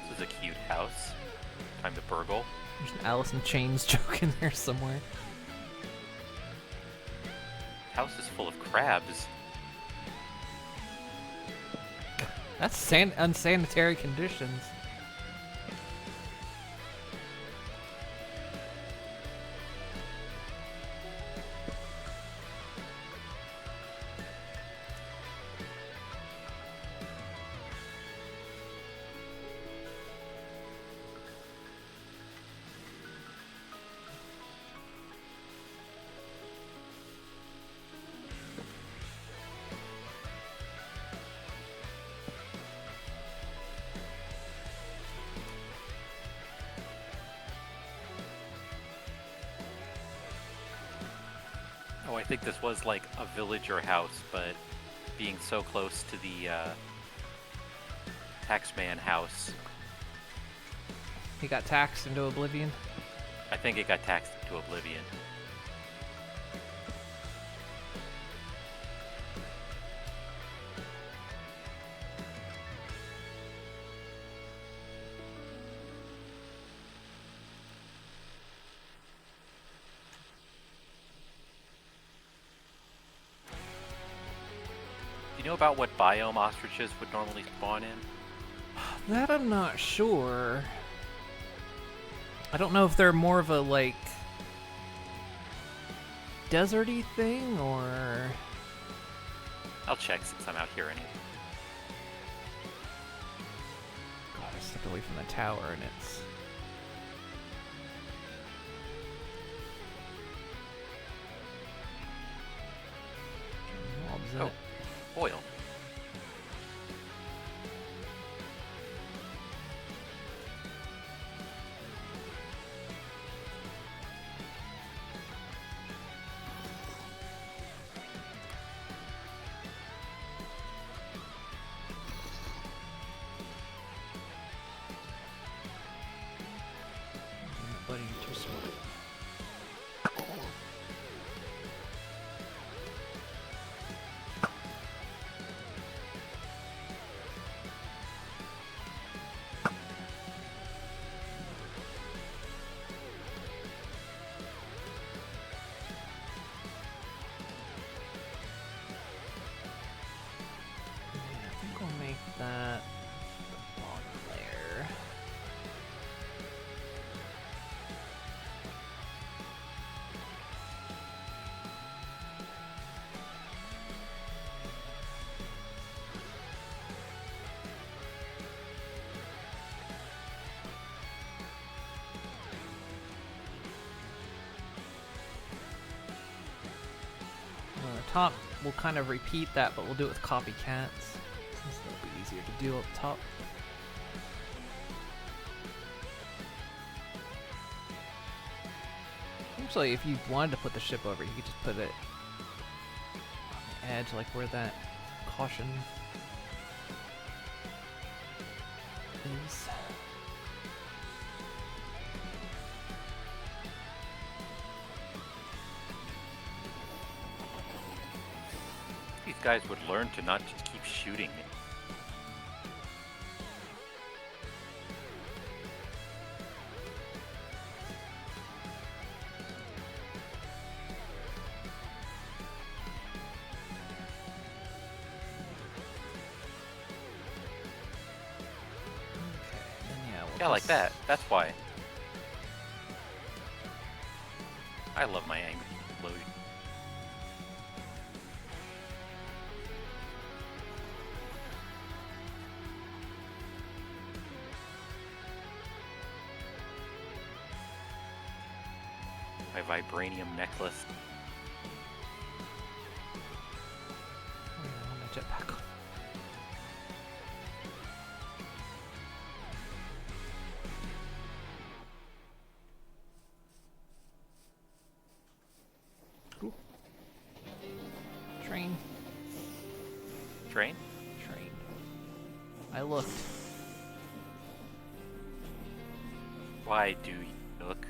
This is a cute house. Time to burgle.
There's an Alice in Chains joke in there somewhere.
House is full of crabs.
That's unsanitary conditions.
Oh, I think this was like a villager house, but being so close to the taxman house,
He got taxed into oblivion.
I think it got taxed into oblivion. Do you know about what biome ostriches would normally spawn in?
That I'm not sure. I don't know if they're more of a, like, deserty thing, or...
I'll check since I'm out here anyway.
God, I stepped away from the tower and it's... Mobs in
Oh,
it.
oil.
Buddy, you're too smart. the top, we'll kind of repeat that, but we'll do it with copycats. Since that'll be easier to do up top. Actually, if you wanted to put the ship over, you could just put it on the edge, like where that caution is.
These guys would learn to not just keep shooting it. Yeah, like that. That's why. I love my angry load. My vibranium necklace.
Oh, yeah, I want my jetpack on. Cool. Train.
Train?
Train. I looked.
Why do you look?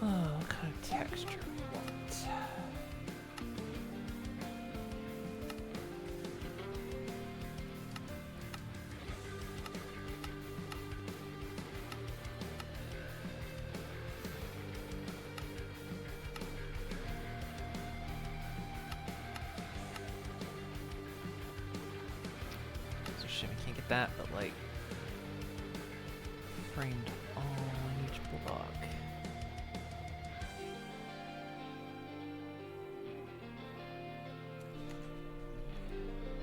Oh, what kind of texture we want? So shit, we can't get that, but like framed all in each block.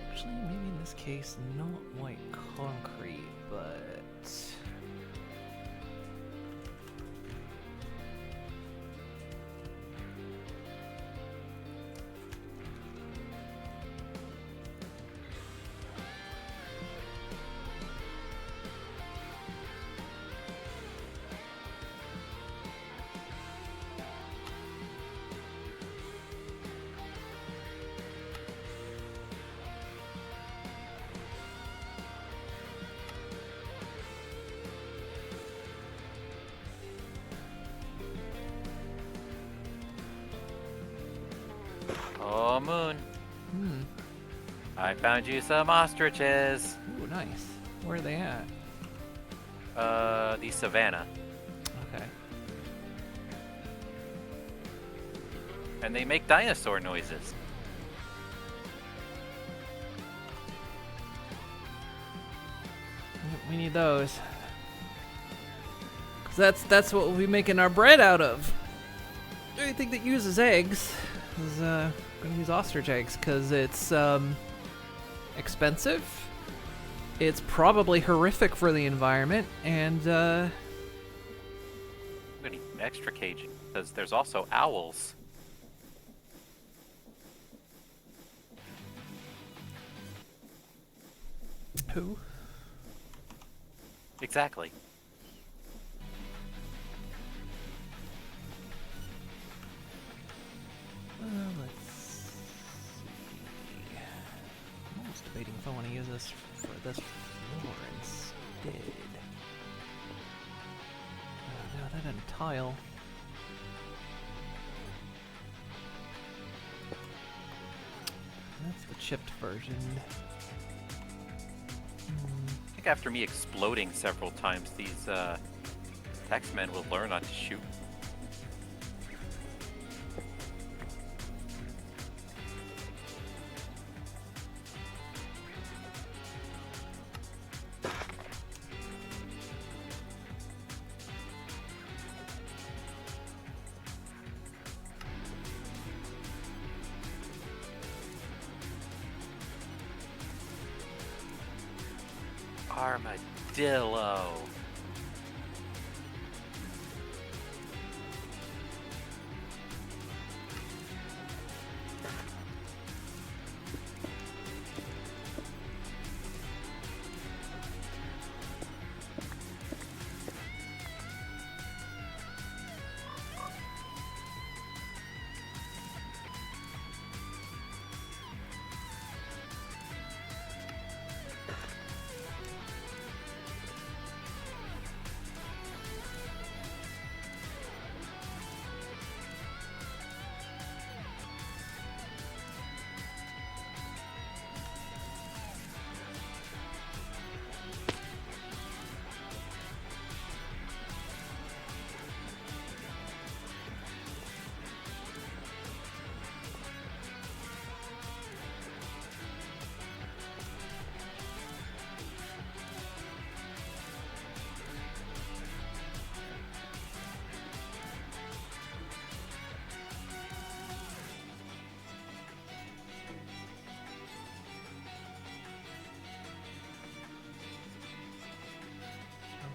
Actually, maybe in this case, not white concrete, but... Oh, Moon.
Hmm.
I found you some ostriches.
Ooh, nice. Where are they at?
The savannah.
Okay.
And they make dinosaur noises.
We need those. 'Cause that's what we'll be making our bread out of. Anything that uses eggs is gonna use ostrich eggs because it's expensive. It's probably horrific for the environment, and
I'm gonna need an extra cage because there's also owls.
who?
Exactly.
Let's see. I'm almost debating if I want to use this for this floor instead. No, that isn't tile. That's the chipped version.
I think after me exploding several times, these X-Men will learn not to shoot. Armadillo.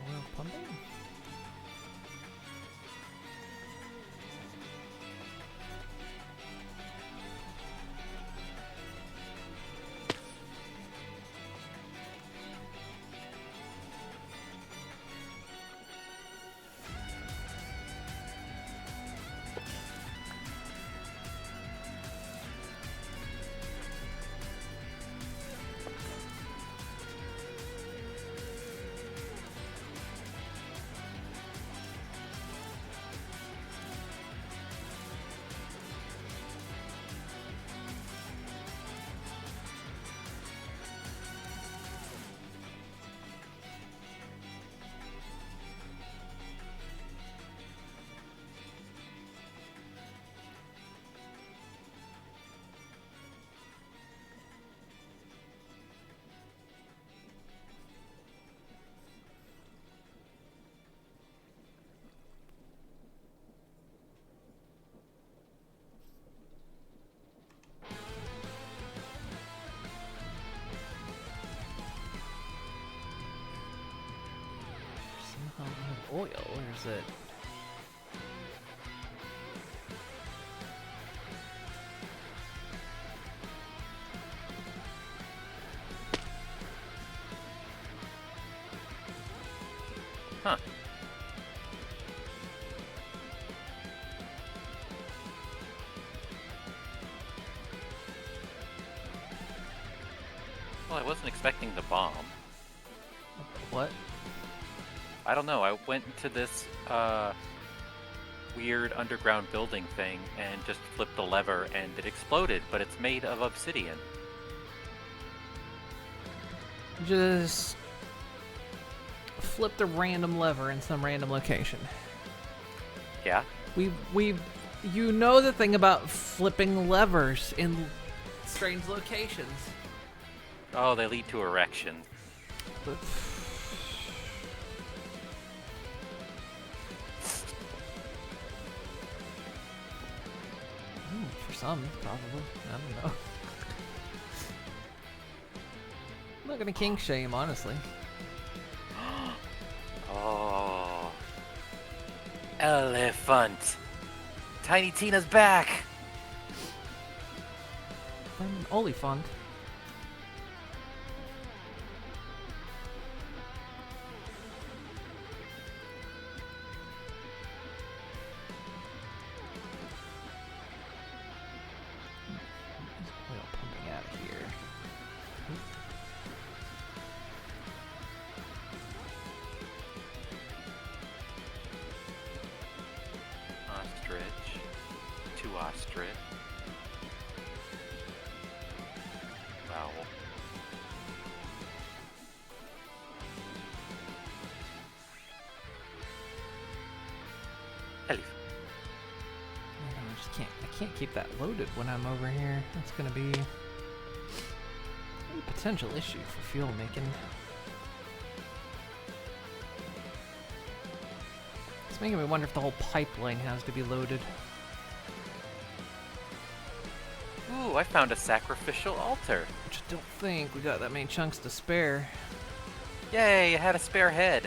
Oil pumping? Somehow I have oil. Where's it?
Huh. Well, I wasn't expecting the bomb.
What?
I don't know. I went into this weird underground building thing and just flipped the lever and it exploded, but it's made of obsidian.
Just flipped a random lever in some random location.
Yeah?
You know the thing about flipping levers in strange locations.
Oh, they lead to erection.
For some, probably. I don't know. I'm not gonna kink shame, honestly.
Oh. Elephant. Tiny Tina's back.
I'm an Oliphant. Oil pumping out of here.
Ostrich. Two ostrich.
can't keep that loaded when I'm over here. That's gonna be a potential issue for fuel making. It's making me wonder if the whole pipeline has to be loaded.
Ooh, I found a sacrificial altar.
Which I don't think we got that many chunks to spare.
Yay, I had a spare head.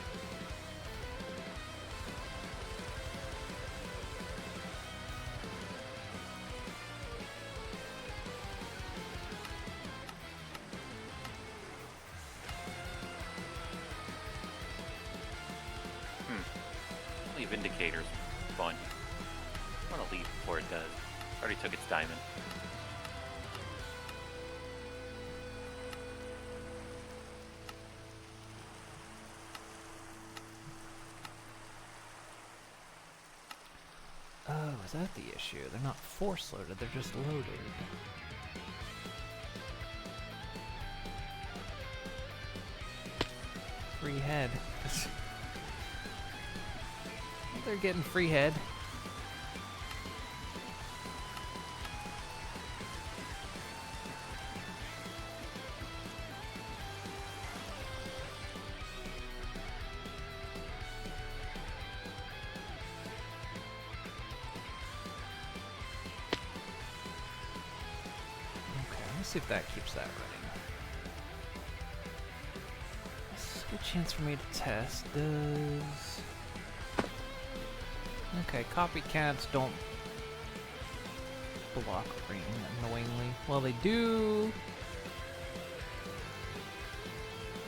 Leave indicators. Fun. I want to leave before it does. Already took its diamond.
Oh, is that the issue? They're not force loaded, they're just loaded. Free head. They're getting free head. See if that keeps that running. It's a good chance for me to test. Does... Okay, copycats don't block rain annoyingly. Well, they do...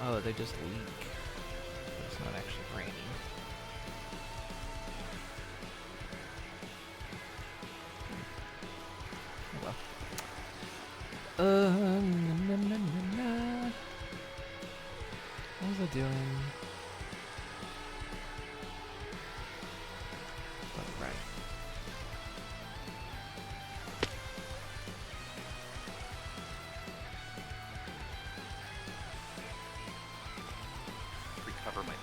Oh, they just leak. It's not actually raining. Oh well. What was I doing? Oh, right.
Recover my...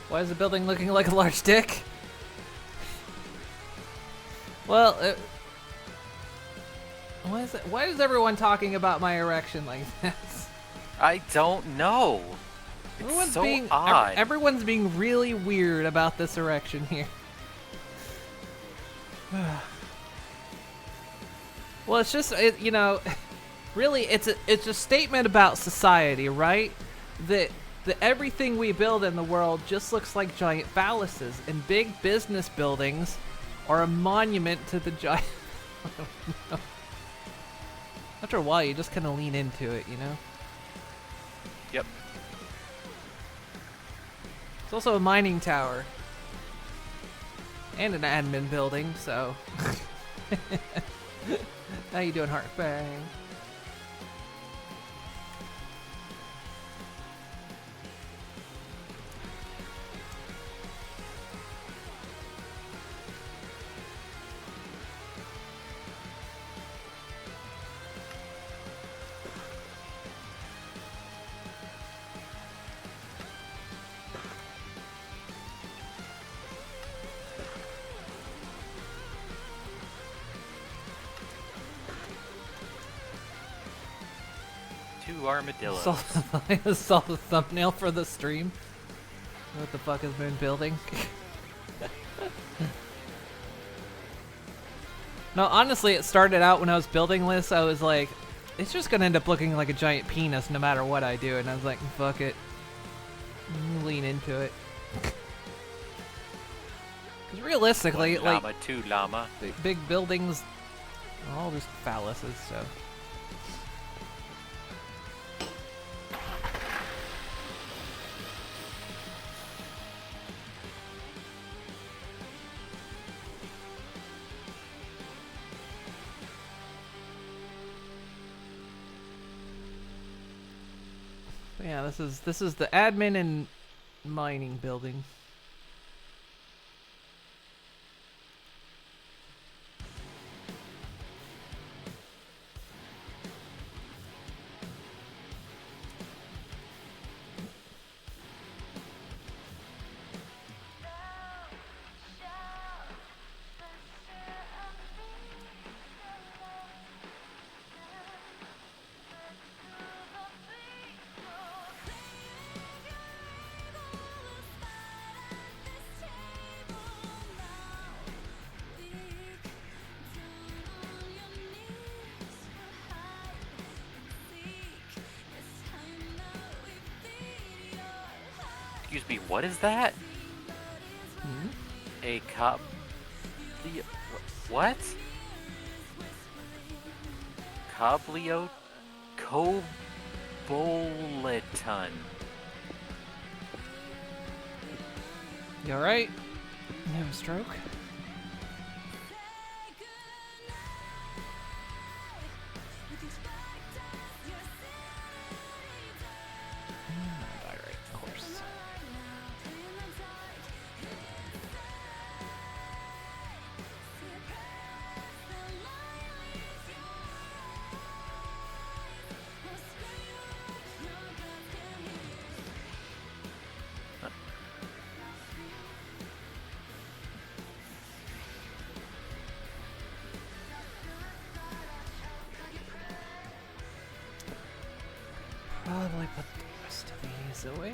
Why is the building looking like a large dick? Well, why is everyone talking about my erection like this?
I don't know. It's so odd.
Everyone's being really weird about this erection here. Well, it's just, you know, really, it's a statement about society, right? That everything we build in the world just looks like giant phalluses, and big business buildings are a monument to the giant. I don't know. After a while, you just kind of lean into it, you know?
Yep.
It's also a mining tower. And an admin building, so... How you doing, Heartfang?
Two armadillos.
Saw the thumbnail for the stream. What the fuck has been building? No, honestly, it started out when I was building this. I was like, it's just gonna end up looking like a giant penis no matter what I do. And I was like, fuck it. Lean into it. Because realistically,
One llama,
like,
two llama.
big buildings are all just phalluses, so. Yeah, this is the admin and mining building.
Excuse me, what is that?
Hmm?
A cop... What? Coblio... Coboleton.
You alright? You have a stroke? Alright, of course. Probably put the rest of these away.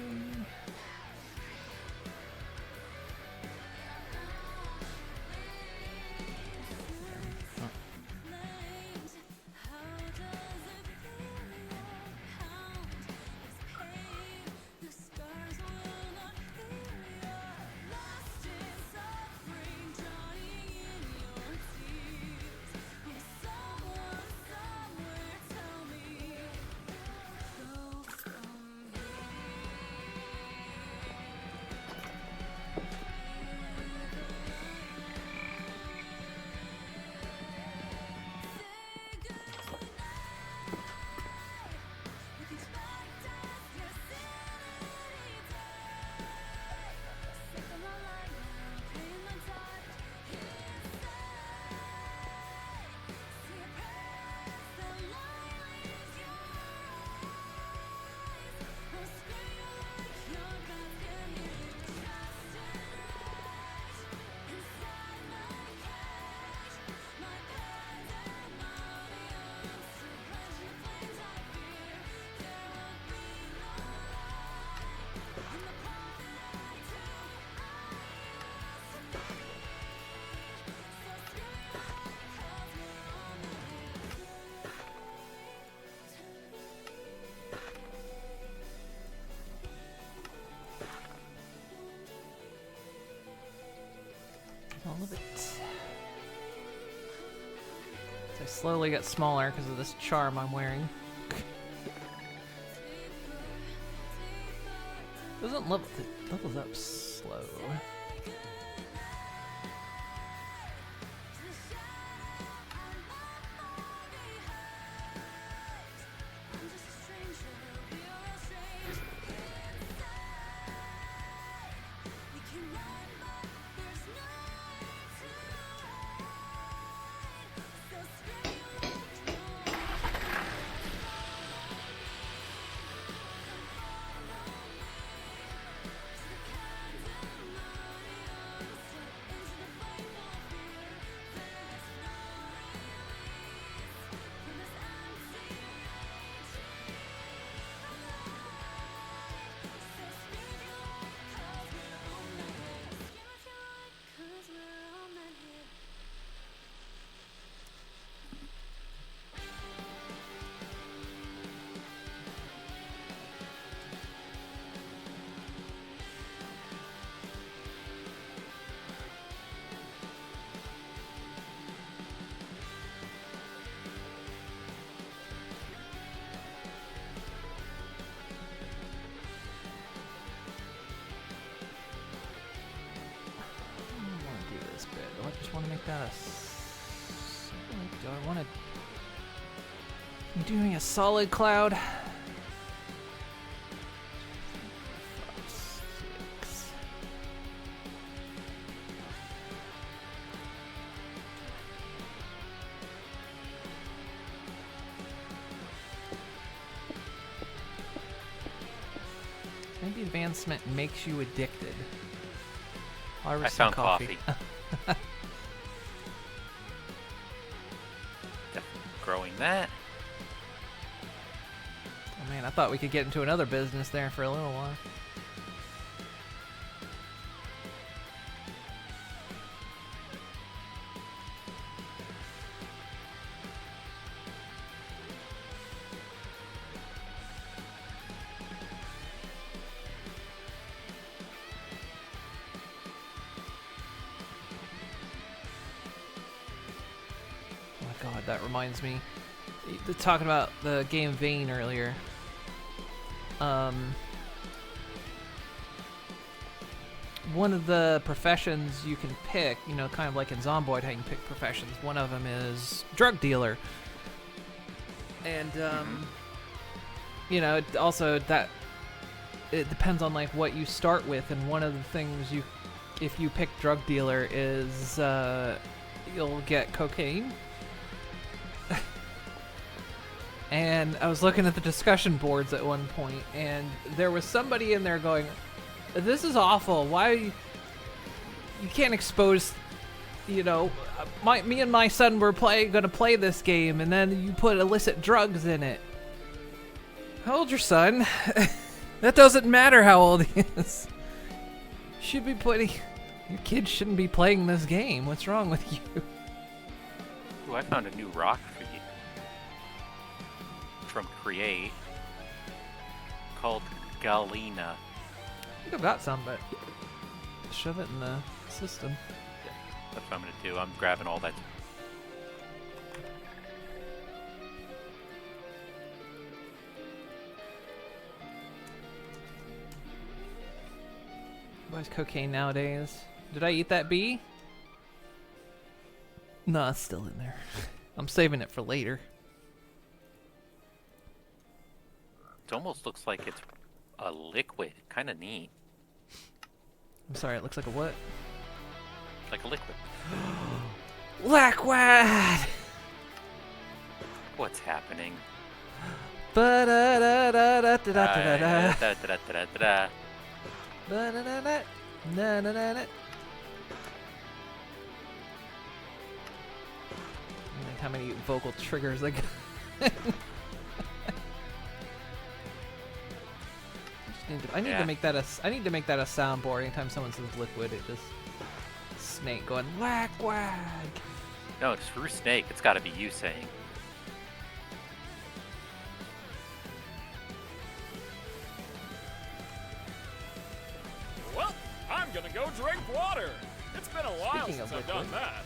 All of it. So I slowly get smaller because of this charm I'm wearing. Doesn't level. It levels up slow. I just want to make that a. Do I want to? I'm doing a solid cloud. 5, 6. Maybe advancement makes you addicted.
I found coffee. Growing that.
Oh man, I thought we could get into another business there for a little while. God, that reminds me. Talking about the game Vane earlier. One of the professions you can pick, you know, kind of like in Zomboid, how you can pick professions. One of them is drug dealer. And, you know, it also it depends on like what you start with. And one of the things if you pick drug dealer is, you'll get cocaine. And I was looking at the discussion boards at one point, and there was somebody in there going, "This is awful. Why you can't expose, you know, me and my son were gonna play this game, and then you put illicit drugs in it." How old's your son? That doesn't matter how old he is. Your kid shouldn't be playing this game. What's wrong with you?
Ooh, I found a new rock for you. From Create called Galena.
I think I've got some, but shove it in the system.
Yeah, that's what I'm gonna do. I'm grabbing all that.
Why is cocaine nowadays? Did I eat that bee? No, it's still in there. I'm saving it for later.
It almost looks like it's a liquid. Kind of neat.
I'm sorry, it looks like a what?
Like a liquid.
Blackwad!
What's happening?
Ba-da-da-da-da-da-da-da-da. Ba-da-da-da. Na-na-na-na. Like how many vocal triggers I got. I need to make that a soundboard. Anytime someone says liquid, it just snake going whack whack.
No, it's for snake. It's got to be you saying.
Well, I'm gonna go drink water. It's been been a while
Speaking
since
of
I've done
liquid.
that.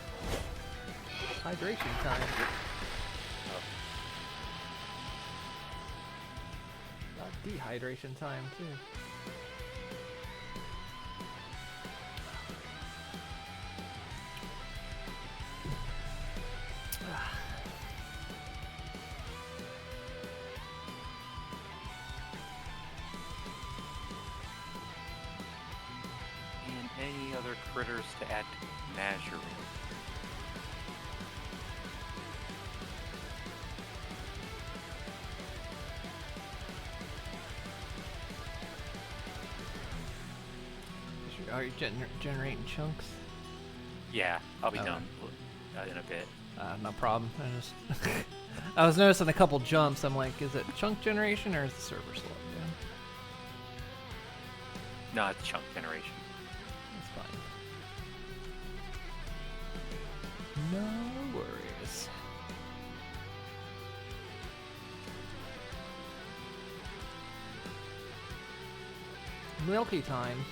Hydration time. Not dehydration time, too.
And any other critters to add to menagerie?
Are you generating chunks?
Yeah, I'll be
Oh.
done in a bit.
No problem. I was noticing a couple jumps. I'm like, is it chunk generation or is the server slowing down?
No, it's chunk generation.
That's fine. No worries. Milky time.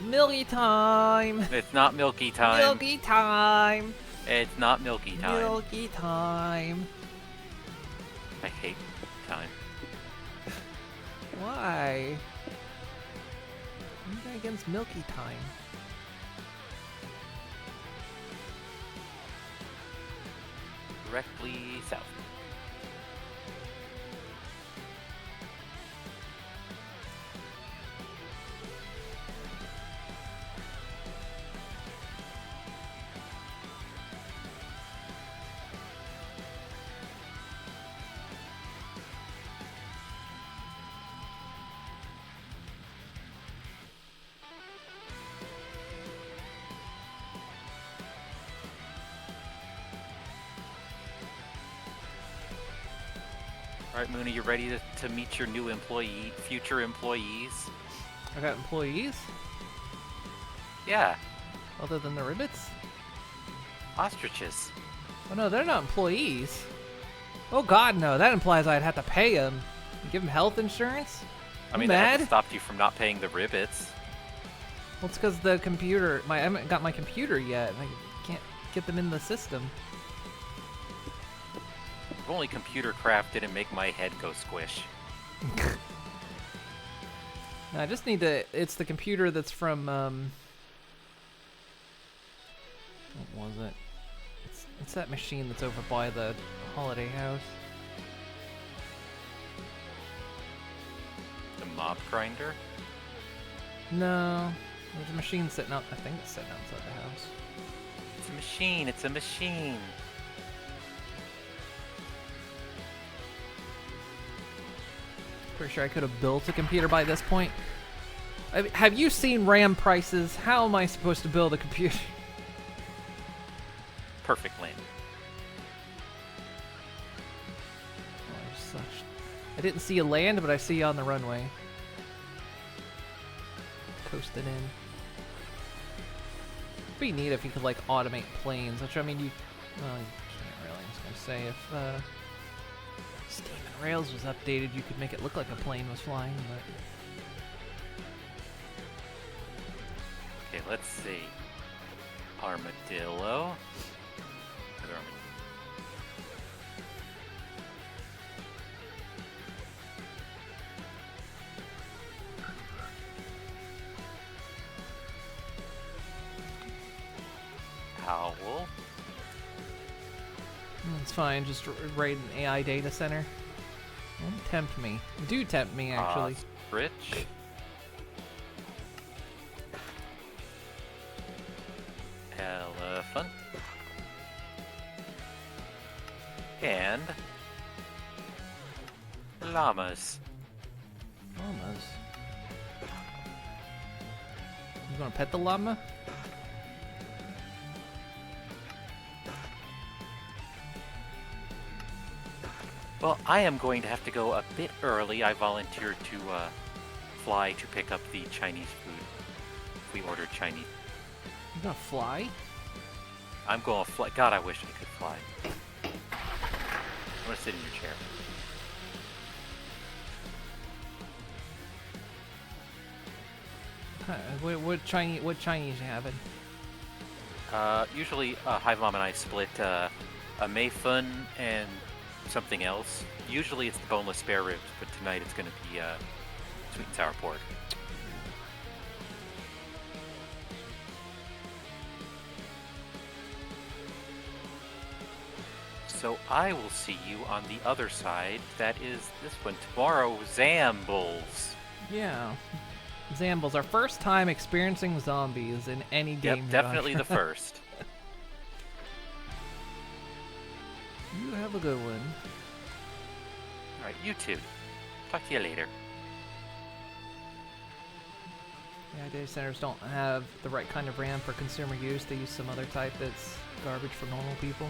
Milky time.
It's not milky time.
Milky time.
It's not milky time.
Milky time.
I hate time.
Why? What are you against Milky time?
Directly south. All right, Mooney, you ready to meet your new future employees?
I got employees
Yeah,
other than the ribbits?
ostriches.
Oh no, they're not employees. Oh god, no. That implies I'd have to pay them. Give them health insurance?
I mean, that hasn't stopped you from not paying the ribbits.
Well, it's because the computer. I haven't got my computer yet. I can't get them in the system.
If only computer craft didn't make my head go squish.
No, I just need to. It's the computer that's from. What was it? It's that machine that's over by the holiday house.
The mob grinder?
No, there's a machine sitting out. I think it's sitting outside the house.
It's a machine, it's a machine.
Pretty sure I could have built a computer by this point. Have you seen RAM prices? How am I supposed to build a computer?
Perfect land.
Oh, such. I didn't see you land, but I see you on the runway. Coasted in. It'd be neat if you could like automate planes, which I mean you. Well, you can't really. I was gonna say if Steam and Rails was updated, you could make it look like a plane was flying, but.
Okay, let's see. Armadillo. Other armadillo. Owl.
It's fine, just raid an AI data center. Don't tempt me. Do tempt me, actually.
Rich. Elephant. And llamas.
Llamas. You gonna pet the llama?
Well, I am going to have to go a bit early. I volunteered to fly to pick up the Chinese food. We ordered Chinese.
You gonna fly?
I'm going to fly. God, I wish I could fly. I'm going to sit in your chair.
What What Chinese you having?
Usually, Hive Mom and I split a Mei Fun and something else. Usually it's the boneless spare ribs, but tonight it's going to be sweet and sour pork. So I will see you on the other side. That is this one tomorrow, Zambles.
Yeah. Zambles, our first time experiencing zombies in any game.
Yep, definitely the first.
You have a good one.
Alright, you too. Talk to you later.
Yeah, data centers don't have the right kind of RAM for consumer use. They use some other type that's garbage for normal people.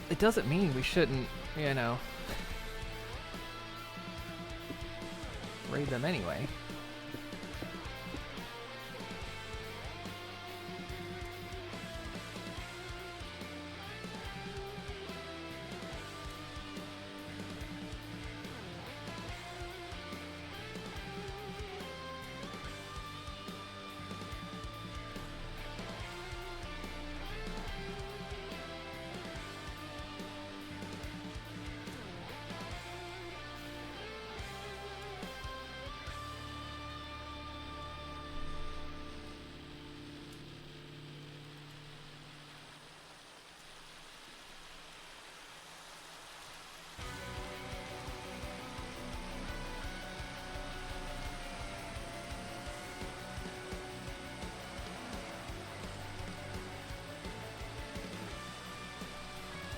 It doesn't mean we shouldn't, you know, raid them anyway.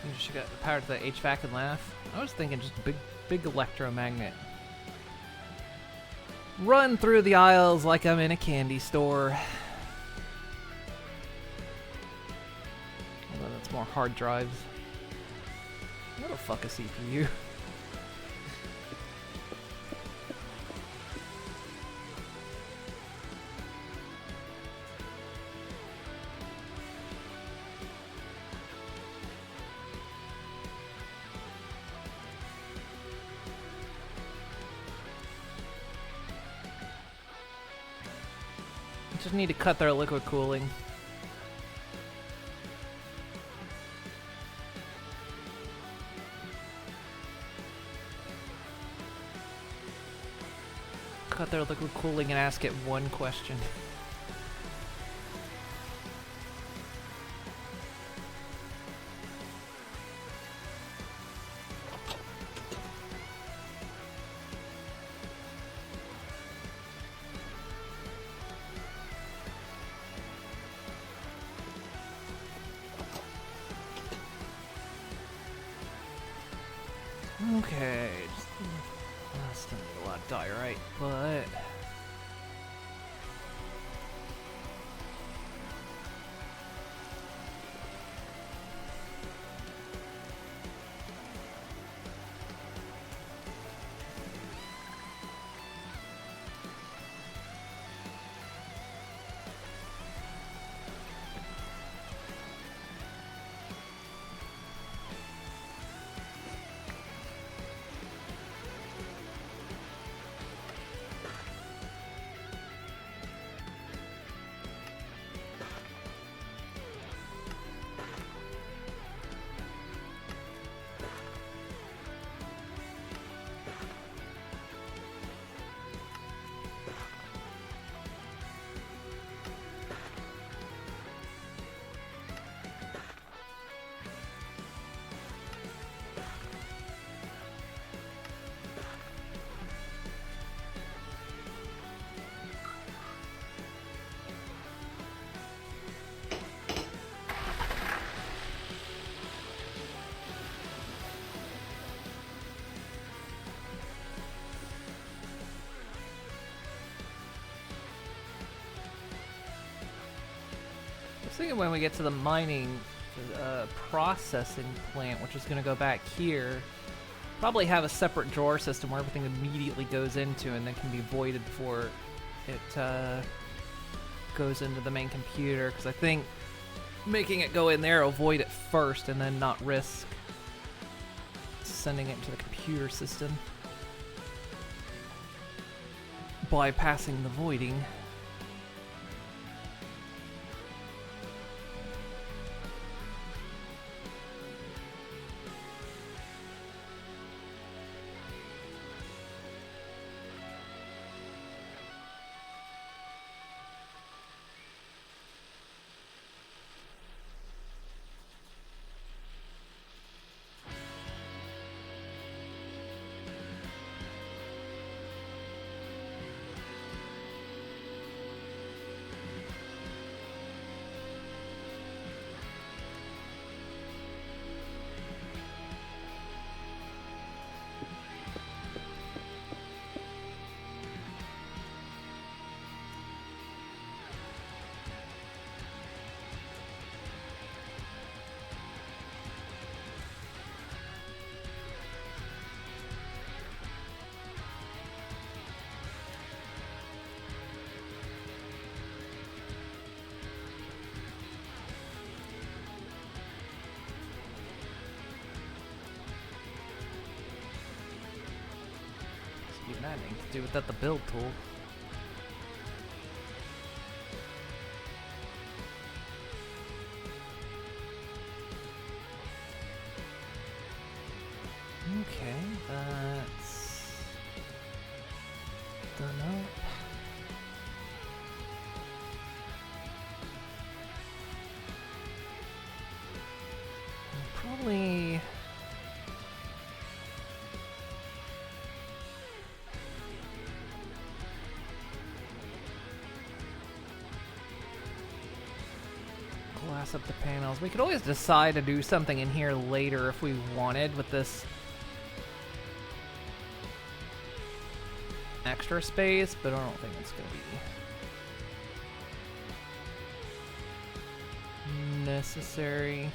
You should get the power to the HVAC and laugh. I was thinking just a big electromagnet. Run through the aisles like I'm in a candy store. Although that's more hard drives. What the fuck a CPU? Just need to cut their liquid cooling. Cut their liquid cooling and ask it one question. Okay, still need a lot of diorite, but thinking when we get to the mining processing plant, which is going to go back here, probably have a separate drawer system where everything immediately goes into and then can be voided before it goes into the main computer, because I think making it go in there will void it first and then not risk sending it into the computer system. bypassing the voiding. Even that ain't to do without the build tool. Okay, that's done up. Probably. Glass up the panels. We could always decide to do something in here later if we wanted with this extra space, but I don't think it's going to be necessary.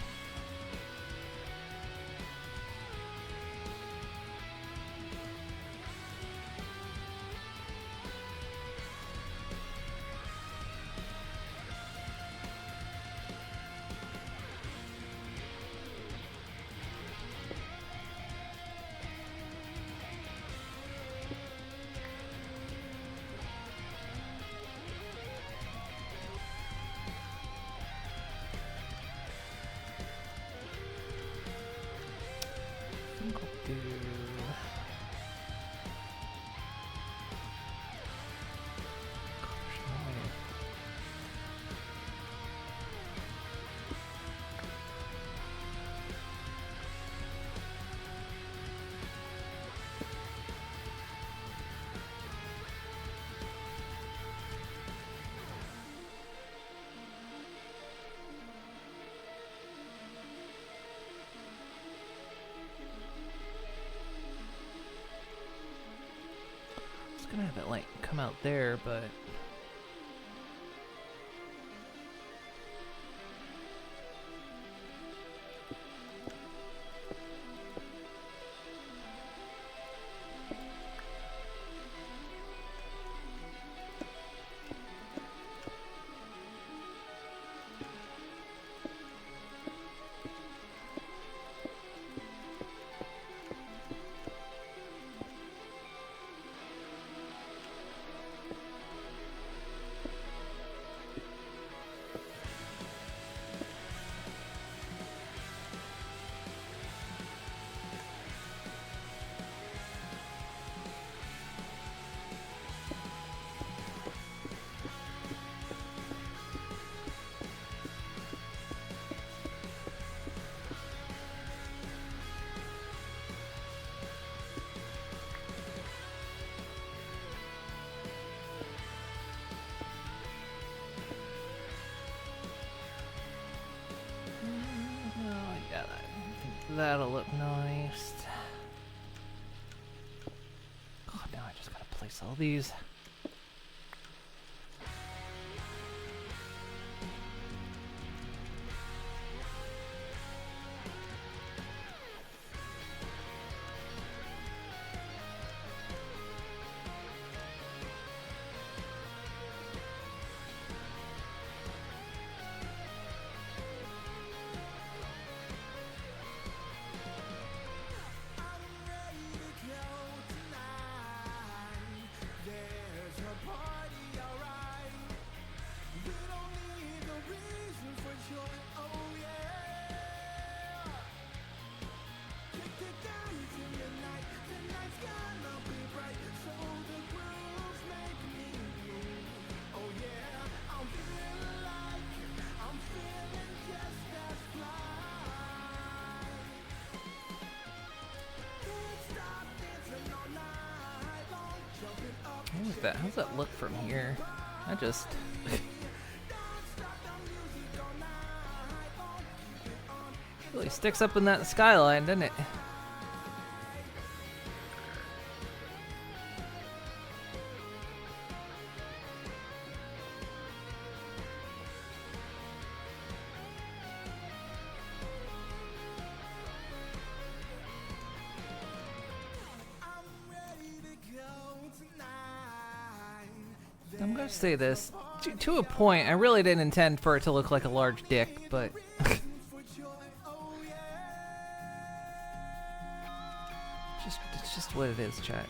Gonna have it like come out there, but that'll look nice. God, now I just gotta place all these. How's that look from here? I just... really sticks up in that skyline, doesn't it? I'm gonna say this to a point. I really didn't intend for it to look like a large dick, but it's just what it is, chat.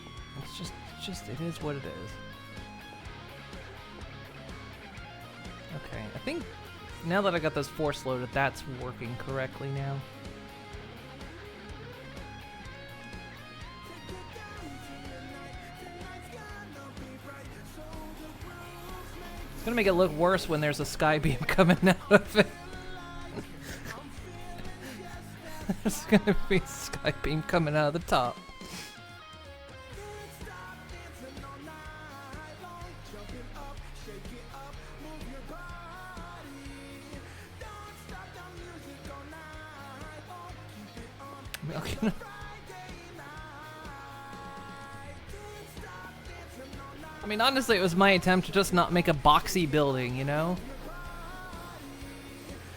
It is what it is. Okay, I think now that I got those force loaded, that's working correctly now. It's gonna make it look worse when there's a sky beam coming out of it. There's gonna be a sky beam coming out of the top. I mean, honestly, it was my attempt to just not make a boxy building, you know?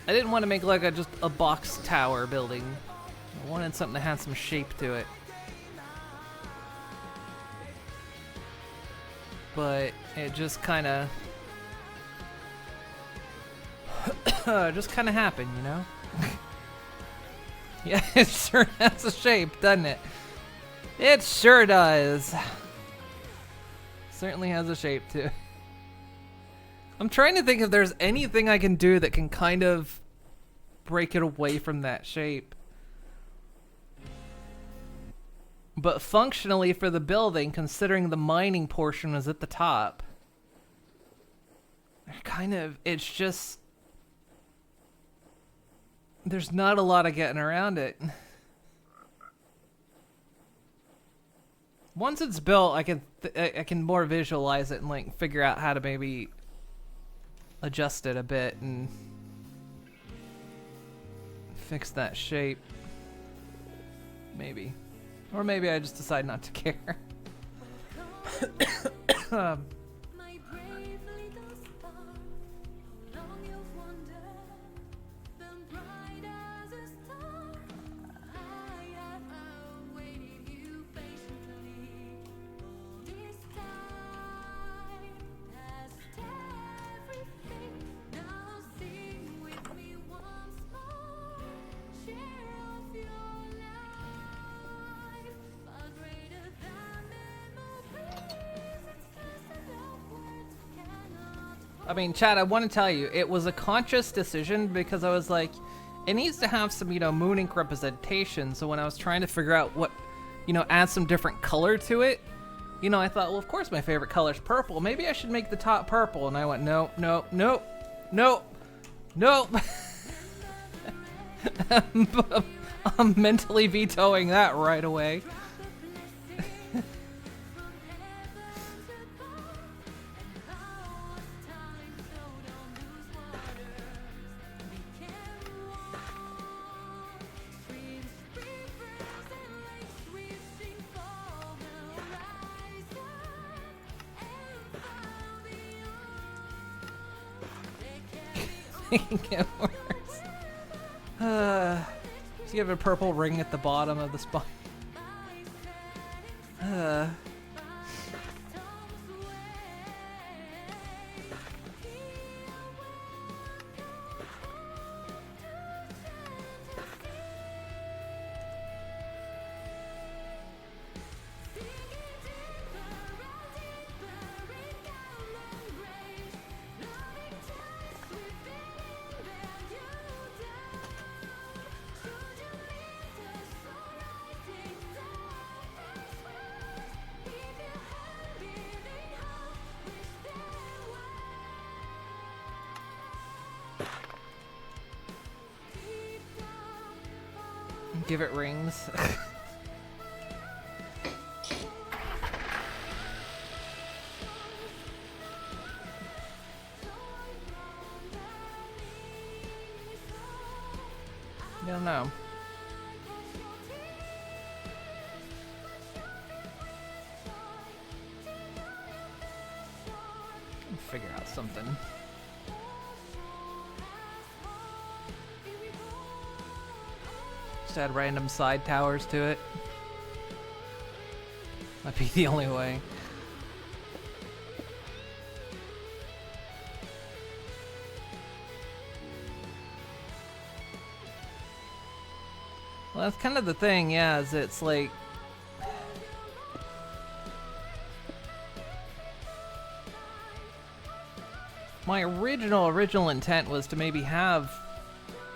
I didn't want to make like just a box tower building. I wanted something that had some shape to it. But it just kind of... just kind of happened, you know? Yeah, it sure has a shape, doesn't it? It sure does. Certainly has a shape too. I'm trying to think if there's anything I can do that can kind of break it away from that shape. But functionally for the building, considering the mining portion was at the top, it's just, there's not a lot of getting around it. Once it's built, I can more visualize it and like figure out how to maybe adjust it a bit and fix that shape. Maybe. Or maybe I just decide not to care. I mean, Chad, I want to tell you, it was a conscious decision because I was like, it needs to have some, you know, moon ink representation. So when I was trying to figure out what, you know, add some different color to it, you know, I thought, well, of course my favorite color is purple. Maybe I should make the top purple. And I went, no, no, no, no, no. I'm mentally vetoing that right away. Get worse. So you have a purple ring at the bottom of the spine. Give it rings. I don't know. Figure out something. Just add random side towers to it. Might be the only way. Well, that's kind of the thing, yeah, is it's like... My original intent was to maybe have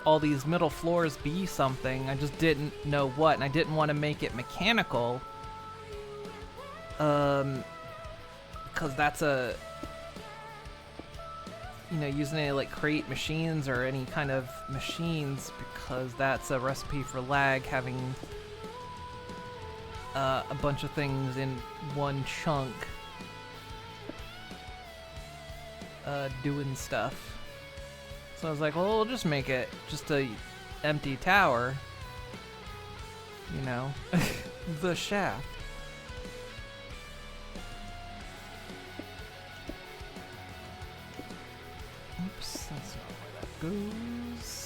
all these middle floors be something. I just didn't know what, and I didn't want to make it mechanical. Because that's a... You know, using any, like, crate machines or any kind of machines, because that's a recipe for lag, having a bunch of things in one chunk. Doing stuff. So I was like, well, we'll just make it just a empty tower. You know, the shaft. Oops, that's not where that goes.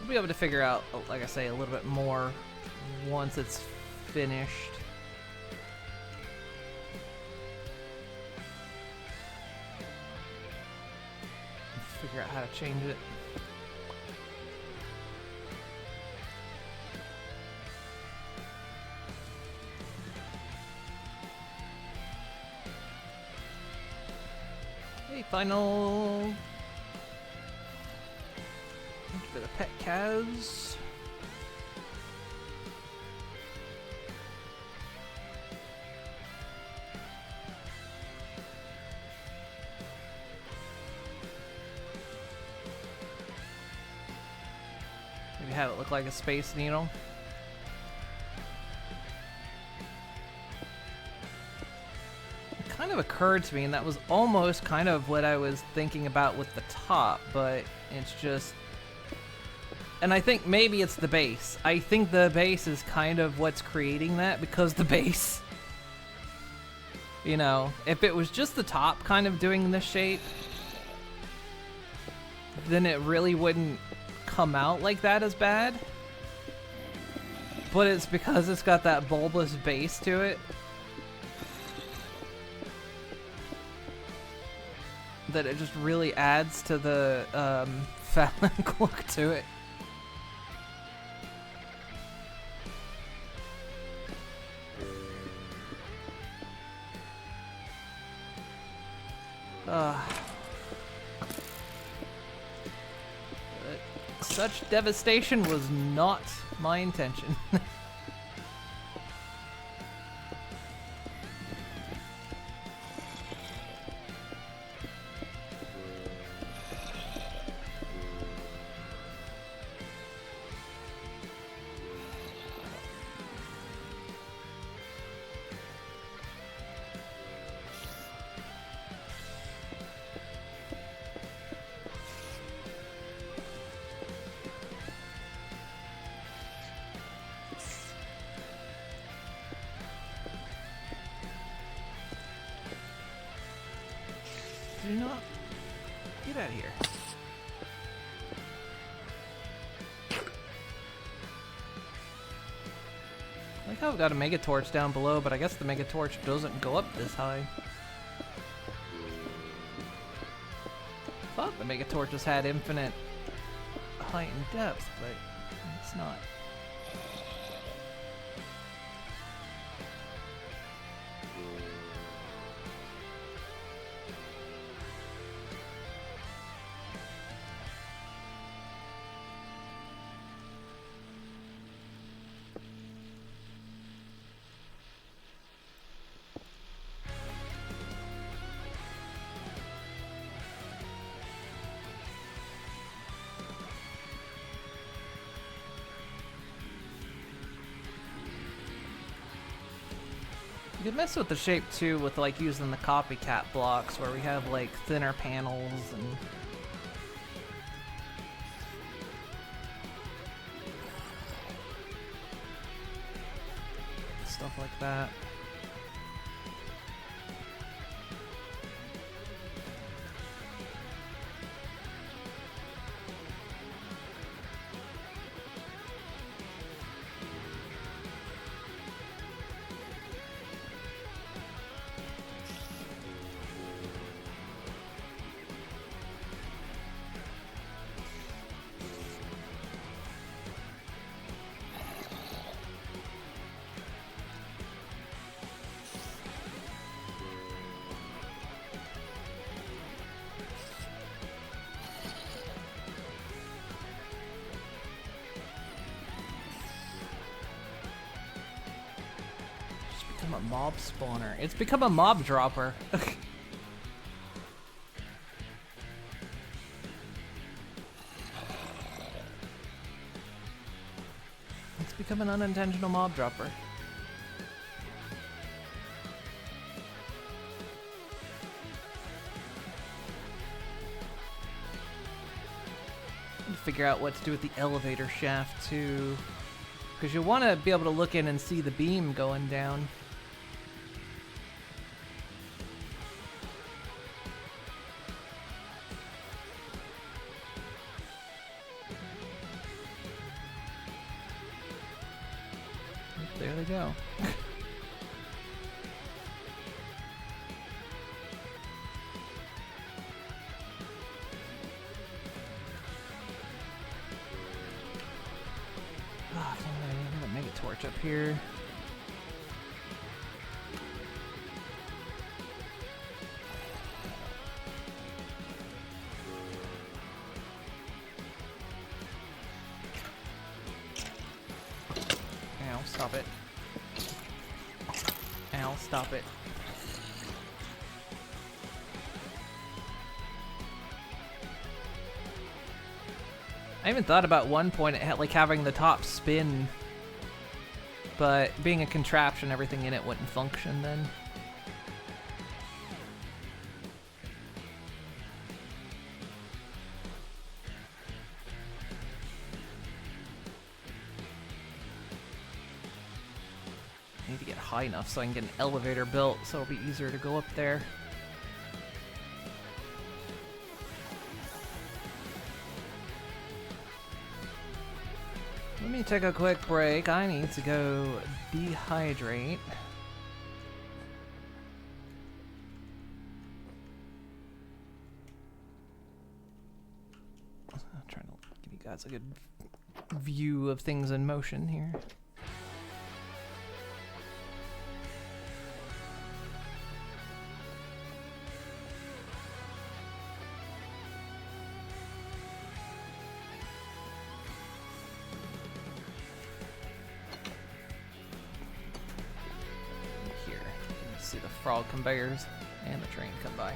We'll be able to figure out, like I say, a little bit more once it's finished. Figure out how to change it. Okay, final. Bit of pet Kaz. Maybe have it look like a space needle. It kind of occurred to me, and that was almost kind of what I was thinking about with the top, but it's just... And I think maybe it's the base. I think the base is kind of what's creating that, because the base... You know, if it was just the top kind of doing this shape, then it really wouldn't come out like that as bad. But it's because it's got that bulbous base to it that it just really adds to the phalanx look to it. Such devastation was not my intention. Do not get out of here. I like how I've got a Mega Torch down below, but I guess the Mega Torch doesn't go up this high. the Mega Torches had infinite height and depth, but it's not. You could mess with the shape too with like using the copycat blocks where we have like thinner panels and stuff like that. A mob spawner. It's become a mob dropper. It's become an unintentional mob dropper. Figure out what to do with the elevator shaft too, because you want to be able to look in and see the beam going down. There they go. Oh, I'm gonna make a torch up here. Ow, stop it. Ow, stop it. I even thought about one point like having the top spin, but being a contraption, everything in it wouldn't function then. I need to get high enough so I can get an elevator built so it'll be easier to go up there. Let me take a quick break. I need to go dehydrate. I'm trying to give you guys a good view of things in motion here. Frog conveyors and the train come by.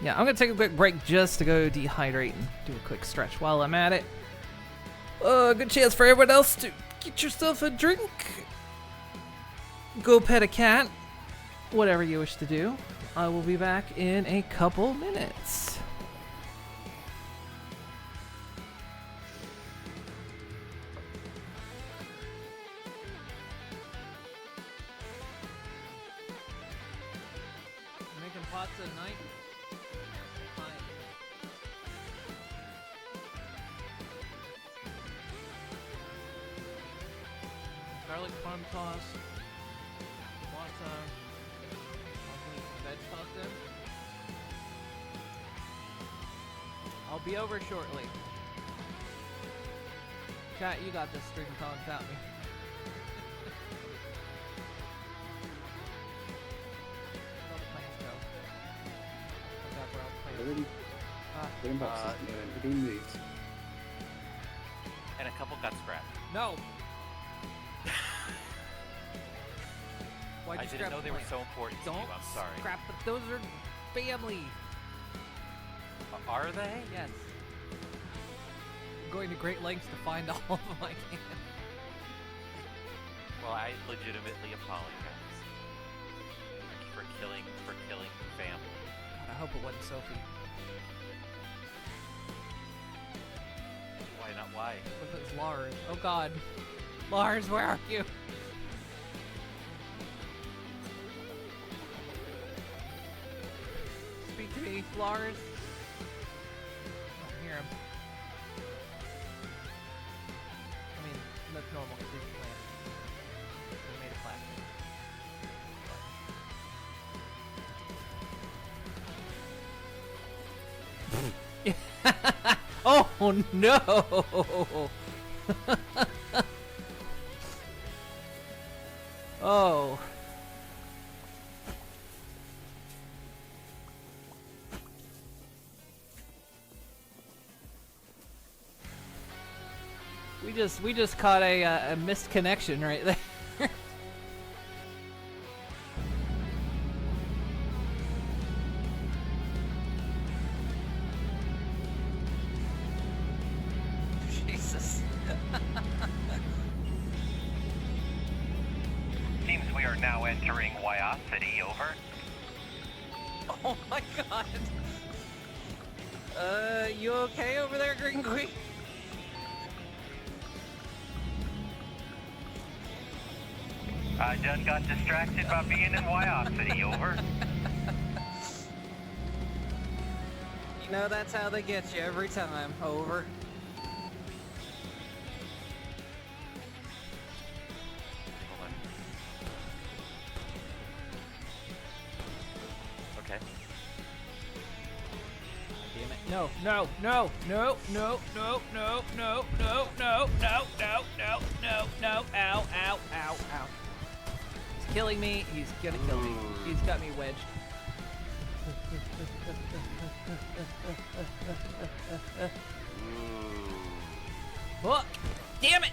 Yeah, I'm gonna take a quick break just to go dehydrate and do a quick stretch while I'm at it. Good chance for everyone else to get yourself a drink. Go pet a cat. Whatever you wish to do. I will be back in a couple minutes. Pasta at night? Fine. Garlic parm sauce. Want some veg pasta? I'll be over shortly. Chat, you got this string called without me. Where'd all the planes go? Forgot where all the planes
Already put in boxes and they're being moved.
And a couple got scrapped.
No! Why'd
I
you
didn't
scrap
know
the
they were
plane?
so important to
Don't
you. I'm sorry.
scrap the, those are family.
Are they?
Yes. I'm going to great lengths to find all of them I can.
Well, I legitimately apologize for killing family.
God, I hope it wasn't Sophie.
Why not? Why?
What if it was Lars? Oh God. Lars, where are you? Speak to me, Lars. I don't hear him. I mean, that's normal because he's a plant. He made of plastic. Oh no! Oh. We just caught a missed connection right there. Jesus.
Seems we are now entering Wyoming City, over.
Oh my God. You okay over there, Green Queen?
I just got distracted by being in Wyoming City, over.
You know that's how they get you every time. Over.
Hold on. Okay.
Damn it. No, no, no, no, no, no, no, no, no, no, no, no, no, no, no, ow, ow, ow, ow. He's killing me. He's gonna kill me. He's got me wedged. Fuck! Damn it!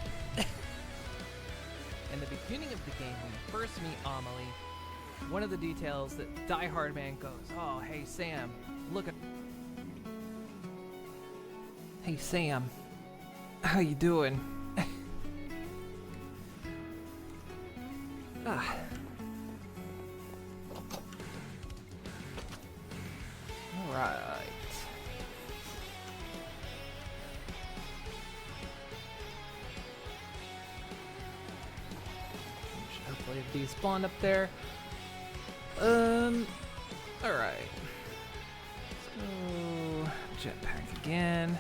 In the beginning of the game, when you first meet Amelie, one of the details that Die Hard Man goes, "Oh, hey Sam, look at." Hey Sam, how you doing? Ah. All right. Should hopefully have despawned up there. All right. Let's go jetpack again.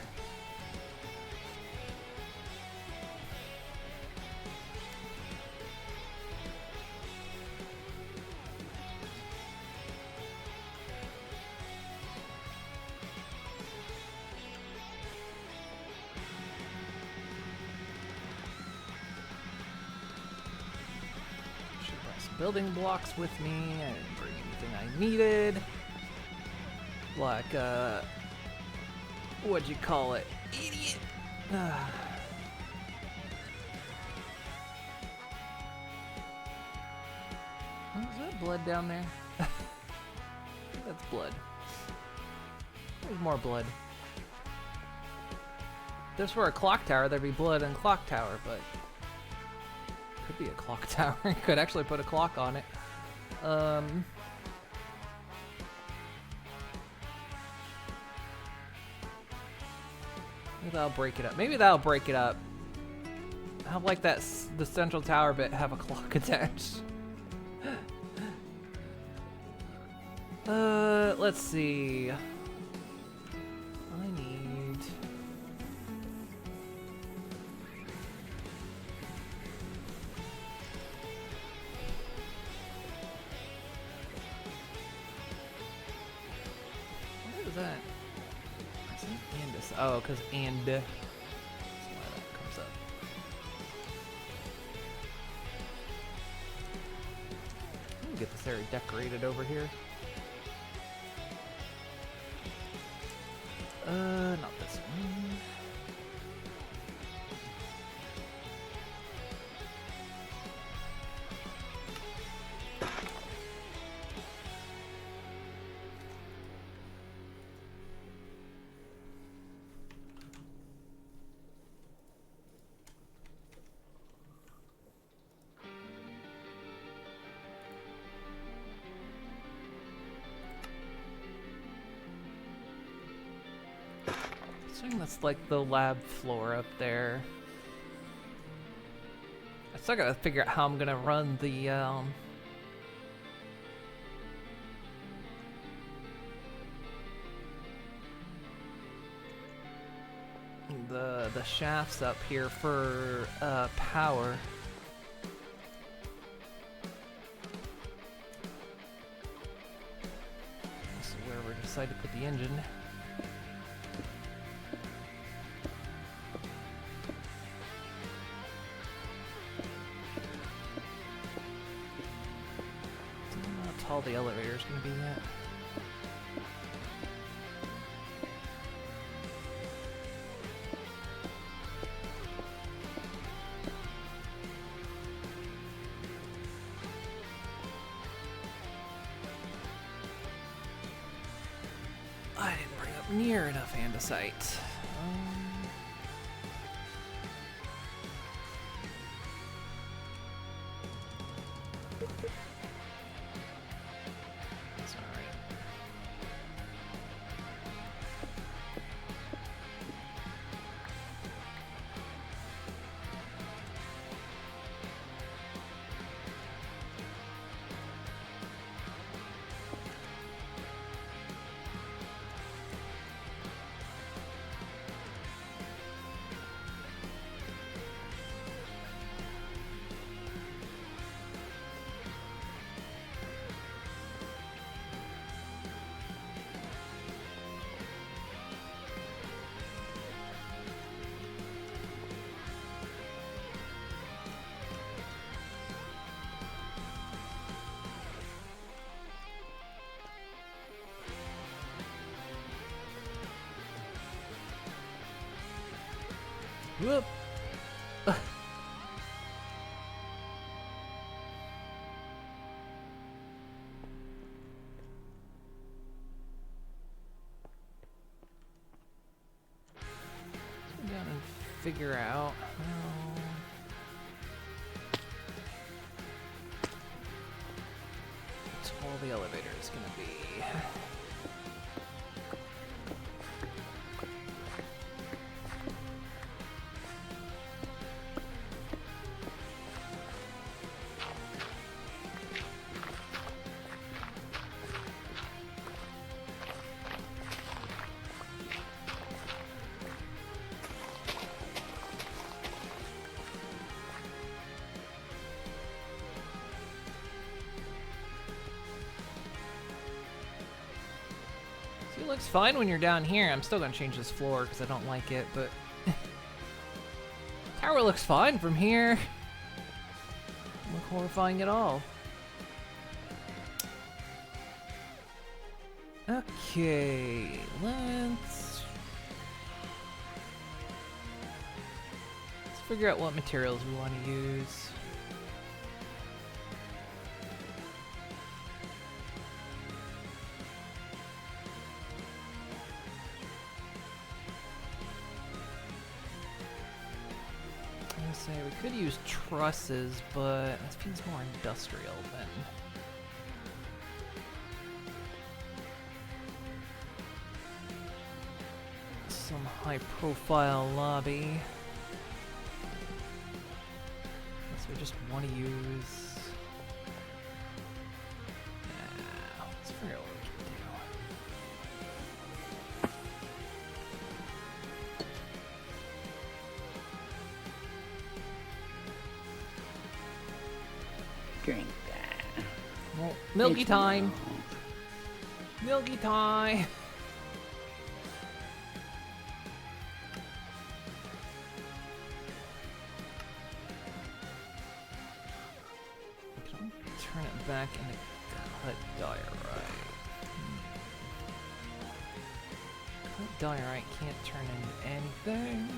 Building blocks with me. I didn't bring anything I needed. Like, what'd you call it? Idiot! Oh, is that blood down there? I think that's blood. There's more blood. If this were a clock tower, there'd be blood and clock tower, but could be a clock tower. Could actually put a clock on it. Maybe that'll break it up. Maybe that'll break it up. How like that the central tower bit have a clock attached. Let's see. I need. What is that? Is it in Oh, because and. That's why that comes up. Let me get this area decorated over here. Not this one. I think that's like the lab floor up there. I still gotta figure out how I'm gonna run the shafts up here for power. This is where we decide to put the engine. How tall the elevator is gonna be yet. I didn't bring up near enough andesite. That's alright. Whoop! Let's go down and figure out how tall the elevator is going to be. It looks fine when you're down here. I'm still gonna change this floor because I don't like it, but tower looks fine from here. Doesn't look horrifying at all. Okay, let's figure out what materials we want to use. Say we could use trusses, but that feels more industrial than some high-profile lobby. So we just want to use. Let's figure out what we can do.
Drink that.
Well, milky
It's
time.
milk.
Milky time. turn it back into cut diorite. Cut diorite can't turn into anything.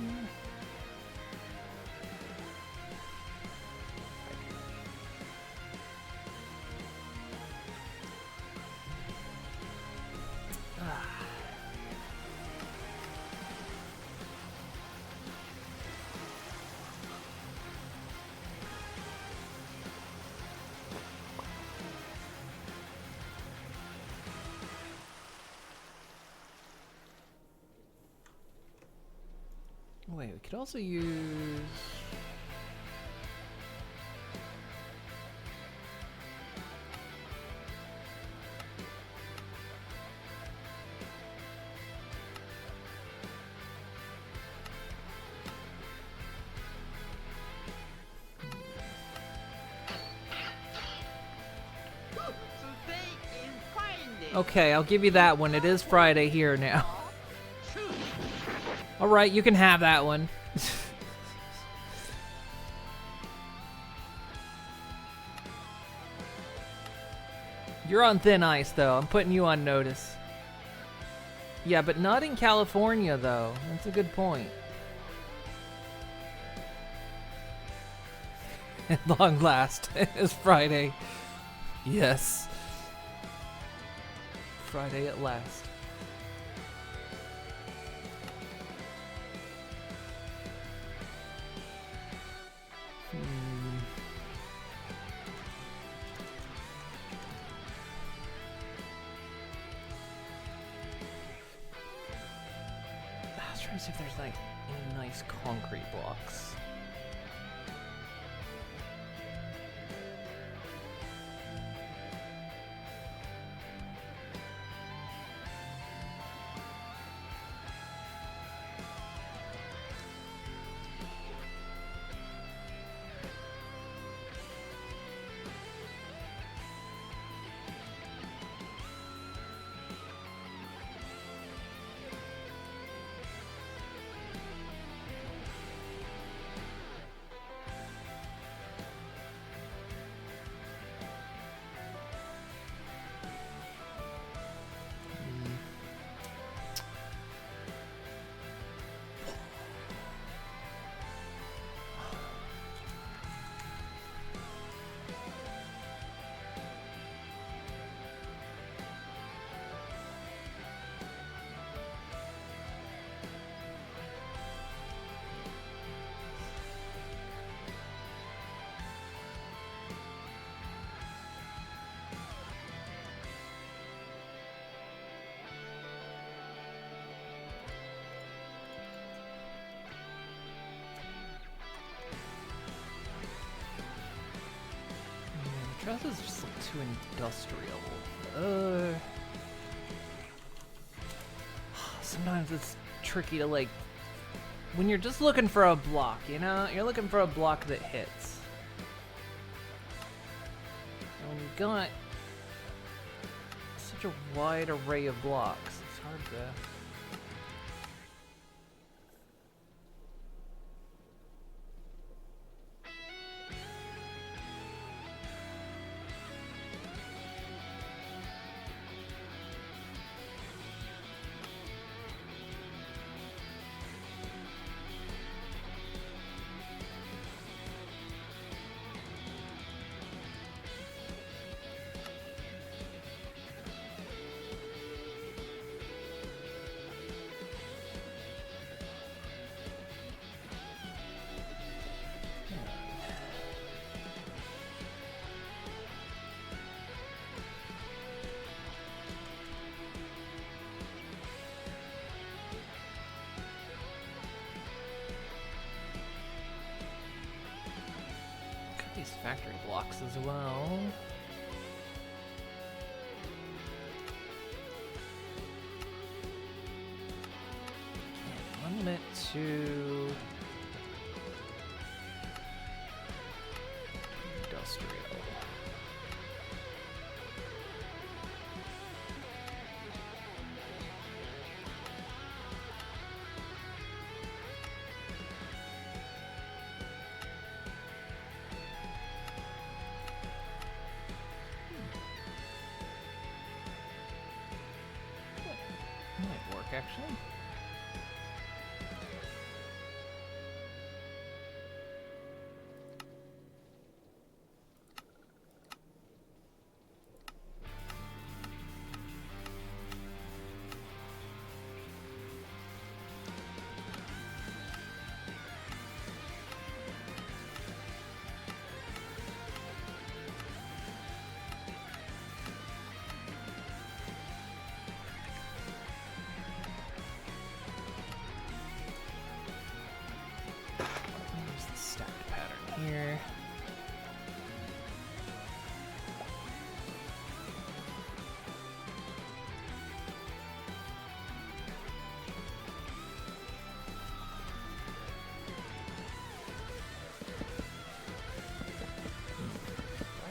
Wait, we could also use...
Today is Friday.
Okay, I'll give you that one. It is Friday here now. Alright, you can have that one. You're on thin ice, though. I'm putting you on notice. Yeah, but not in California, though. That's a good point. At long last, it's Friday. Yes. Friday at last. I was trying to see if there's like any nice concrete blocks. Dress is just like too industrial. Sometimes it's tricky to like when you're just looking for a block, you know? You're looking for a block that hits. And when you've got such a wide array of blocks, it's hard to... These factory blocks as well. And limit to industrial. actually. There's the stacked pattern here.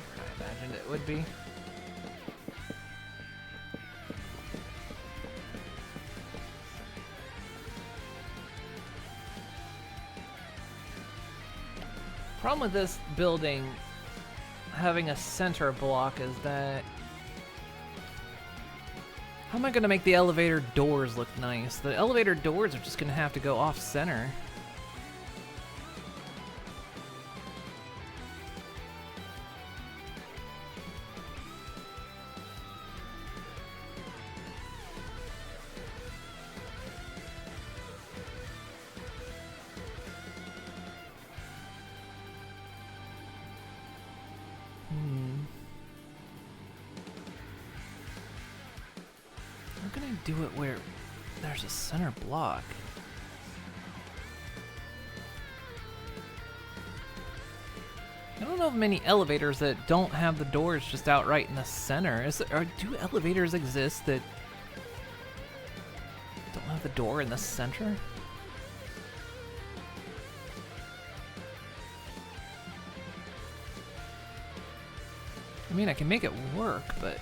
I imagined it would be. Problem with this building having a center block is that how am I gonna make the elevator doors look nice? The elevator doors are just gonna have to go off center. How can I do it where there's a center block? I don't know of many elevators that don't have the doors just outright in the center. Do elevators exist that don't have the door in the center? I mean, I can make it work, but...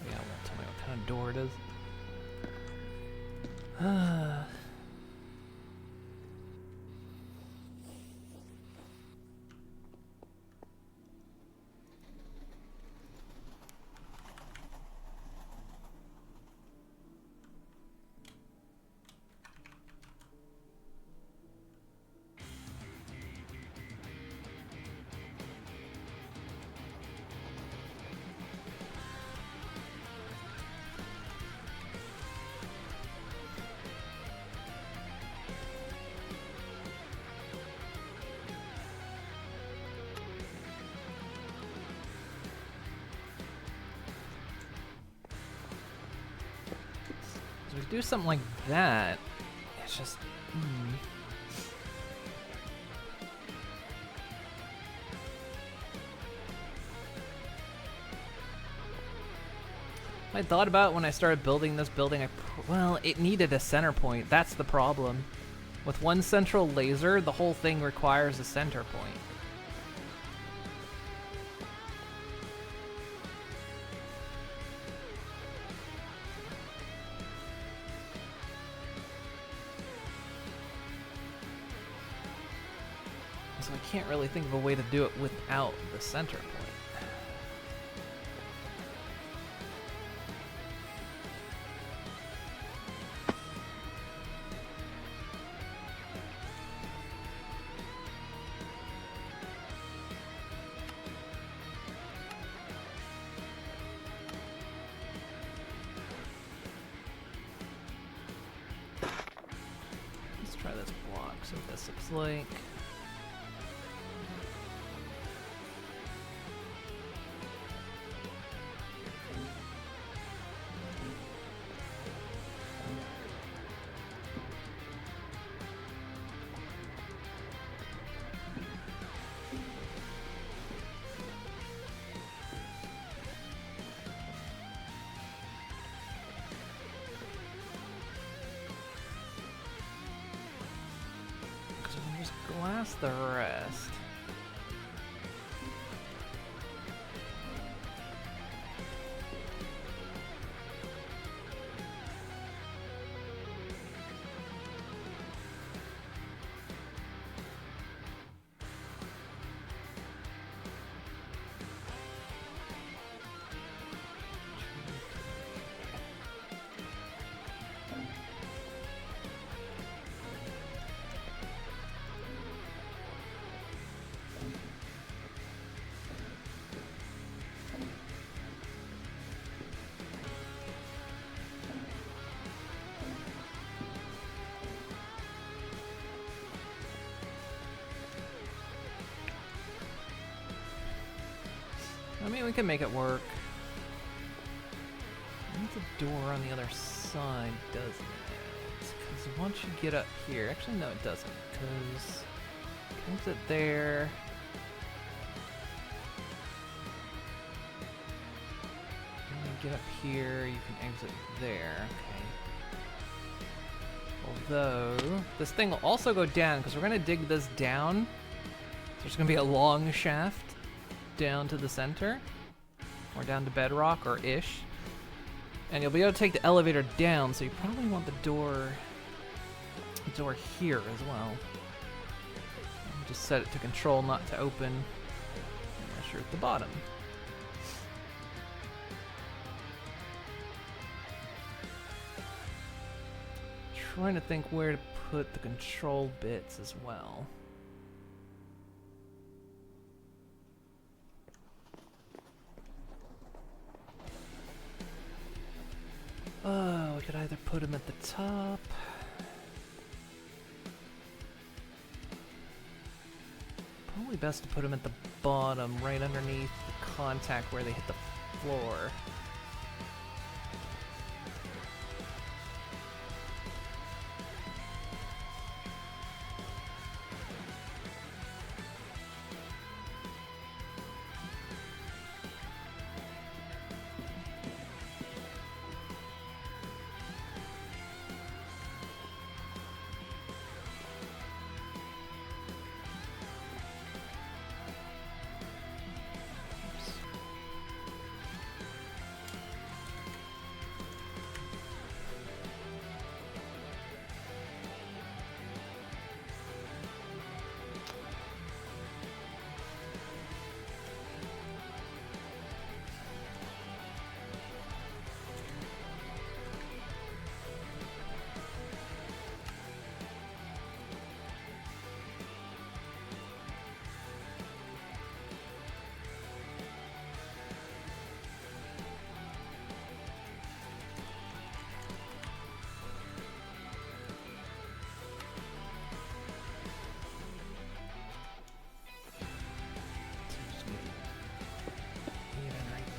Yeah, it won't tell me what kind of door it is. So we do something like that. It's just. I thought about when I started building this building. Well, it needed a center point. That's the problem. With one central laser, the whole thing requires a center point. So I can't really think of a way to do it without the center point. Let's try this block, see what this looks like. Just glass the rest. I mean, we can make it work. I think the door on the other side doesn't it? Because once you get up here, actually no it doesn't, because exit there. And you get up here, you can exit there, okay. Although, this thing will also go down, because we're going to dig this down. So there's going to be a long shaft down to the center, or down to bedrock, or ish. And you'll be able to take the elevator down, so you probably want the door here as well. Just set it to control, not to open, unless you're at the bottom. Trying to think where to put the control bits as well. Oh, we could either put them at the top. Probably best to put them at the bottom, right underneath the contact where they hit the floor.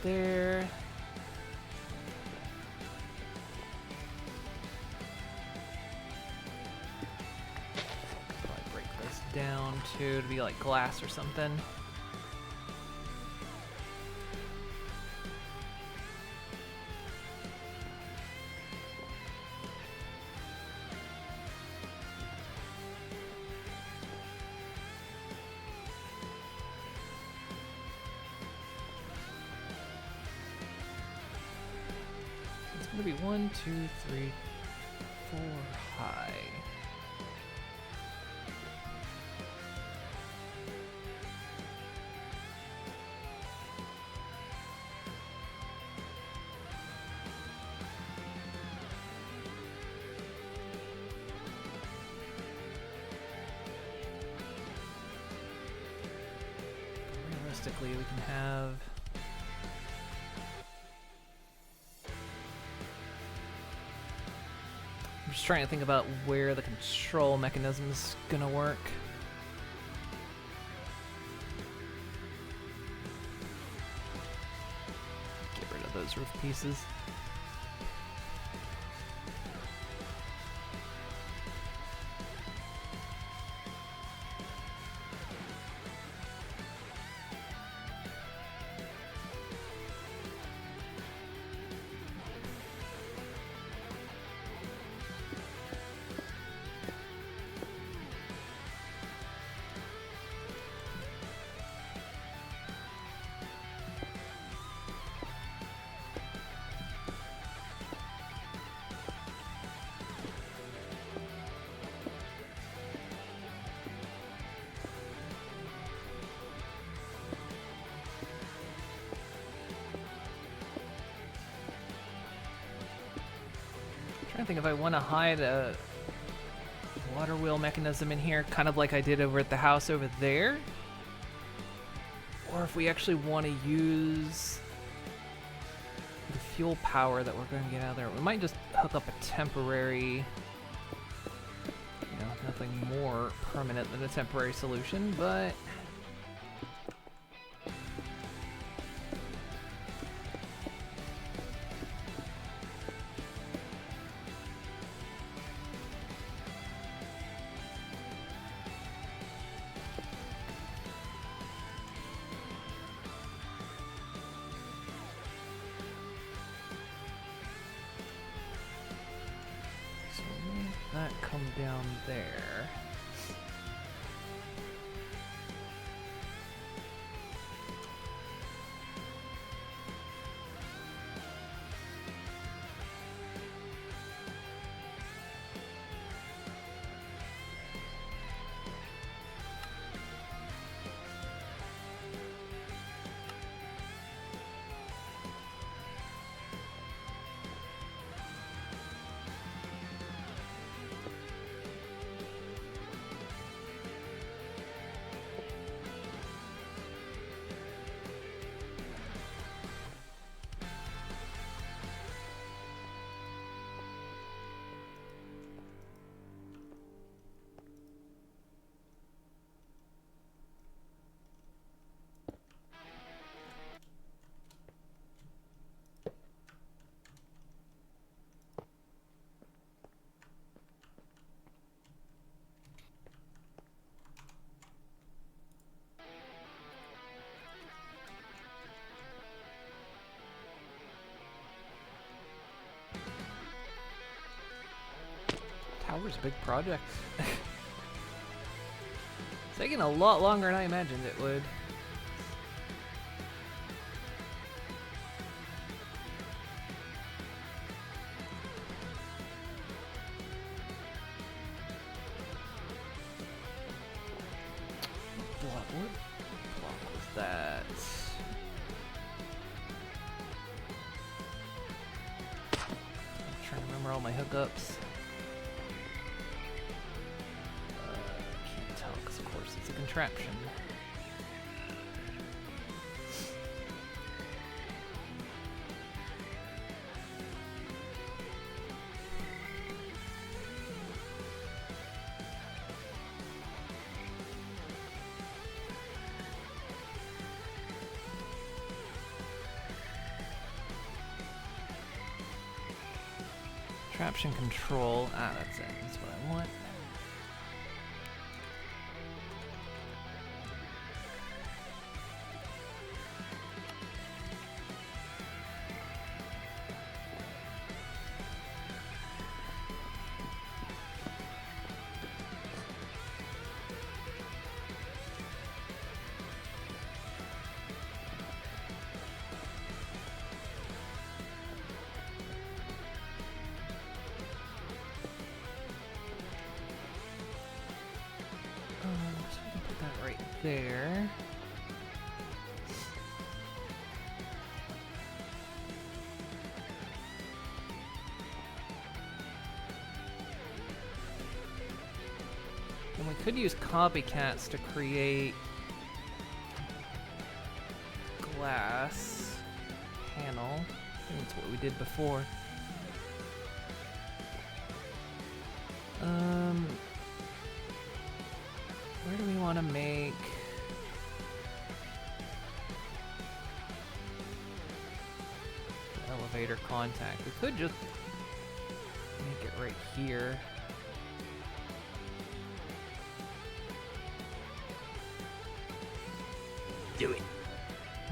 There. Probably break this down too to be like glass or something. It's gonna be 1, 2, 3, 4 high. Realistically, we can have I'm just trying to think about where the control mechanism is gonna work. Get rid of those roof pieces. I think if I want to hide a water wheel mechanism in here, kind of like I did over at the house over there, or if we actually want to use the fuel power that we're going to get out of there, we might just hook up a temporary, you know, nothing more permanent than a temporary solution, but that come down there. Tower's a big project. It's taking a lot longer than I imagined it would. What block was that? I'm trying to remember all my hookups. Can't tell because of course it's a contraption. Contraption control. Ah, that's it. That's what I want. So we can put that right there. And we could use copycats to create glass panel. I think that's what we did before. Where do we want to make the elevator contact? We could just make it right here.
Do it.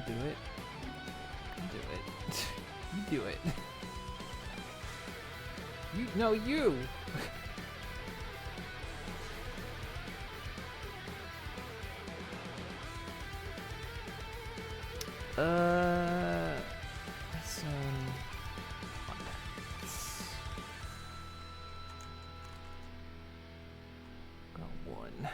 Do it. Do it. You do it. You no you. So got one.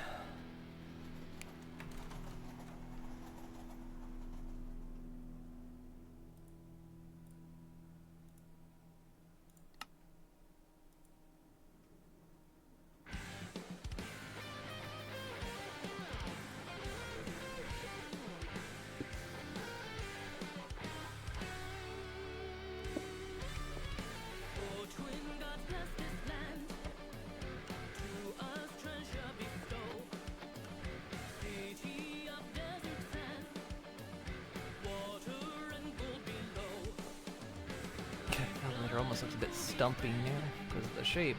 character almost looks a bit stumpy here because of the shape.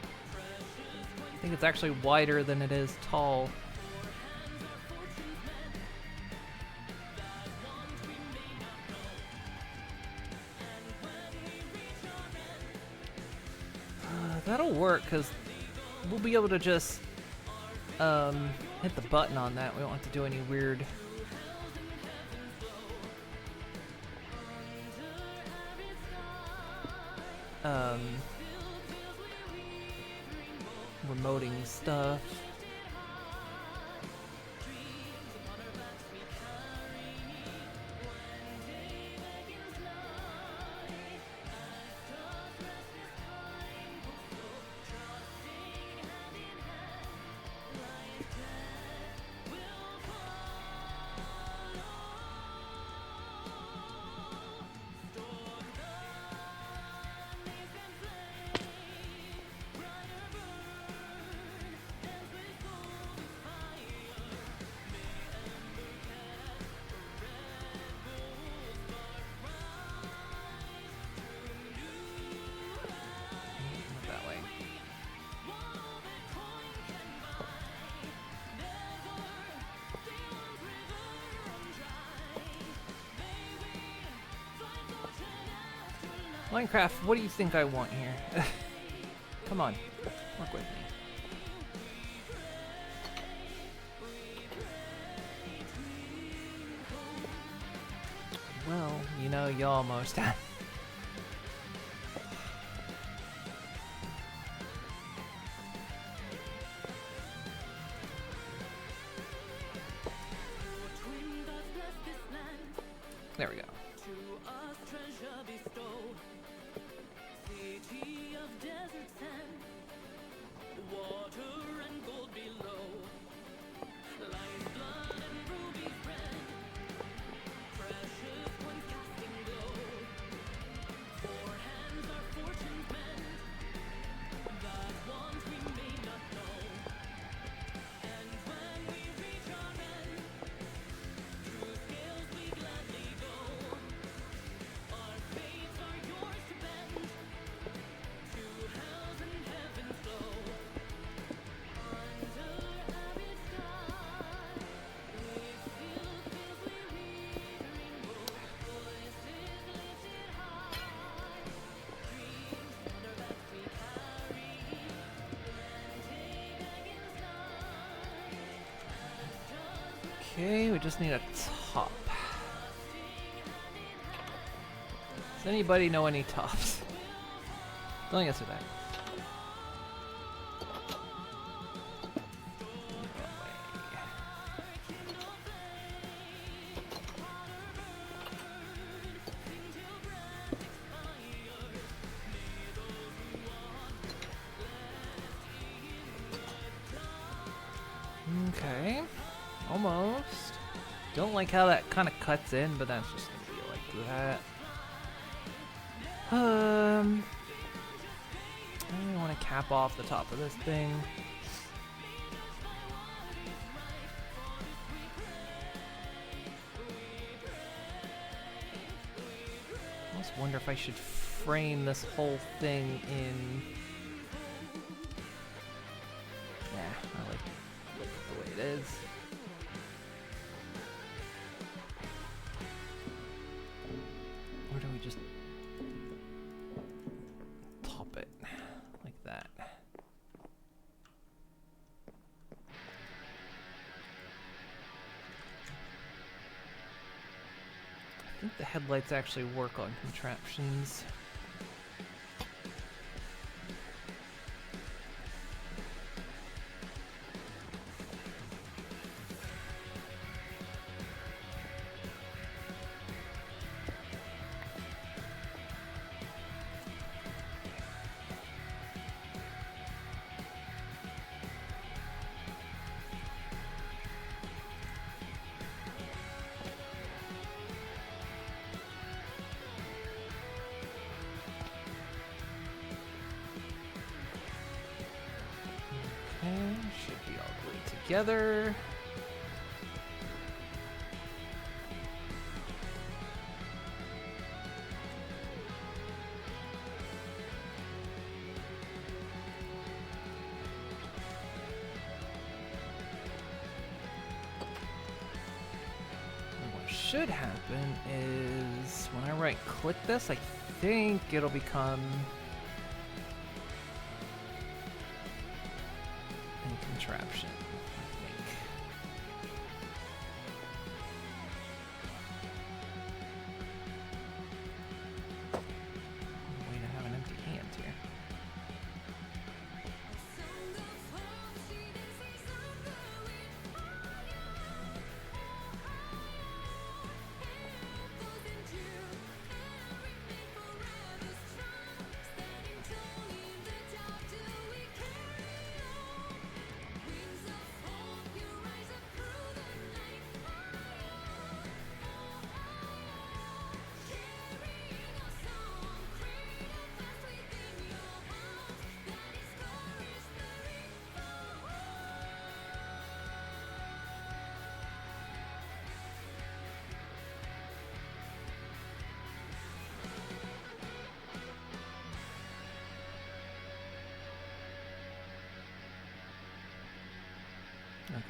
I think it's actually wider than it is tall. That'll work because we'll be able to just hit the button on that. We don't have to do any weird remoting stuff. That way. Minecraft, what do you think I want here? Come on, work with me. Well, you know, you almost have. There we go. Okay, we just need a top. Does anybody know any tops? Don't answer that. Okay. Almost. Don't like how that kind of cuts in, but that's just gonna be like that. I really want to cap off the top of this thing. I almost wonder if I should frame this whole thing in. Yeah, I like the way it is. Or do we just top it like that? I think the headlights actually work on contraptions. Should be all glued together. should happen is when I right click this, I think it'll become a contraption. I think. Way to have an empty hand here.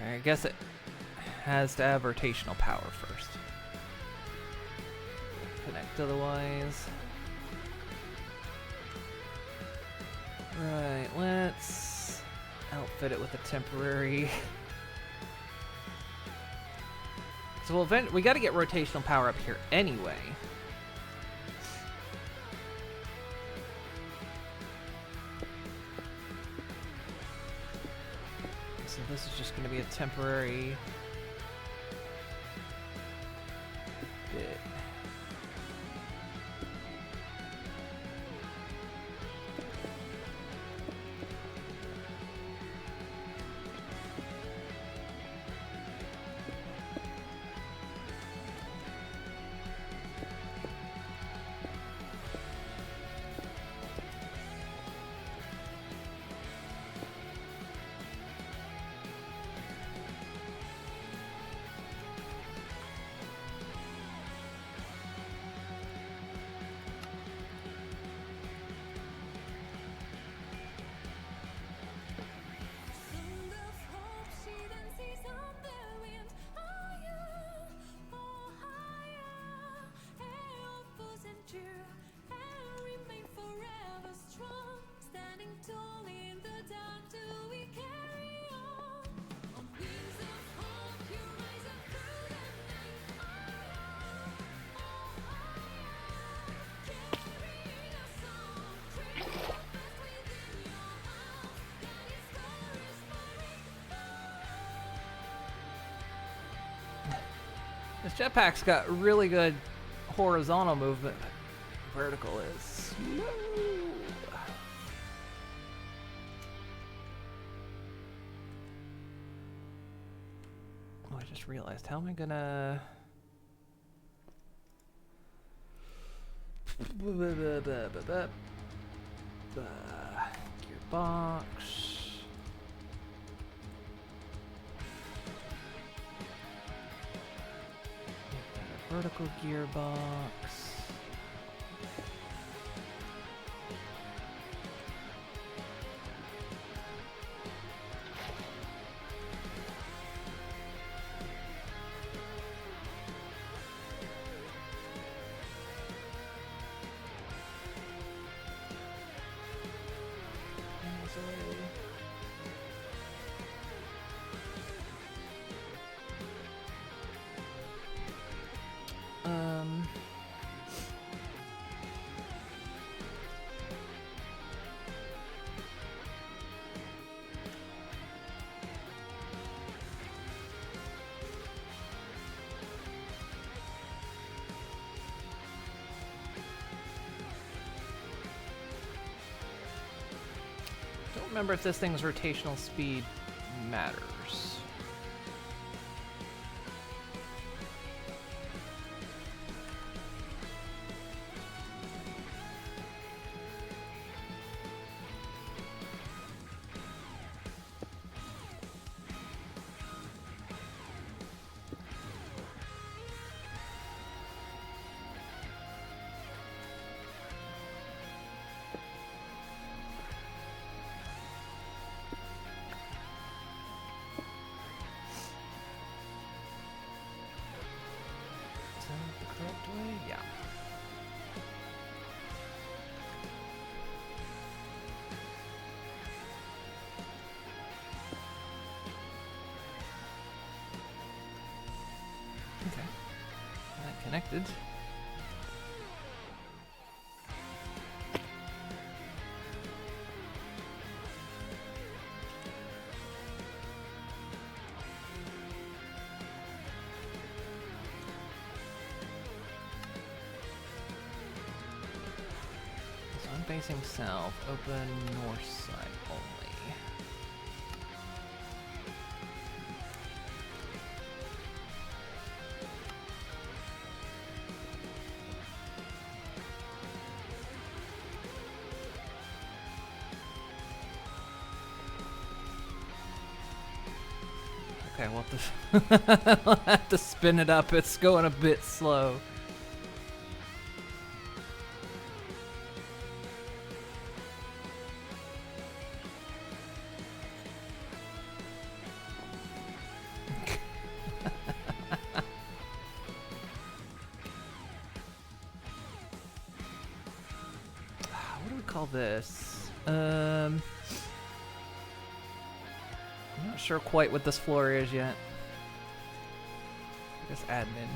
Okay, I guess it has to have rotational power first. Connect otherwise. Right, let's outfit it with a temporary. So we got to get rotational power up here anyway. So this is just going to be a temporary bit. This jetpack's got really good horizontal movement, but vertical is slow. Oh, I just realized. How am I gonna... Gearbox. Vertical gearbox. Don't remember if this thing's rotational speed matters. connected. So I'm facing south, open north side only. Okay, we'll have to spin it up. It's going a bit slow. What do we call this? I'm not sure quite what this floor is yet. I guess admin.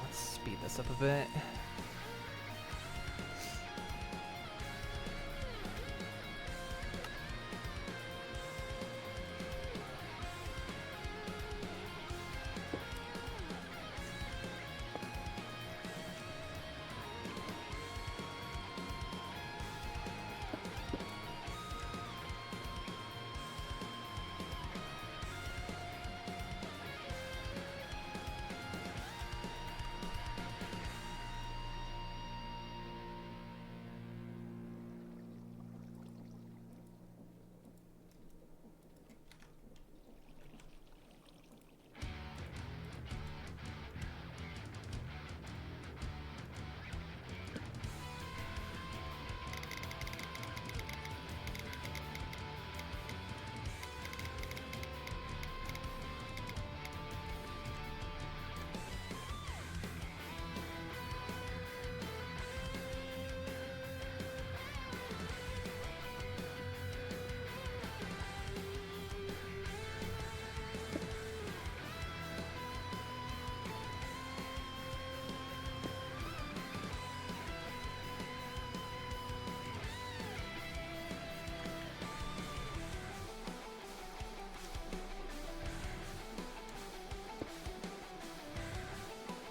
Let's speed this up a bit.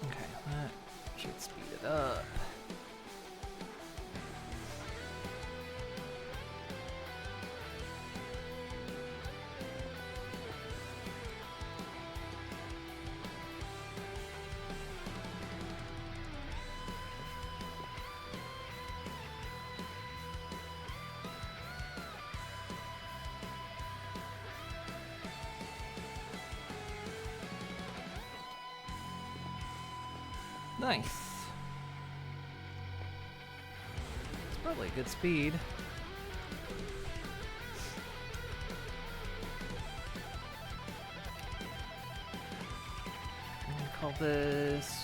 Okay, that should speed it up. Nice. It's probably a good speed. I'm gonna call this.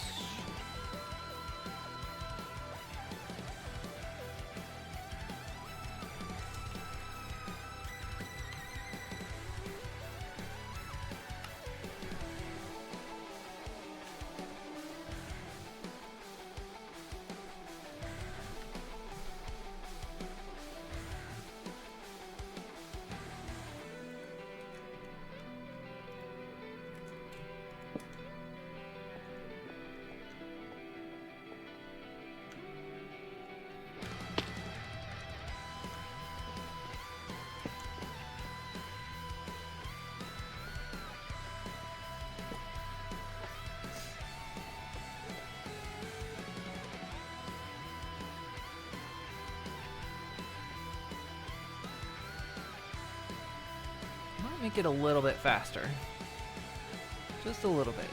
Might make it a little bit faster. Just a little bit.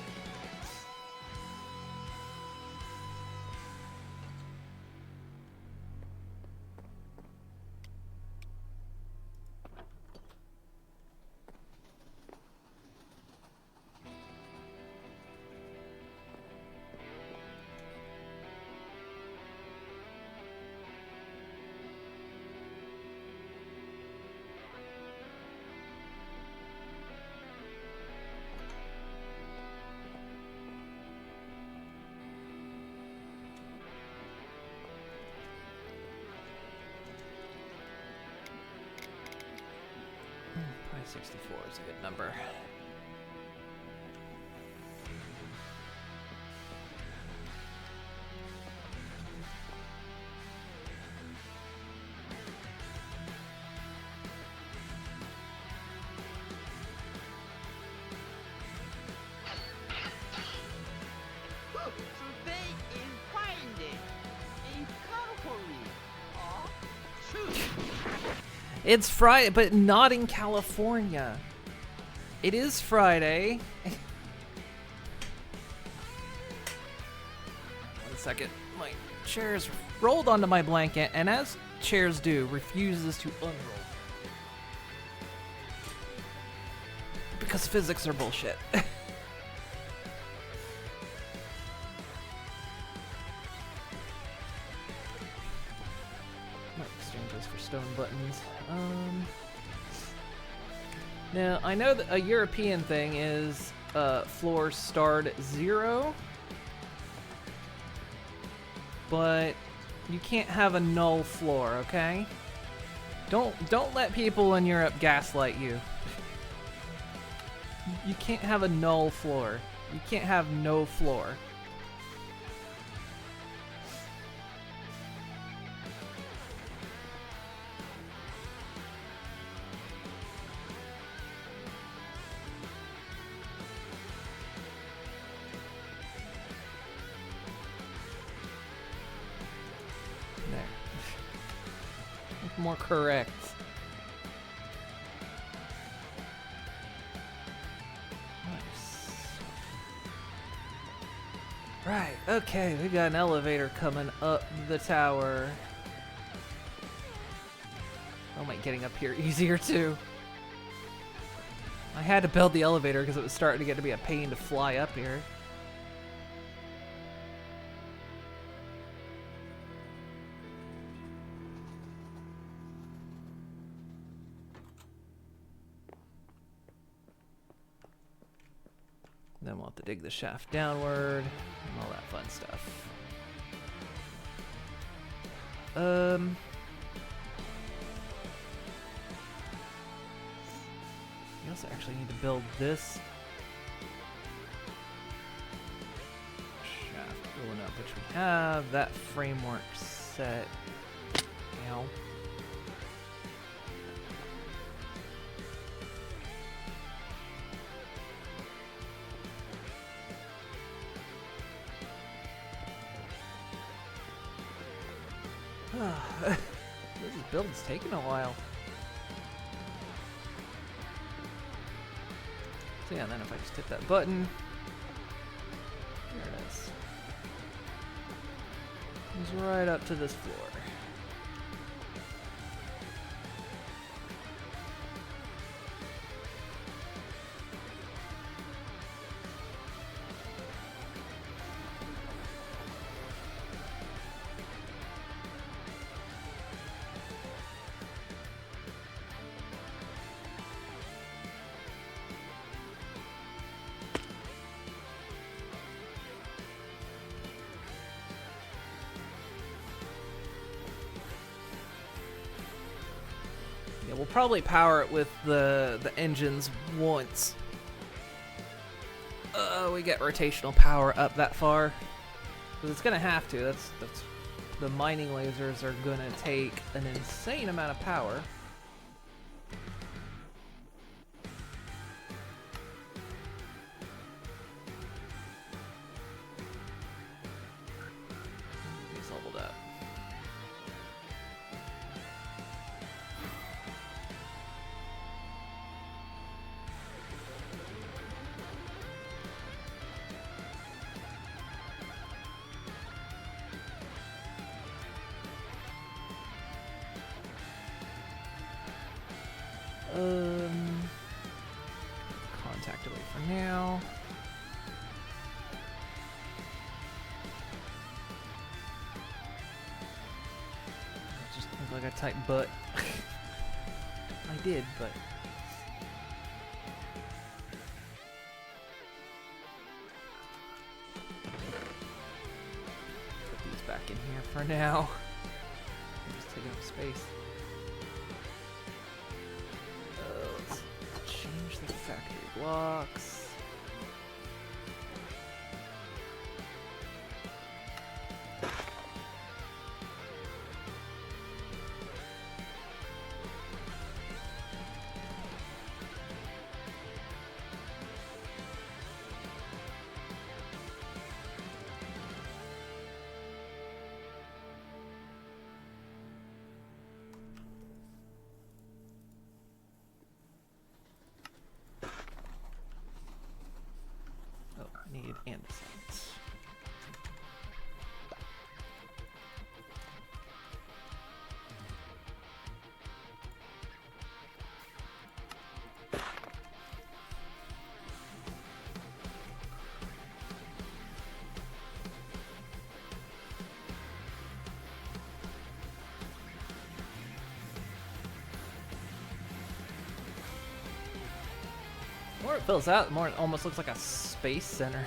Probably 64 is a good number.
Today is Friday in California. Oh, shoot.
It's Friday, but not in California. It is Friday. 1 second. My chair's rolled onto my blanket, and as chairs do, refuses to unroll. Because physics are bullshit. Might exchange those for stone buttons. Now, I know that a European thing is floor starred 0, but you can't have a null floor, okay? Don't let people in Europe gaslight you. You can't have a null floor. You can't have no floor. There. More correct. Nice. Right, okay, we got an elevator coming up the tower. I'll make getting up here easier too. I had to build the elevator because it was starting to get to be a pain to fly up here. Then we'll have to dig the shaft downward and all that fun stuff. We also actually need to build this shaft going up, which we have that framework set. Ow. This build's taking a while. So yeah, then if I just hit that button, there it is. It's right up to this floor. Yeah, we'll probably power it with the engines once we get rotational power up that far, because it's gonna have to. That's the mining lasers are gonna take an insane amount of power. He's leveled up. Contact away for now. I just look like I typed butt. I did, but put these back in here for now. Just taking up space. Let's blocks. Oh, I need andesite. The more it fills out, the more it almost looks like a space center.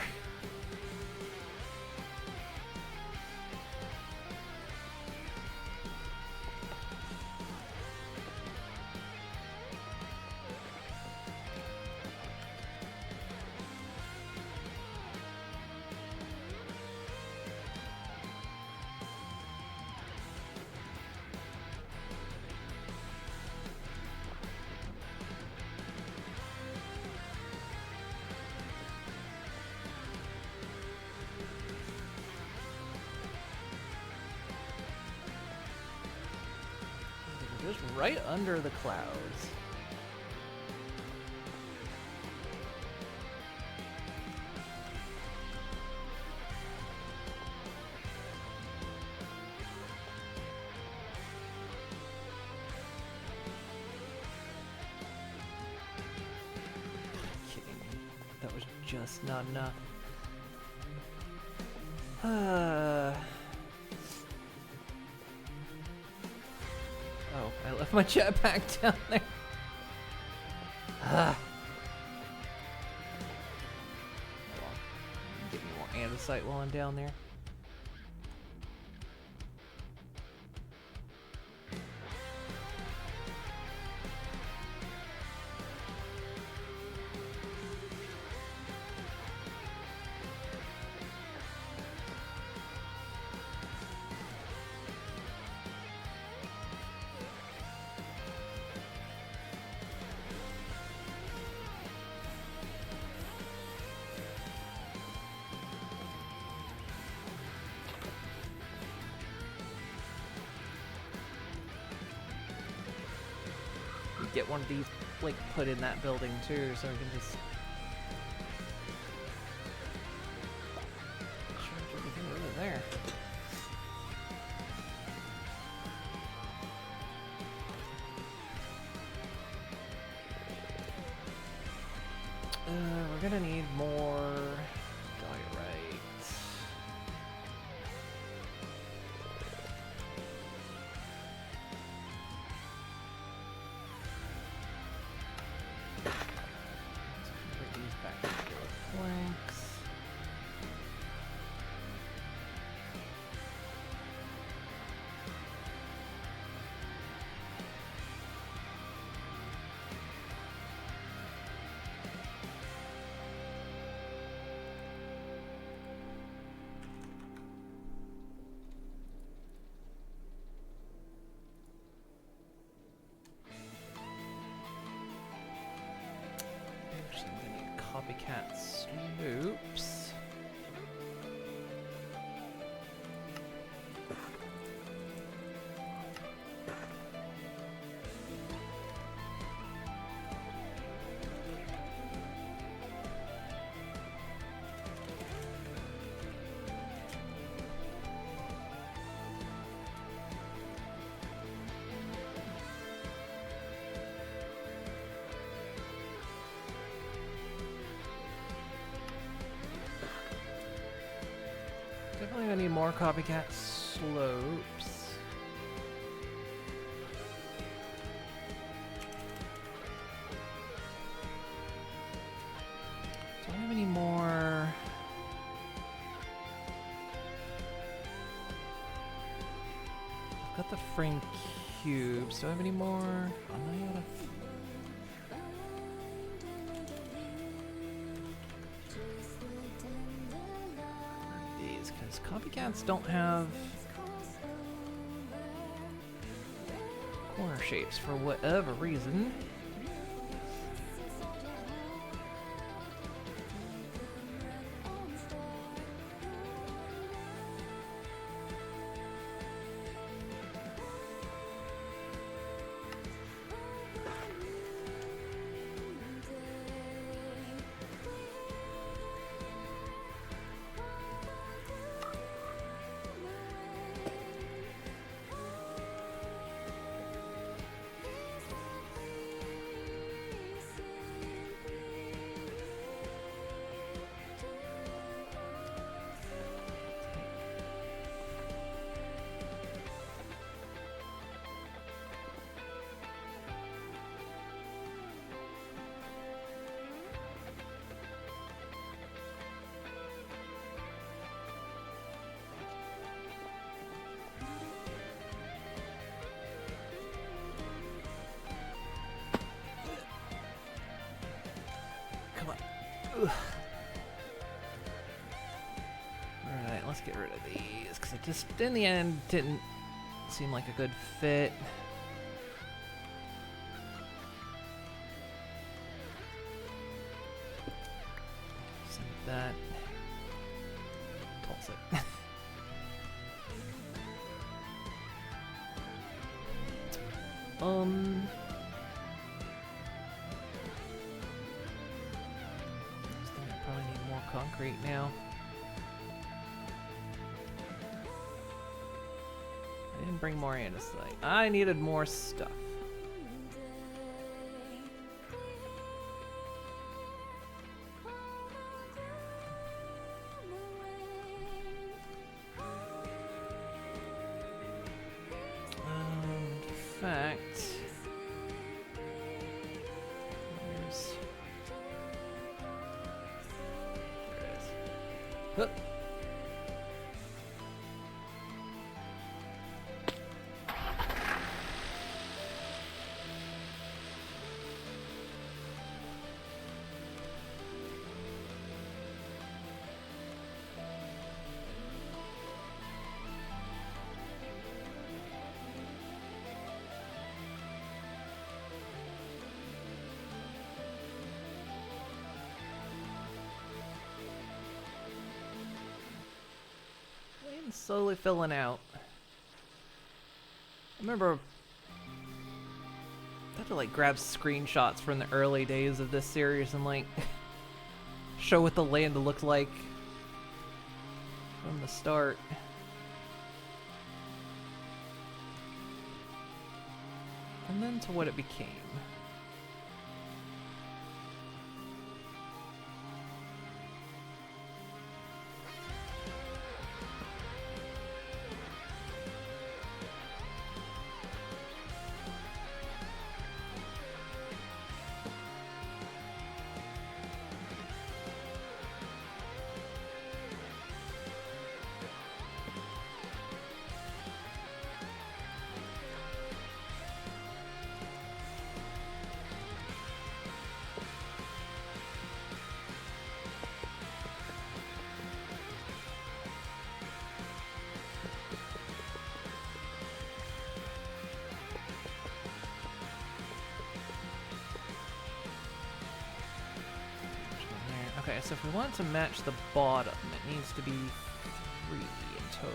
Just right under the clouds. Kidding me. That was just not enough. Oh, I left my jetpack down there. Get me more andesite while I'm down there. Get one of these like put in that building too, so we can just charge everything over there. We're gonna need more diorite. Put these back together with planks. Actually, I'm gonna need copycat sloops. Definitely gonna need more copycat slopes. Do I have any more? I've got the frame cubes. Do I have any more? I'm not out of. Because copycats don't have corner shapes for whatever reason. Come on. Ugh. Alright, let's get rid of these, because it just, in the end, didn't seem like a good fit. Send that. Toss it. I probably need more concrete now. I didn't bring more andesite. I needed more stuff. In fact, where's... There it is. Huh. Slowly filling out. I remember I had to like grab screenshots from the early days of this series and like show what the land looked like from the start. And then to what it became. Okay, so if we want to match the bottom, it needs to be 3 in total.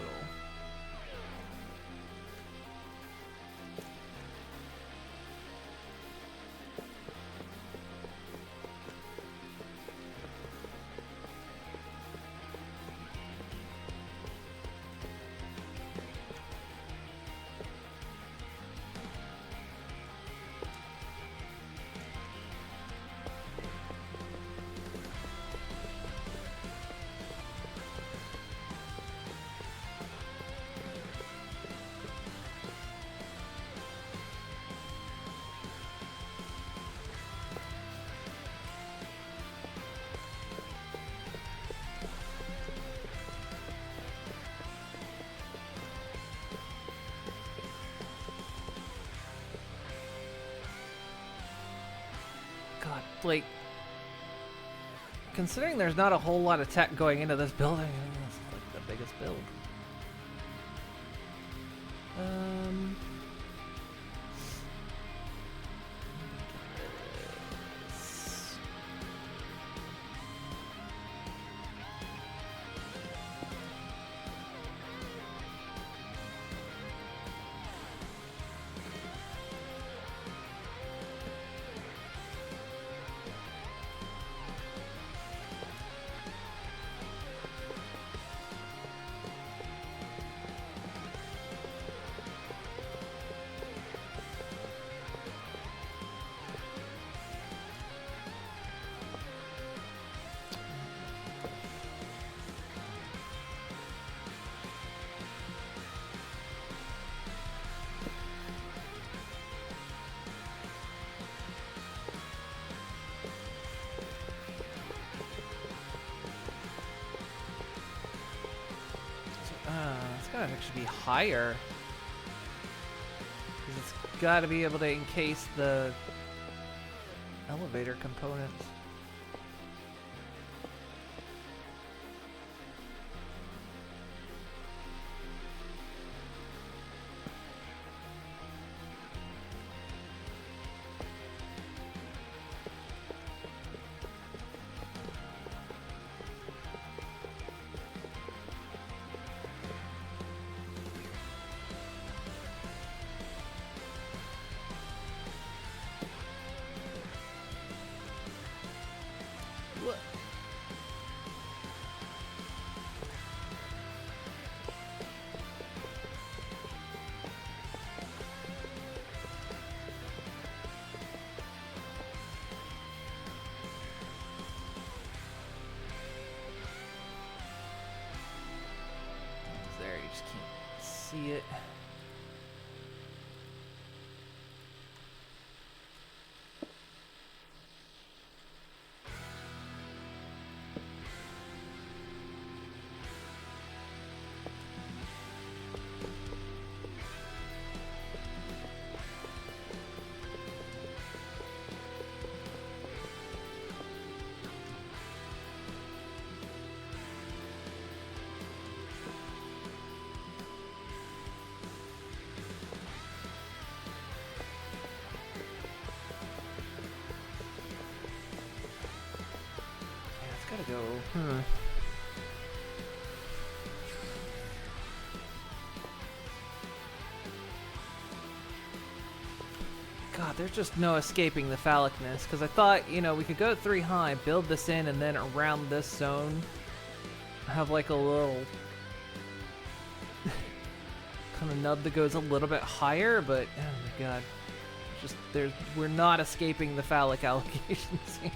God, like, considering there's not a whole lot of tech going into this building, it's like the biggest build. Um. It's gotta actually be higher. 'Cause it's gotta be able to encase the elevator components. What? There, you just can't see it. Yeah, it's gotta go. God, there's just no escaping the phallicness. Because I thought, you know, we could go 3 high, build this in, and then around this zone, have like a little kind of nub that goes a little bit higher. But oh my God, just we're not escaping the phallic allocations here.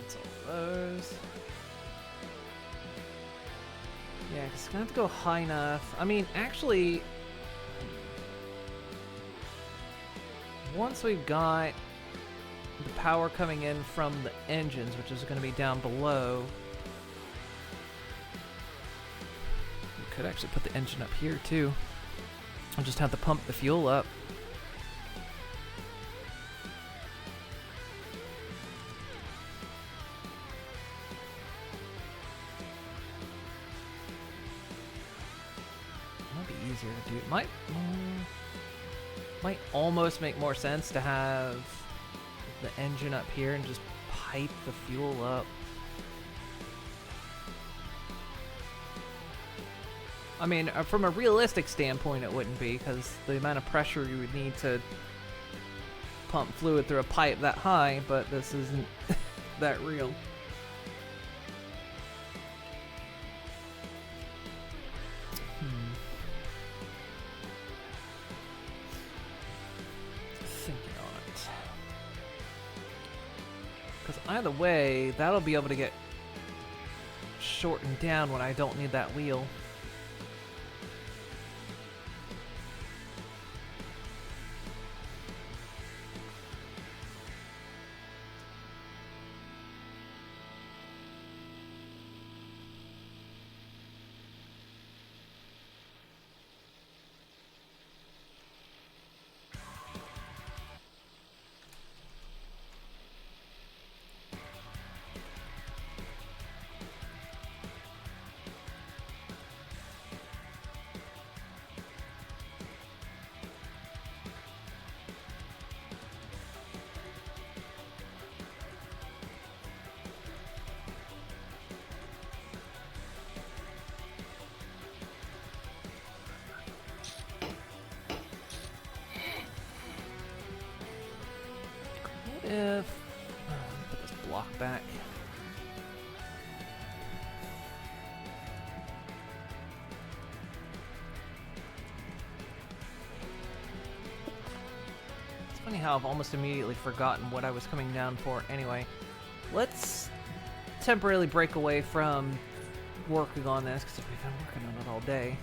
That's all those. Yeah, 'cause it's gonna have to go high enough. I mean, actually, once we've got the power coming in from the engines, which is going to be down below, we could actually put the engine up here too. I'll just have to pump the fuel up. Might be easier to do. Might almost make more sense to have the engine up here and just pipe the fuel up. I mean, from a realistic standpoint, it wouldn't be, because the amount of pressure you would need to pump fluid through a pipe that high, but this isn't that real. Thinking on it. Because either way, that'll be able to get shortened down when I don't need that wheel. If put this block back. It's funny how I've almost immediately forgotten what I was coming down for. Anyway, let's temporarily break away from working on this because we've been working on it all day.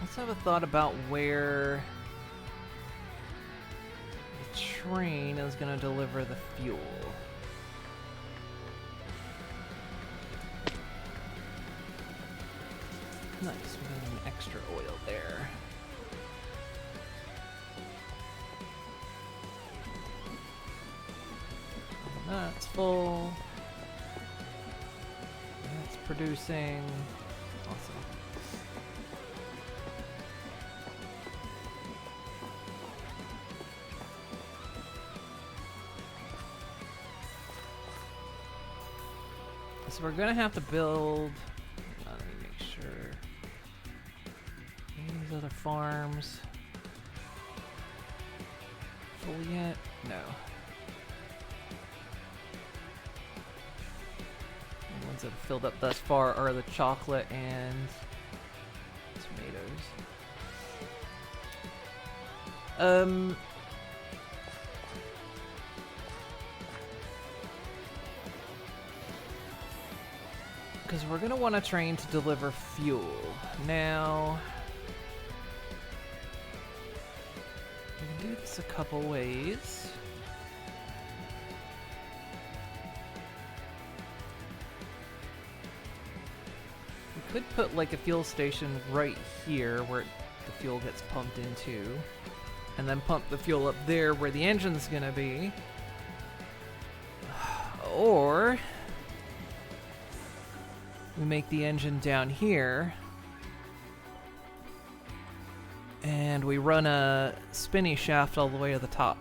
Let's have a thought about where the train is going to deliver the fuel. Nice, we got an extra oil there. That's full. That's producing. Awesome. So we're gonna have to build. Let me make sure. These other farms. Full yet? No. The ones that have filled up thus far are the chocolate and tomatoes. Because we're gonna want a train to deliver fuel. Now, we can do this a couple ways. We could put like a fuel station right here where the fuel gets pumped into, and then pump the fuel up there where the engine's gonna be. Or we make the engine down here, and we run a spinny shaft all the way to the top.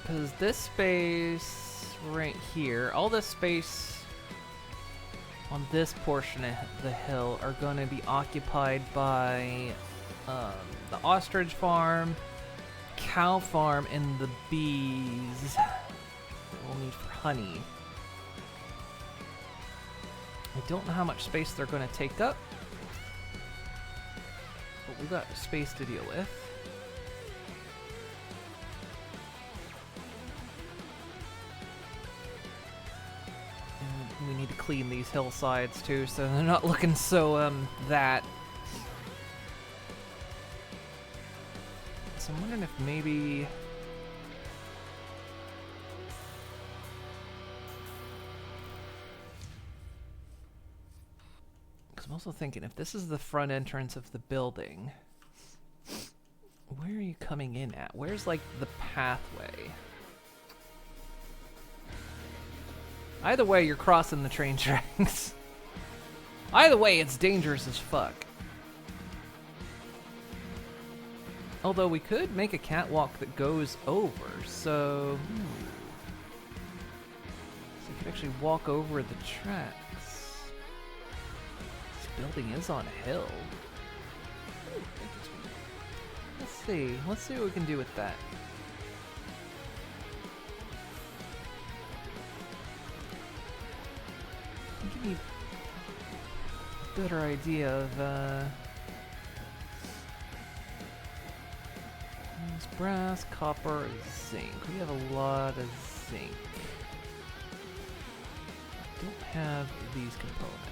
Because this space right here, all this space on this portion of the hill are going to be occupied by the ostrich farm, cow farm, and the bees that we'll need for honey. I don't know how much space they're going to take up, but we've got space to deal with. We need to clean these hillsides too, so they're not looking so, that. So I'm wondering if maybe... Because I'm also thinking, if this is the front entrance of the building, where are you coming in at? Where's, like, the pathway? Either way, you're crossing the train tracks. Either way, it's dangerous as fuck. Although we could make a catwalk that goes over, so... So you could actually walk over the tracks. This building is on a hill. Ooh, let's see what we can do with that. Give me a better idea of it's brass, copper, zinc. We have a lot of zinc. Don't have these components.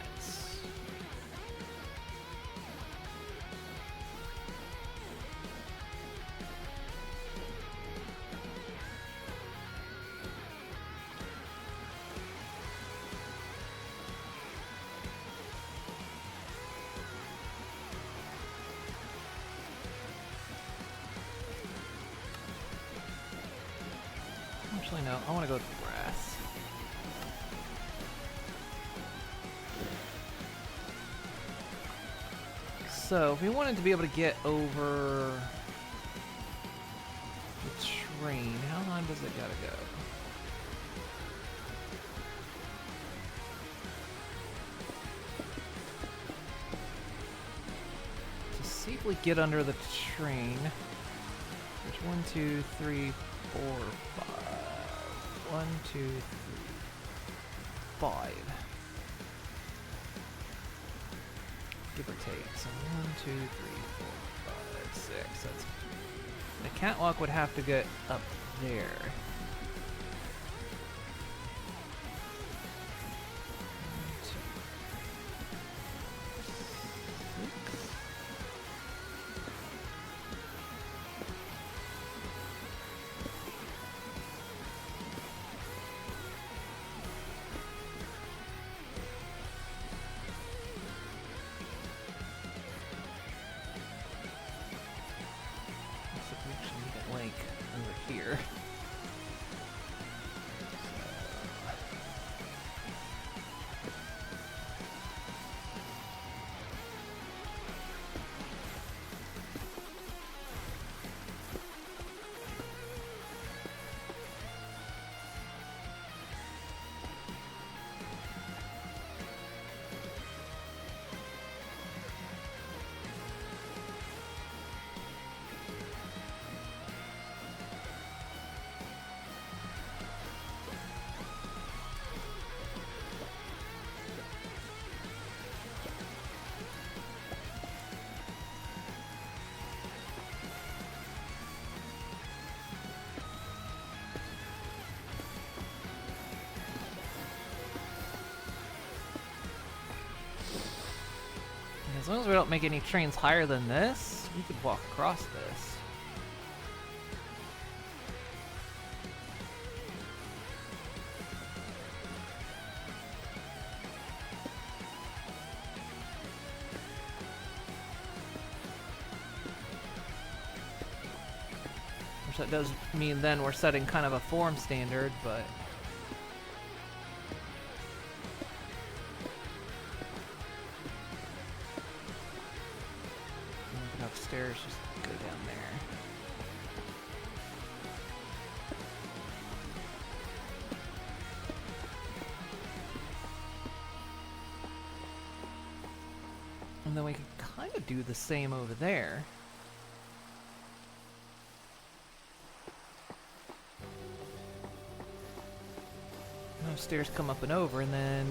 Actually, no. I want to go with brass. So, if we wanted to be able to get over the train, how long does it gotta go? To safely get under the train, there's 1, 2, 3, 4, 5. 1, 2, 3, 5. Give or take. So 1, 2, 3, 4, 5, 6. That's the catwalk would have to get up there. 1, 2, 6. Link over here. As long as we don't make any trains higher than this, we could walk across this. Which that does mean then we're setting kind of a form standard, but... Stairs just go down there. And then we could kind of do the same over there. Those stairs come up and over, and then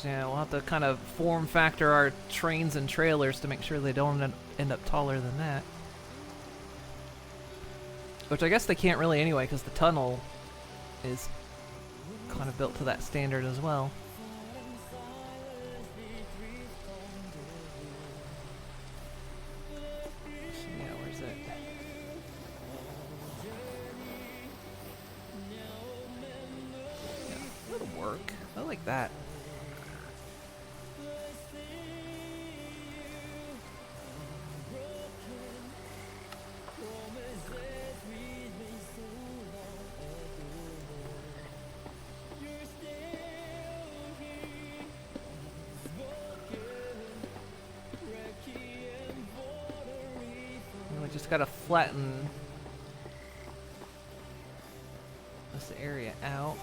yeah, we'll have to kind of form factor our trains and trailers to make sure they don't end up taller than that. Which I guess they can't really anyway, because the tunnel is kind of built to that standard as well. So yeah, where's it? Yeah, that'll work. I like that. gotta flatten this area out.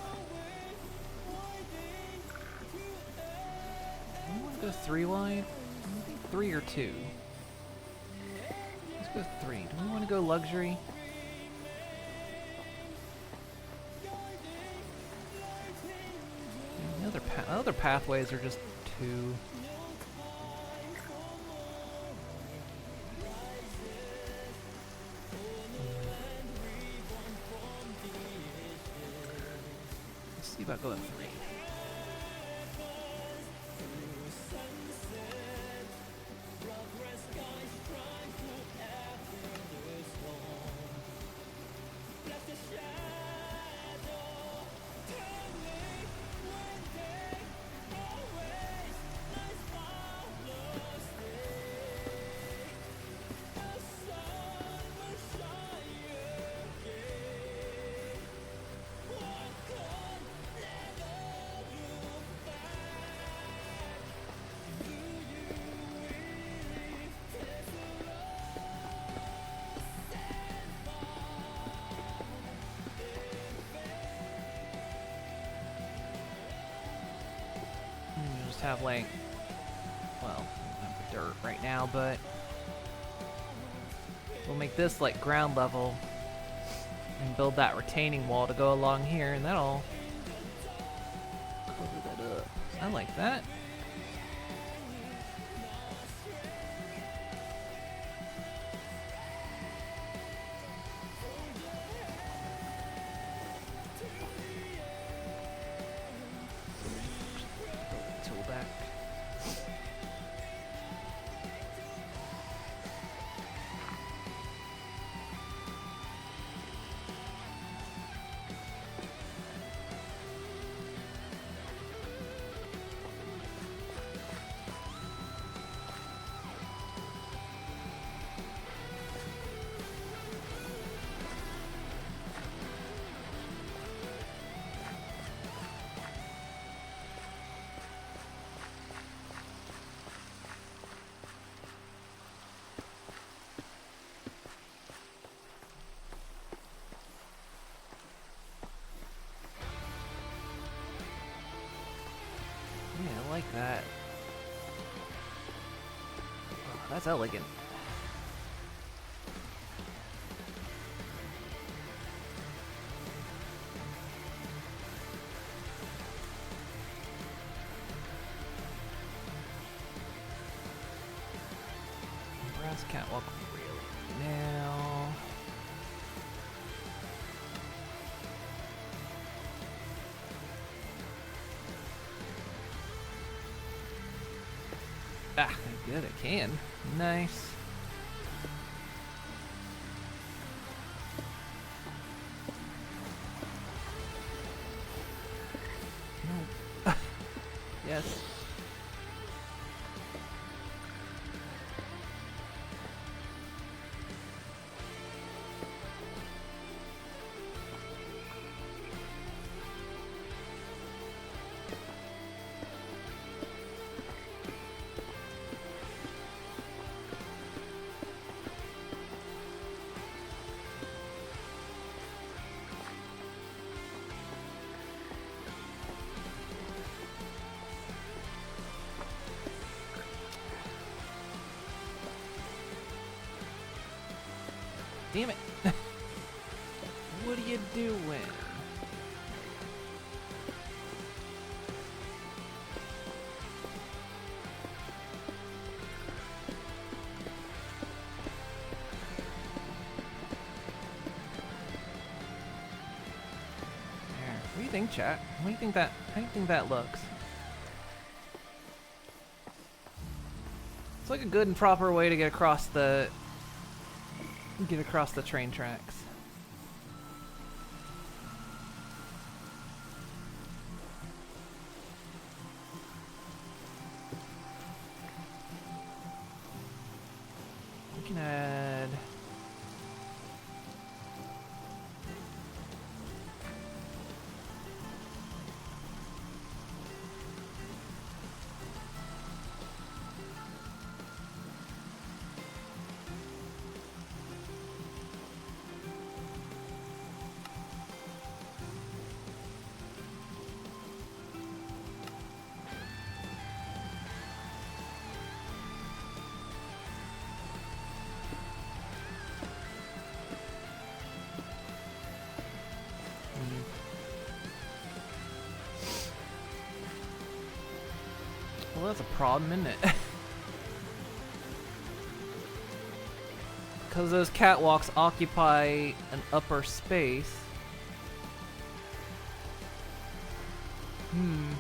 Do we want to go 3 wide? 3 or 2? Let's go 3. Do we want to go luxury? The other pathways are just 2. Let's see about going 3. Just have like, well, I don't have the dirt right now, but we'll make this like ground level and build that retaining wall to go along here, and that'll cover that up. I like that. Tool back. Yeah, I like that. Oh, that's elegant. Brass catwalk really now. Ah, good, I can. Nice. No. Yes. Damn it. What are you doing? There. What do you think, chat? What do you think that? How do you think that looks? It's like a good and proper way to get across the train tracks. We can add Well, that's a problem, isn't it? Because those catwalks occupy an upper space. Hmm.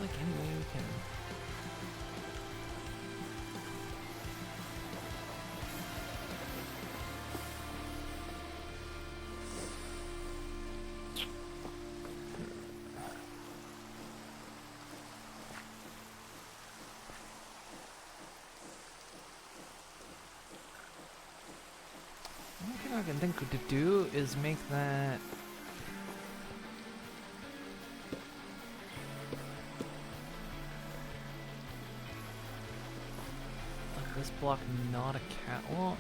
Like any way we can. One thing I can think to do is make that. This block not a catwalk?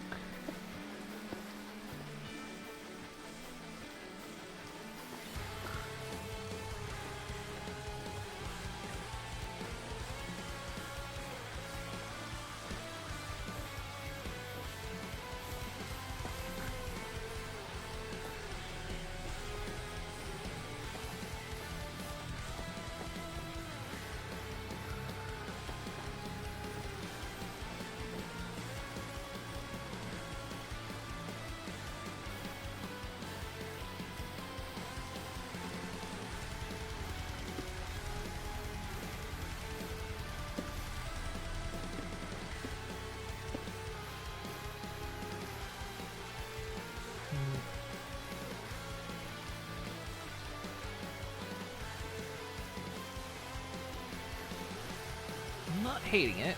I'm not hating it.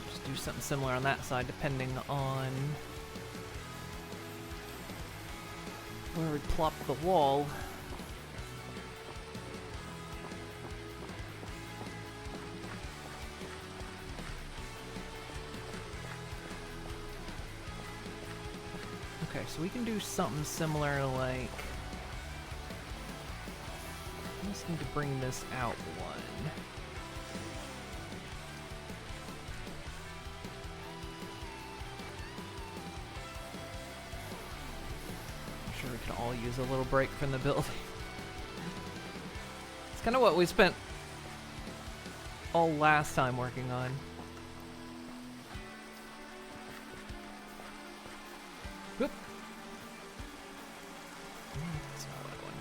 Just do something similar on that side depending on where we plop the wall. Okay, so we can do something similar like... I just need to bring this out one. I'm sure we can all use a little break from the building. It's kind of what we spent all last time working on. Whoop. That's not what I want.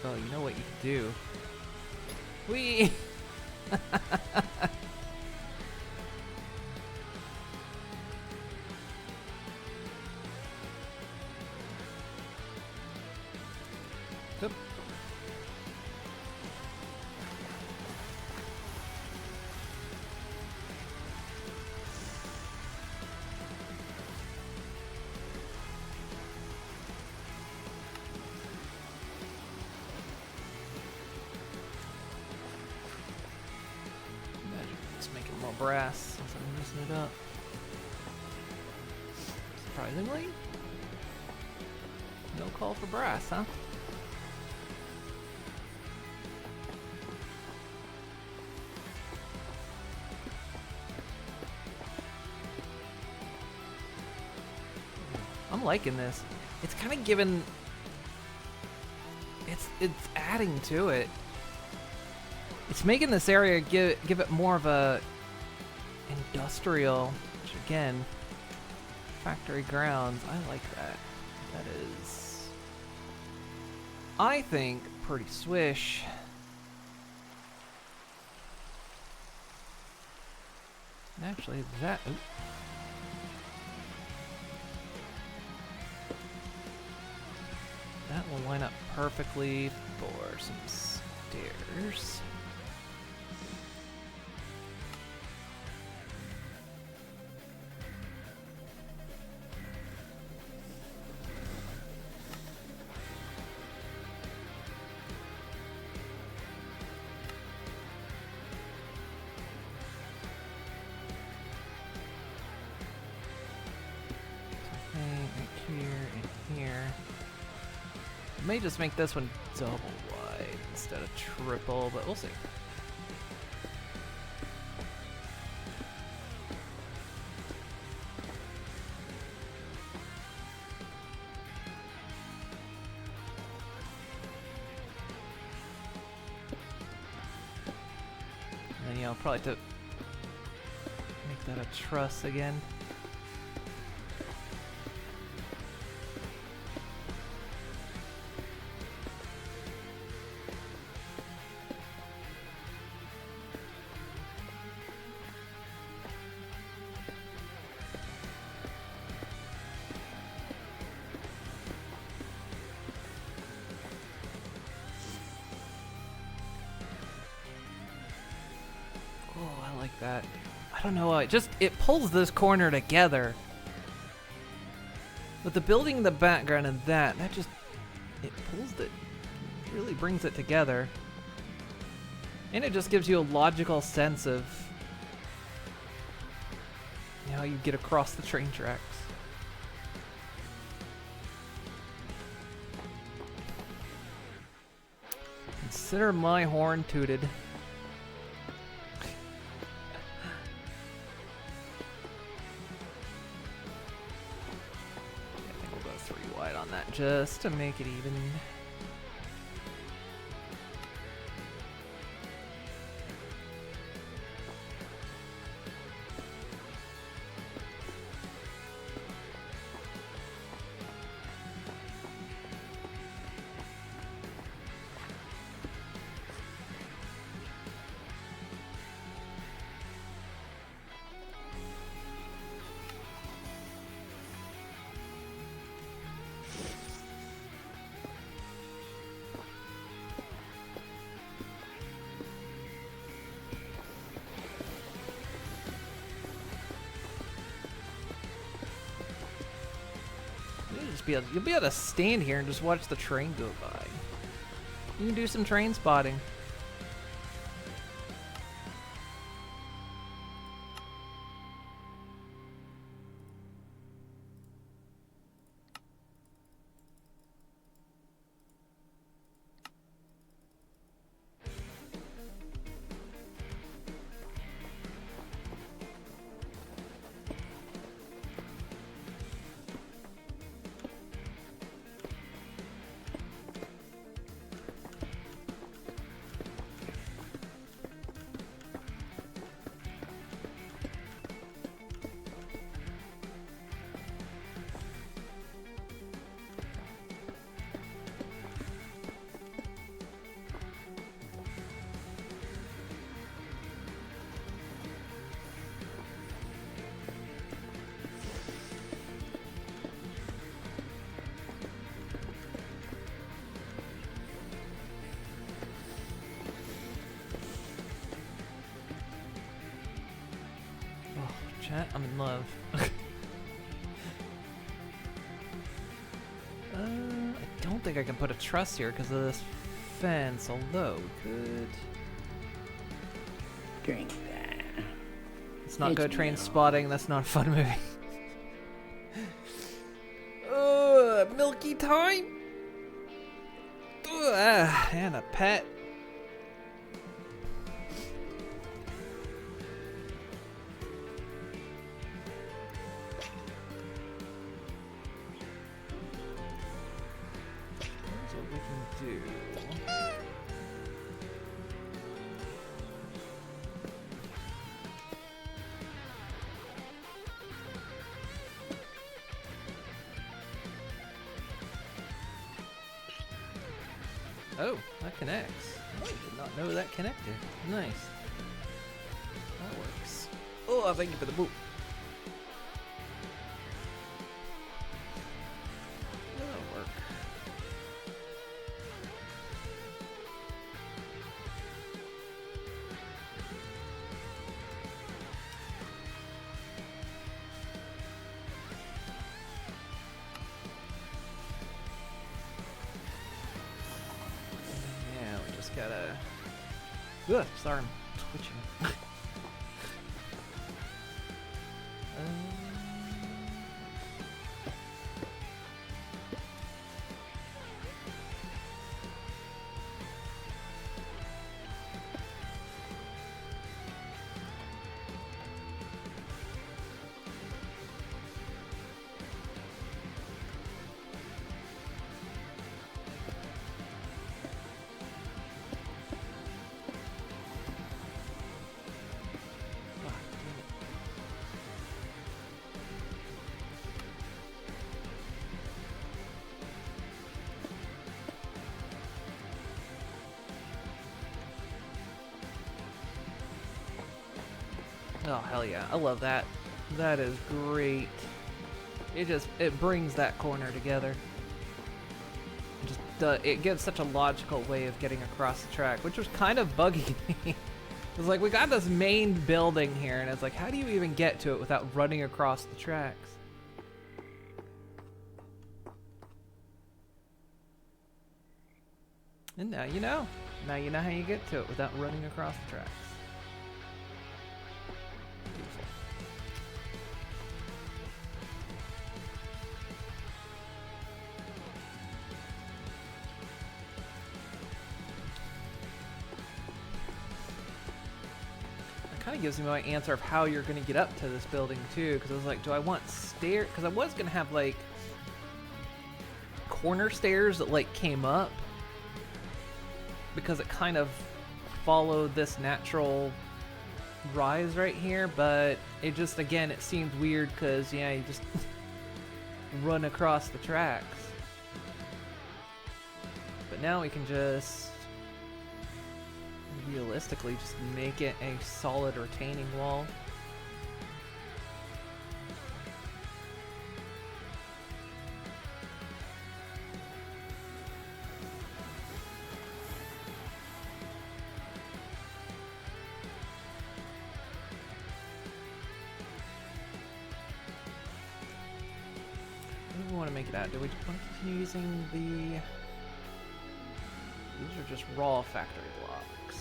Oh, you know what you can do? Whee! Oop. Let's make it more brass since I'm using it up. Surprisingly, no call for brass, huh? I'm liking this. It's kind of given. It's adding to it. It's making this area give it more of a industrial, which again, factory grounds. I like that. That is, I think, pretty swish. And actually, that. Oops. That will line up perfectly for some stairs. may just make this one double wide instead of triple, but we'll see. And then, yeah, I'll probably have to make that a truss again. Oh, I like that. I don't know, it pulls this corner together. With the building in the background and that just, it really brings it together. And it just gives you a logical sense of how you get across the train tracks. Consider my horn tooted. Just to make it even. You'll be able to stand here and just watch the train go by. You can do some train spotting. Chat, I'm in love. I don't think I can put a truss here because of this fence, although we could.
Drink that.
Let's not go
It's
train
milk.
spotting, that's not a fun movie. Milky time? And a pet. Oh, that connects. I did not know that connected. Nice. That works. Oh, thank you for the boot. That'll work. Yeah, we just gotta. Ugh, sorry, I'm twitching. Oh, hell yeah. I love that. That is great. It brings that corner together. It gives such a logical way of getting across the track, which was kind of bugging me. It's like, we got this main building here, and it's like, how do you even get to it without running across the tracks? And now you know. Now you know how you get to it without running across the tracks. Beautiful. That kind of gives me my answer of how you're going to get up to this building too, because I was like, do I want stairs? Because I was going to have like corner stairs that like came up, because it kind of followed this natural rise right here, but it just, again, it seemed weird because, yeah, you just run across the tracks. But now we can just realistically just make it a solid retaining wall. Want to make it out? Do we want to continue using the... These are just raw factory blocks.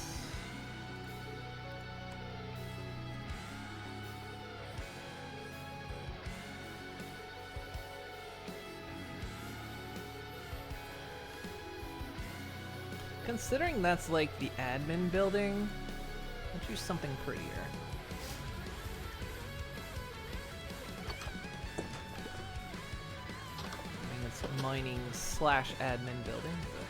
Considering that's like the admin building, let's use something prettier. Mining / admin building, but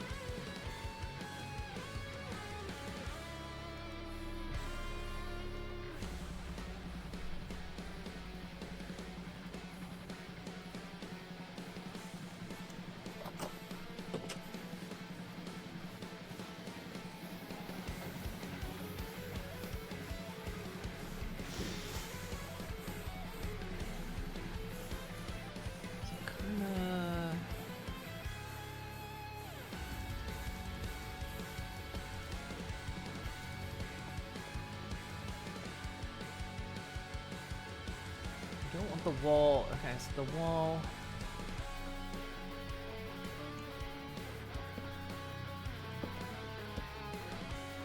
don't want the wall. Okay, so the wall.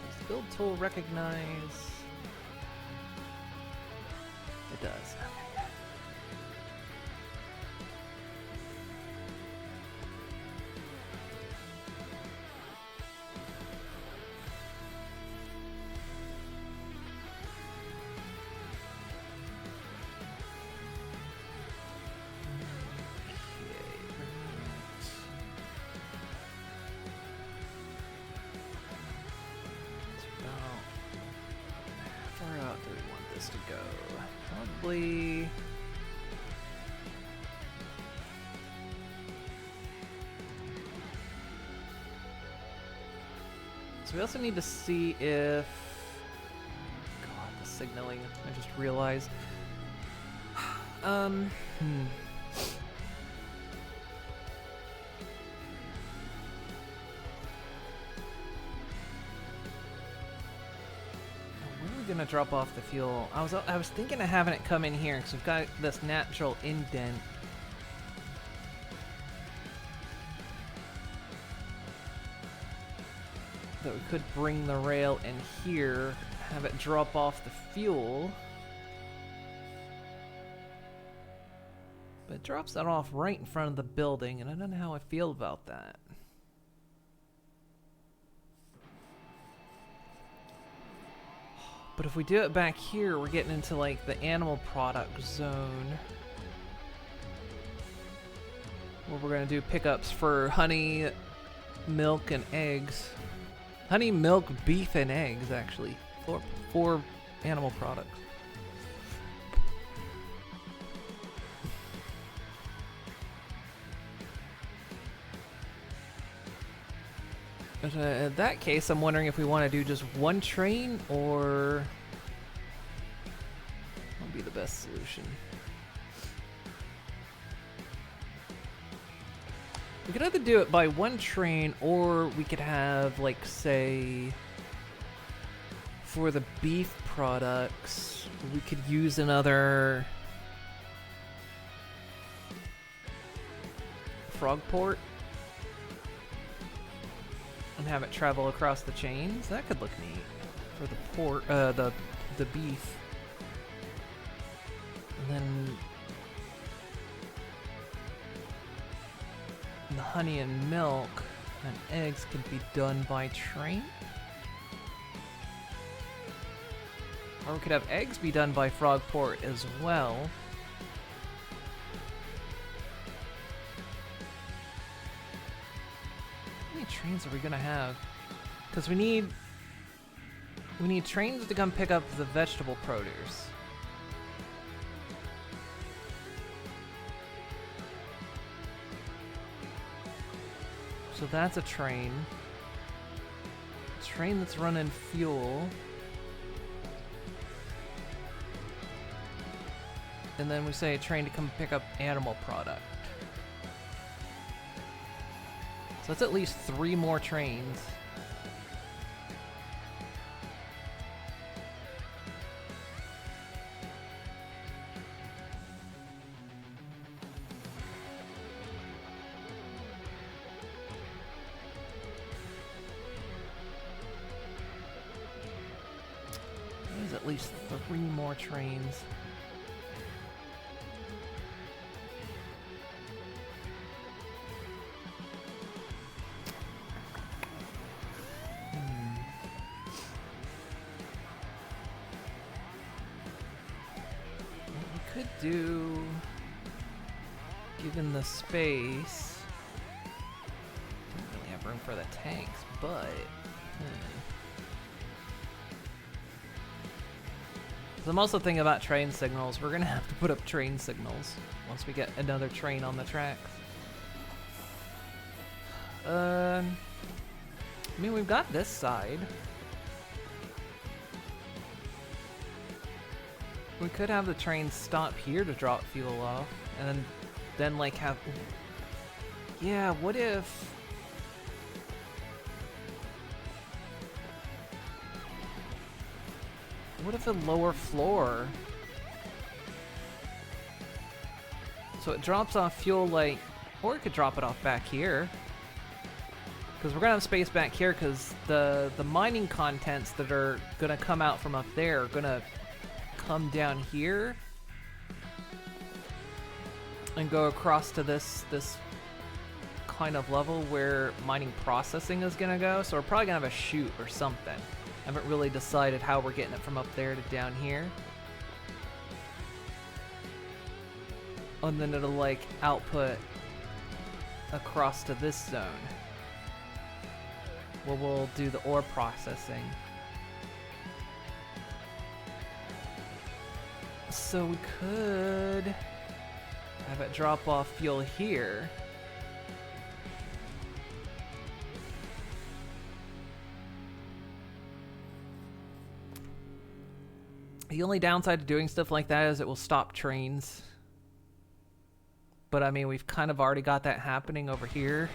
Does the build tool recognize? It does. Okay. To go probably so we also need to see if God, the signaling, I just realized gonna drop off the fuel. I was thinking of having it come in here because we've got this natural indent. That we could bring the rail in here, have it drop off the fuel. But it drops that off right in front of the building, and I don't know how I feel about that. But if we do it back here, we're getting into like the animal product zone. Where we're gonna do pickups for honey, milk, and eggs. Honey, milk, beef, and eggs, actually. Four animal products. But, in that case, I'm wondering if we want to do just one train or be the best solution. We could either do it by one train, or we could have, like, say, for the beef products, we could use another frog port and have it travel across the chains. That could look neat for the port, the beef. And then the honey and milk and eggs could be done by train. Or we could have eggs be done by Frogport as well. How many trains are we gonna have? Because we need trains to come pick up the vegetable produce. So that's a train. A train that's running fuel. And then we say a train to come pick up animal product. So that's at least 3 more trains. There's at least 3 more trains. Do, given the space, don't really have room for the tanks, but So I'm also thinking about train signals. We're gonna have to put up train signals once we get another train on the tracks. I mean, we've got this side. We could have the train stop here to drop fuel off, and then like have... Yeah, what if... What if a lower floor... So it drops off fuel like... Or it could drop it off back here. Because we're gonna have space back here, because the mining contents that are gonna come out from up there are gonna come down here and go across to this kind of level where mining processing is gonna go. So we're probably gonna have a chute or something. Haven't really decided how we're getting it from up there to down here. And then it'll like output across to this zone where we'll do the ore processing. So we could have it drop off fuel here. The only downside to doing stuff like that is it will stop trains. But I mean, we've kind of already got that happening over here.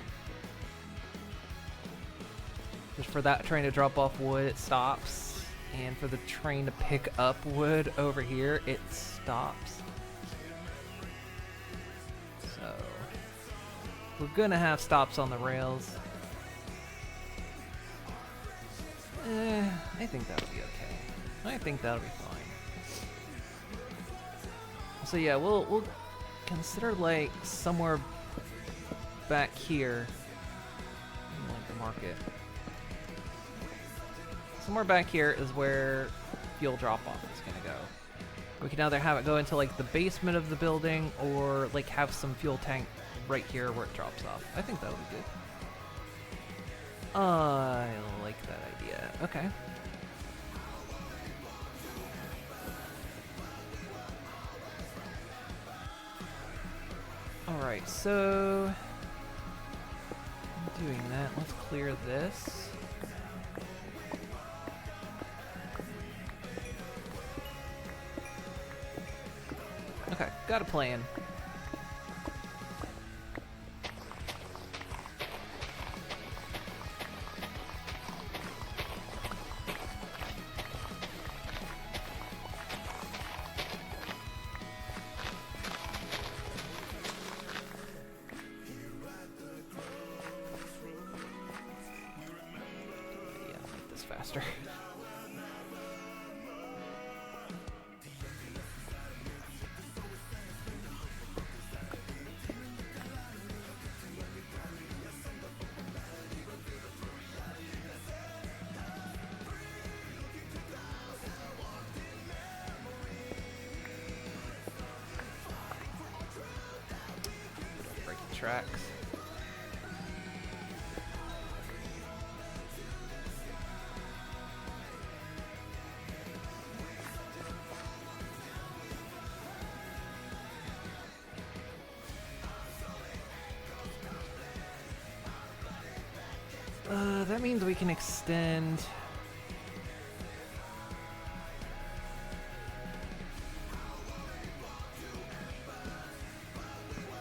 Just for that train to drop off wood, it stops. And for the train to pick up wood over here, it stops. So, we're gonna have stops on the rails. I think that'll be okay. I think that'll be fine. So yeah, we'll consider like somewhere back here. Like the market. Somewhere back here is where fuel drop-off is gonna go. We can either have it go into like the basement of the building, or like have some fuel tank right here where it drops off. I think that'll be good. I like that idea. Okay. Alright, so doing that, let's clear this. Okay, got a plan. Yeah, make this faster. Break the tracks. That means we can extend. We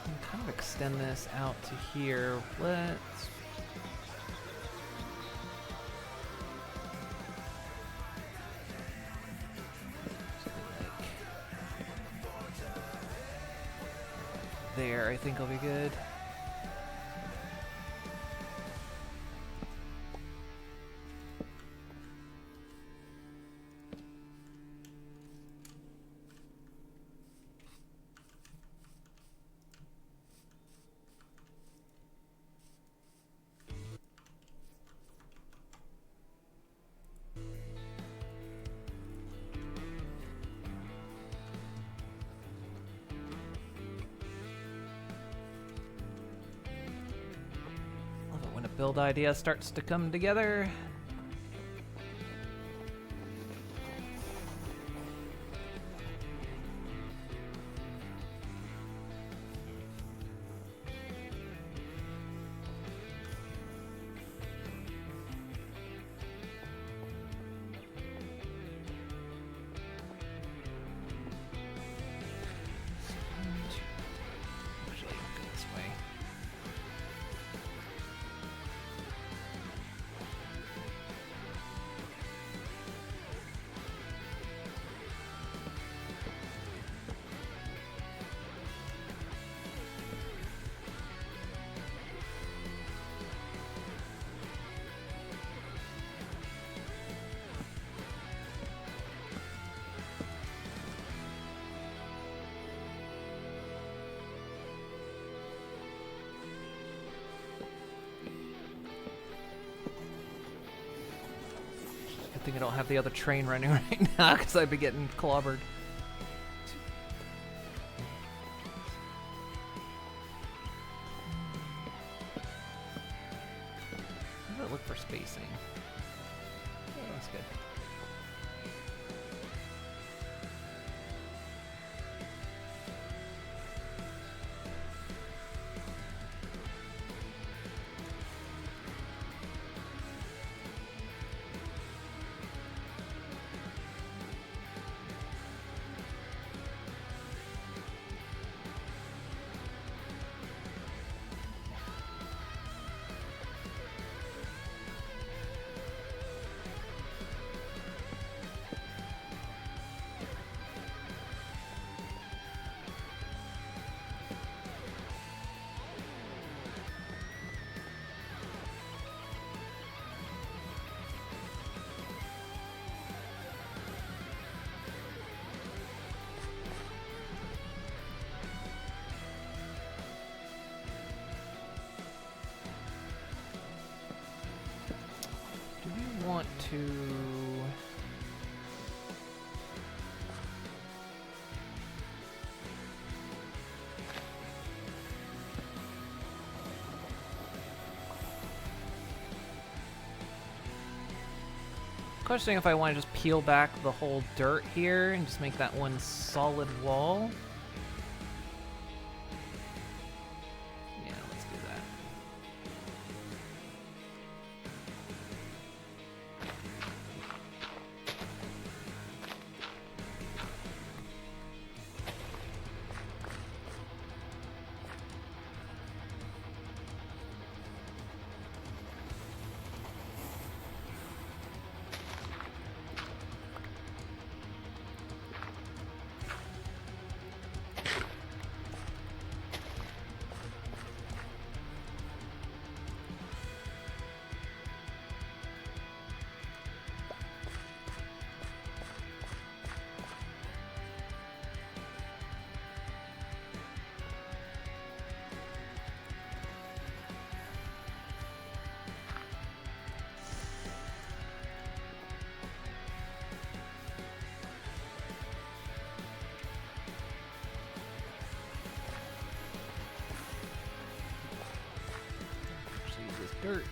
can kind of extend this out to here. Let's. There, I think I'll be good. Love it when a build idea starts to come together. Actually, I'll go this way. Good thing I don't have the other train running right now, because I'd be getting clobbered. How does it look for spacing? Oh, that's good. Do we want to... Questioning if I want to just peel back the whole dirt here and just make that one solid wall. Yeah, let's do that. Dirt.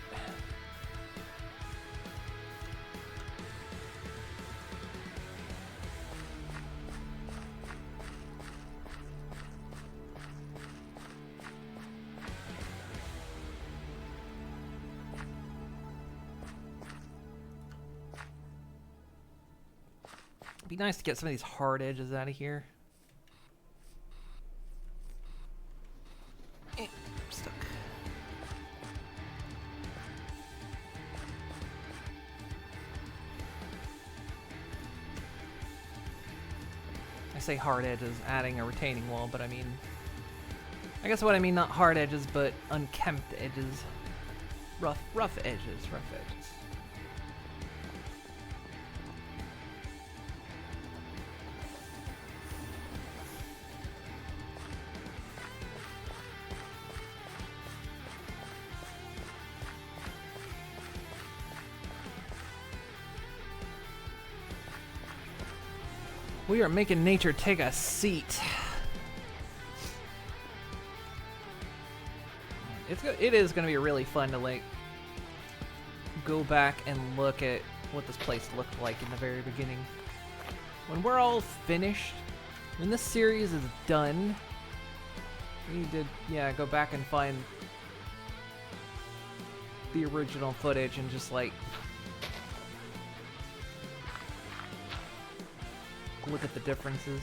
It'd be nice to get some of these hard edges out of here. I'm stuck. I say hard edges, adding a retaining wall, but I mean... I guess what I mean, not hard edges, but unkempt edges. Rough edges, rough edges. We are making nature take a seat. It is going to be really fun to like go back and look at what this place looked like in the very beginning. When we're all finished, when this series is done, we need to go back and find the original footage and just like look at the differences.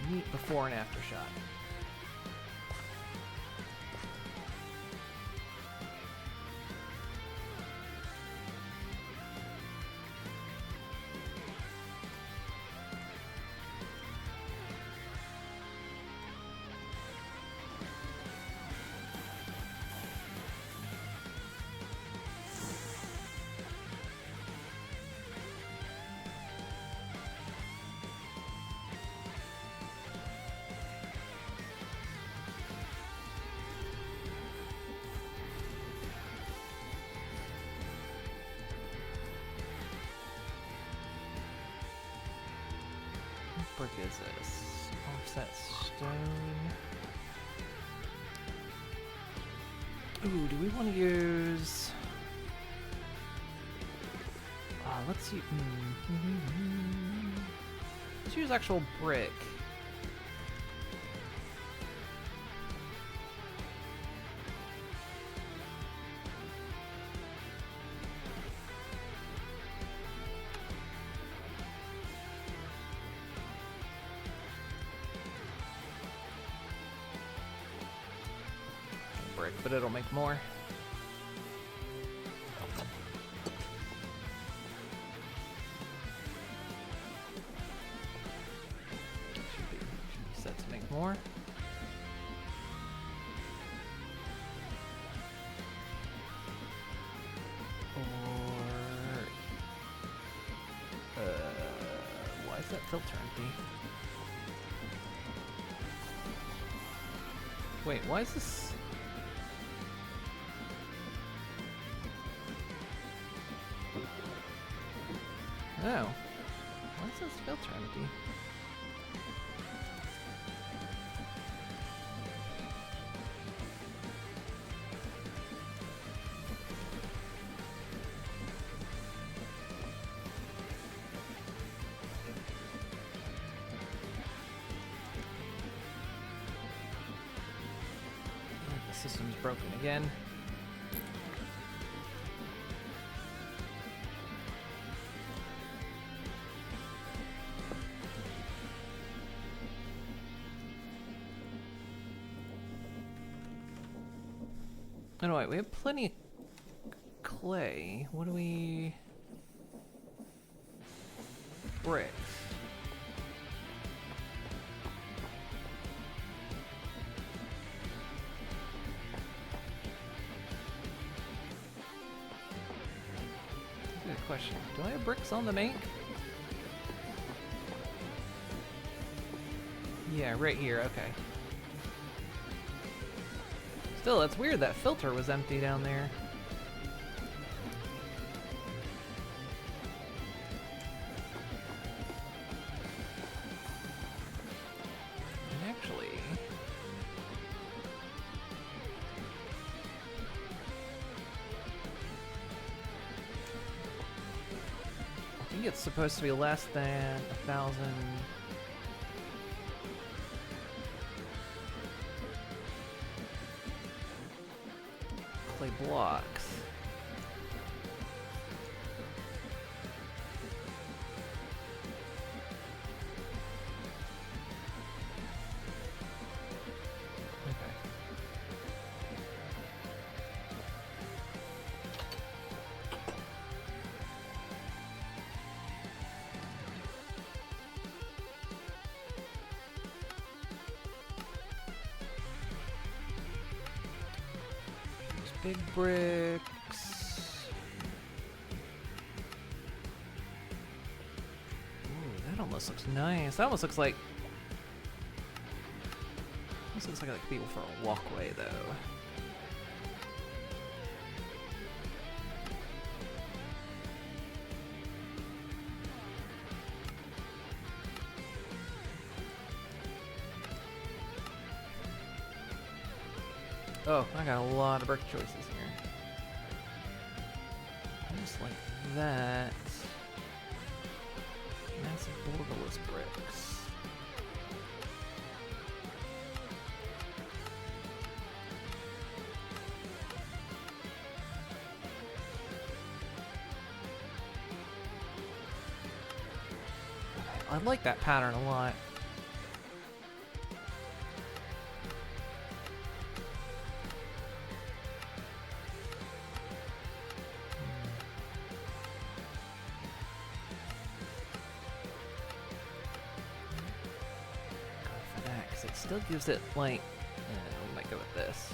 Neat before and after shot. What brick is this? Offset stone. Ooh, do we want to use... let's use... Let's use actual brick. But it'll make more. Should be set to make more. Or why is that filter empty? Wait, why is this? Oh. Why is this filter empty? The system's broken again. Oh, no, wait, we have plenty of clay. What do we... Bricks. Good question. Do I have bricks on the make? Yeah, right here, okay. Still, that's weird, that filter was empty down there. it's supposed to be less than 1,000. Clay blocks. Okay. Big bricks. Ooh, that almost looks nice. That almost looks like. Almost looks like it could be for a walkway, though. Oh, I got a lot of brick choices here. Just like that. Massive borderless bricks. I like that pattern a lot. It still gives it like, we might go with this.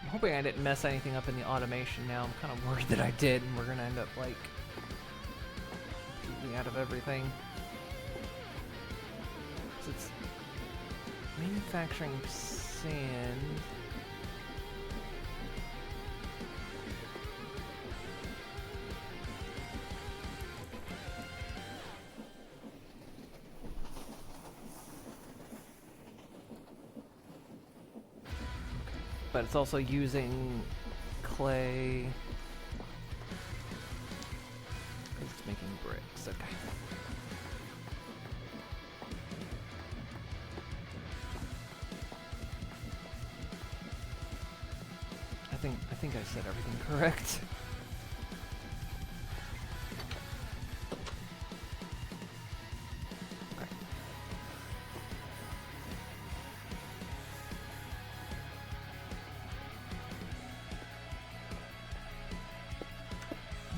I'm hoping I didn't mess anything up in the automation now. I'm kind of worried that I did, and we're gonna end up like completely out of everything. 'Cause it's manufacturing sand. But it's also using clay because it's making bricks. Okay. I think I said everything correct.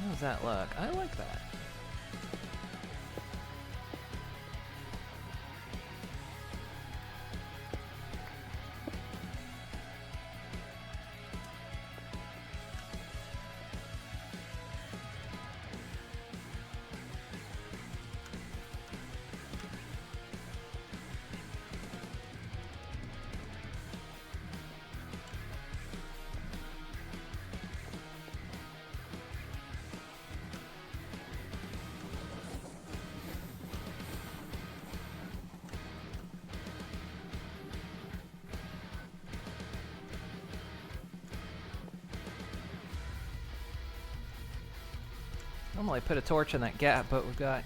How does that look? I like that. Normally put a torch in that gap, but we've got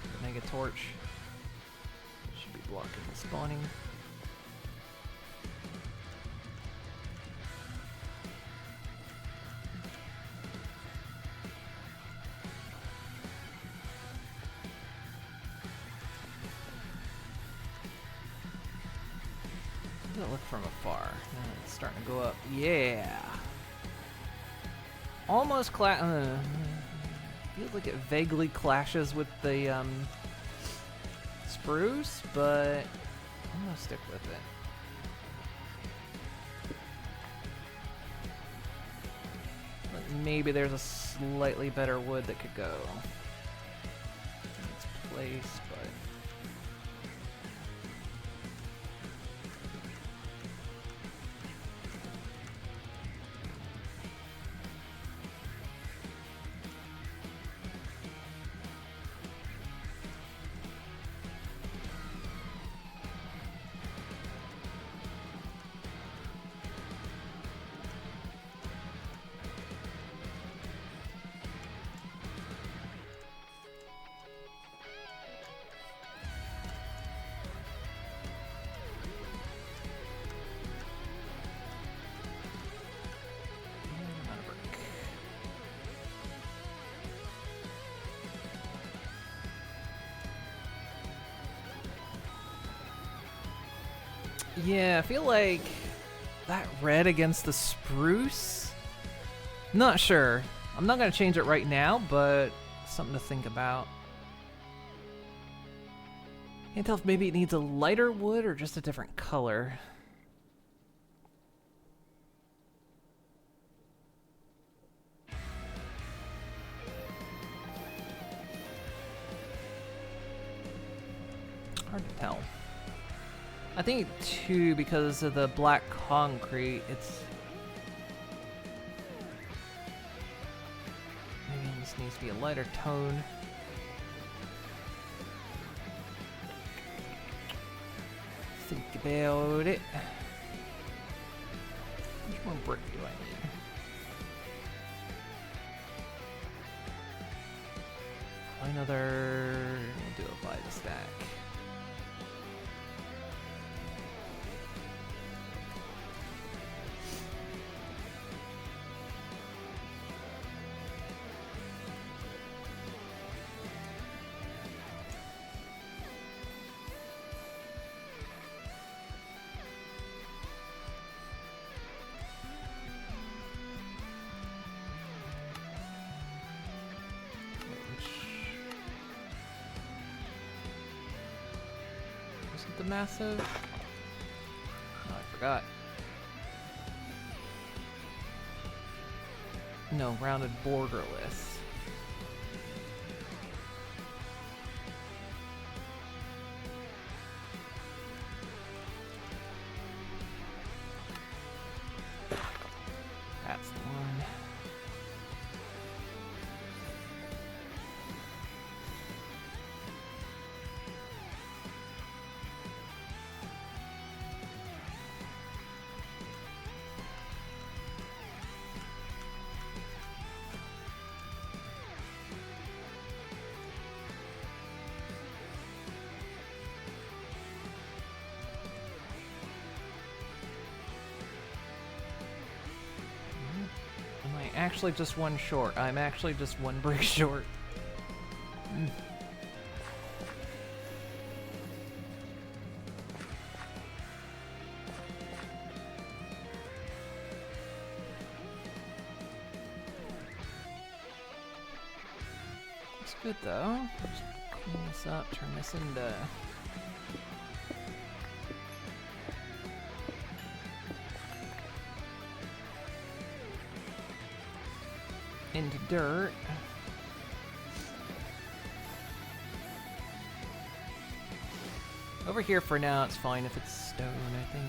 the mega torch. Should be blocking the spawning. How does it look from afar? Now it's starting to go up. Yeah! Almost feels like it vaguely clashes with the spruce, but I'm gonna stick with it. But maybe there's a slightly better wood that could go in its place, but Yeah, I feel like that red against the spruce? Not sure. I'm not going to change it right now, but something to think about. Can't tell if maybe it needs a lighter wood or just a different color. Hard to tell. I think too, because of the black concrete, it's maybe this needs to be a lighter tone. Think about it. How much more brick do I need? Another. We'll do it by the stack. The massive. Oh, I forgot. No, rounded borderless. That's the one. Actually just one short. I'm actually just one brick short. It's good though. Just clean this up, turn this into dirt. Over here for now, it's fine if it's stone, I think.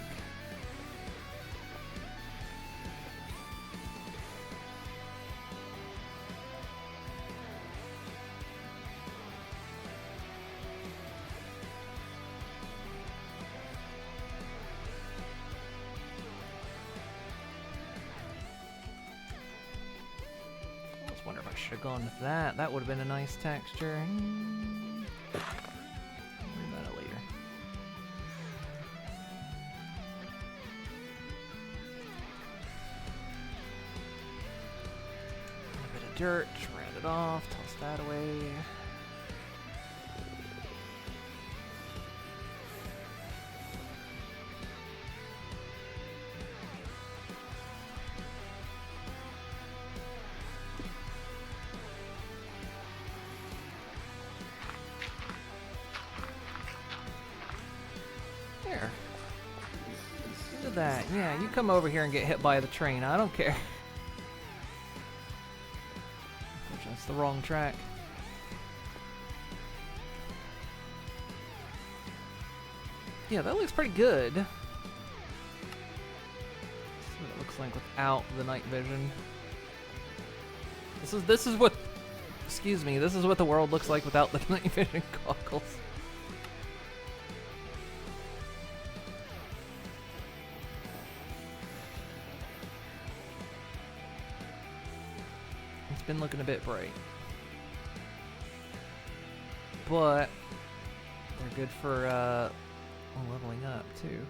Wonder if I should have gone with that. That would have been a nice texture. Worry about it later. A bit of dirt, round it off, toss that away. There. Look at that. Yeah, you come over here and get hit by the train. I don't care. That's the wrong track. Yeah, that looks pretty good. This is what it looks like without the night vision. This is what, excuse me, this is what the world looks like without the night vision goggles. It's been looking a bit bright. But they're good for leveling up too.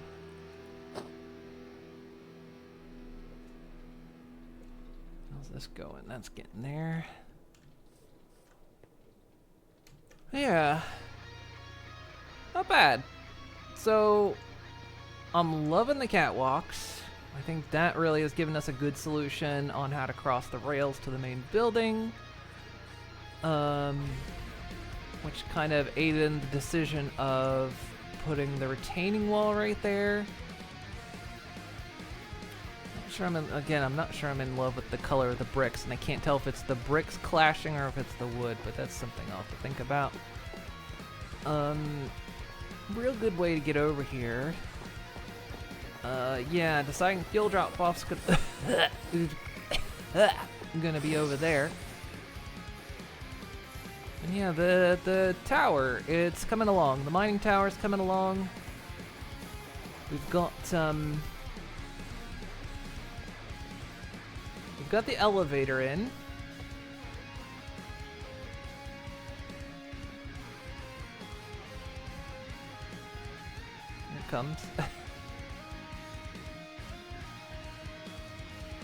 How's this going? That's getting there. Yeah. Not bad. So I'm loving the catwalks. I think that really has given us a good solution on how to cross the rails to the main building. Which kind of aided in the decision of putting the retaining wall right there. I'm not sure I'm in love with the color of the bricks, and I can't tell if it's the bricks clashing or if it's the wood, but that's something I'll have to think about. Real good way to get over here. Yeah, deciding fuel drop-offs could gonna be over there. And yeah, the tower, it's coming along. The mining tower is coming along. We've got we've got the elevator in. Here it comes.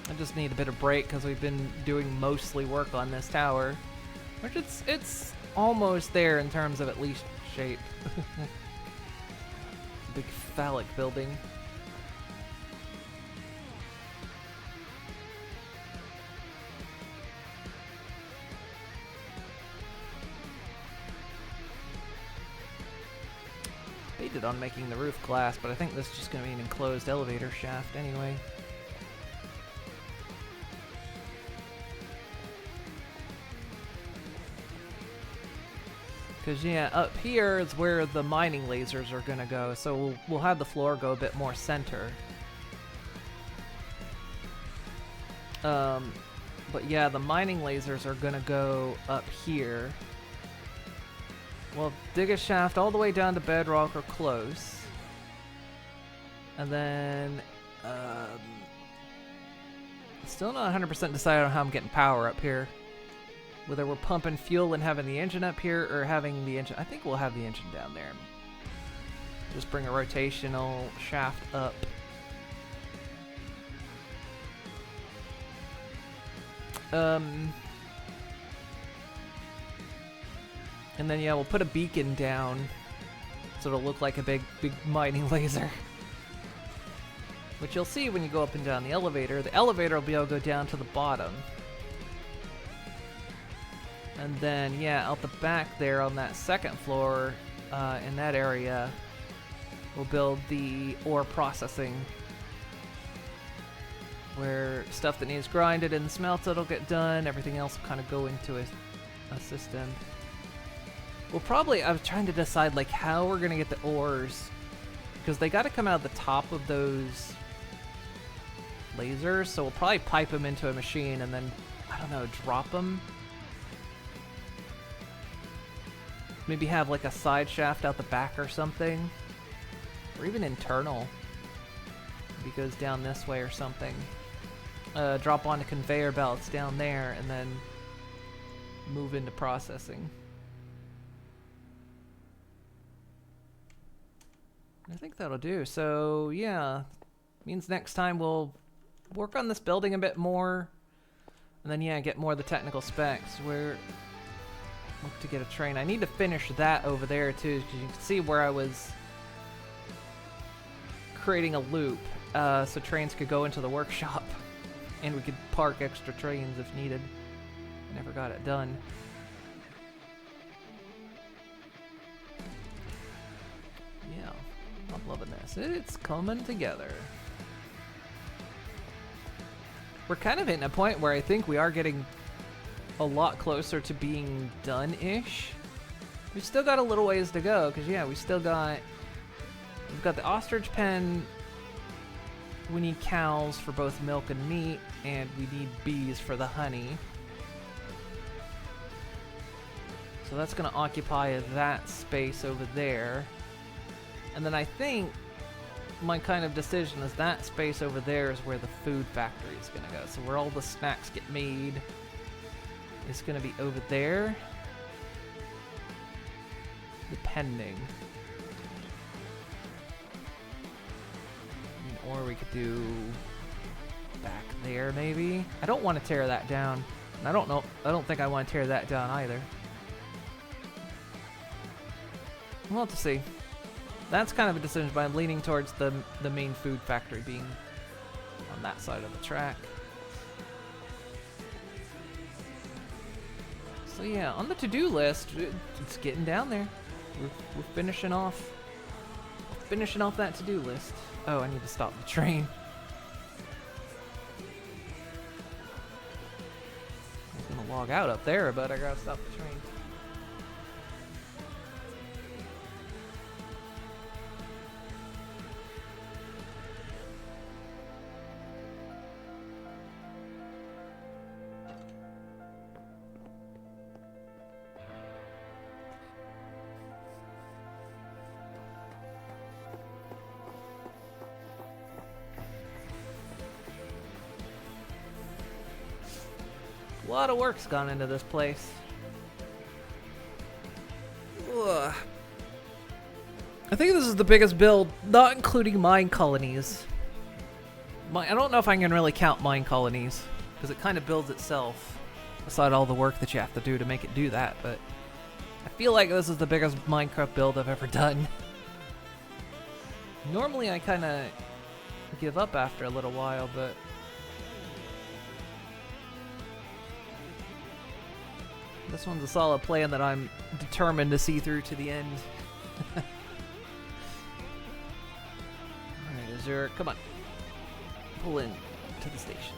I just need a bit of break because we've been doing mostly work on this tower. Which it's almost there in terms of at least shape. Big phallic building. Debated on making the roof glass, but I think this is just going to be an enclosed elevator shaft anyway. Because, yeah, up here is where the mining lasers are going to go, so we'll have the floor go a bit more center. But yeah, the mining lasers are going to go up here. We'll dig a shaft all the way down to bedrock or close. And then, still not 100% decided on how I'm getting power up here. Whether we're pumping fuel and having the engine up here, or having the engine... I think we'll have the engine down there. Just bring a rotational shaft up. And then, yeah, we'll put a beacon down, so it'll look like a big mining laser. Which you'll see when you go up and down the elevator. The elevator will be able to go down to the bottom. And then, yeah, out the back there on that second floor, in that area, we'll build the ore processing, where stuff that needs grinded and smelted will get done. Everything else will kind of go into a system. We'll probably, I was trying to decide like how we're gonna get the ores, because they got to come out of the top of those lasers. So we'll probably pipe them into a machine and then, I don't know, drop them. Maybe have like a side shaft out the back or something. Or even internal. Maybe goes down this way or something. Drop onto conveyor belts down there and then move into processing. I think that'll do. So yeah, means next time we'll work on this building a bit more. And then yeah, get more of the technical specs. Look to get a train. I need to finish that over there too, because you can see where I was creating a loop, so trains could go into the workshop, and we could park extra trains if needed. I never got it done. Yeah, I'm loving this. It's coming together. We're kind of hitting a point where I think we are getting a lot closer to being done-ish. We've still got a little ways to go, because yeah, we've got the ostrich pen. We need cows for both milk and meat, and we need bees for the honey. So that's going to occupy that space over there. And then I think my kind of decision is that space over there is where the food factory is going to go. So where all the snacks get made is going to be over there, depending. Or we could do back there, maybe. I don't want to tear that down. And I don't think I want to tear that down either. We'll have to see. that's kind of a decision, but I'm leaning towards the main food factory being on that side of the track. So yeah, on the to-do list, it's getting down there. We're finishing off that to-do list. Oh, I need to stop the train. I was gonna log out up there, but I gotta stop the train. A lot of work's gone into this place. Ugh. I think this is the biggest build, not including mine colonies. I don't know if I can really count mine colonies, because it kind of builds itself, aside all the work that you have to do to make it do that, but I feel like this is the biggest Minecraft build I've ever done. Normally I kind of give up after a little while, but this one's a solid plan that I'm determined to see through to the end. Alright, Azure, come on. Pull in to the station.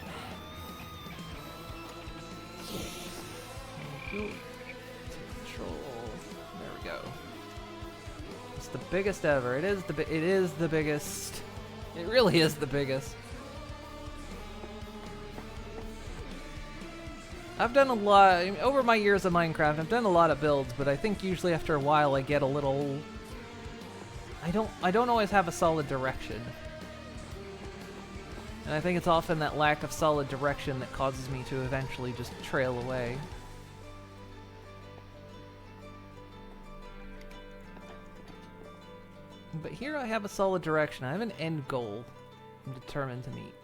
Thank you. Control. There we go. It's the biggest ever. It is the biggest. It really is the biggest. I've done a lot, I mean, over my years of Minecraft, I've done a lot of builds, but I think usually after a while I get a little... I don't always have a solid direction. And I think it's often that lack of solid direction that causes me to eventually just trail away. But here I have a solid direction. I have an end goal I'm determined to meet.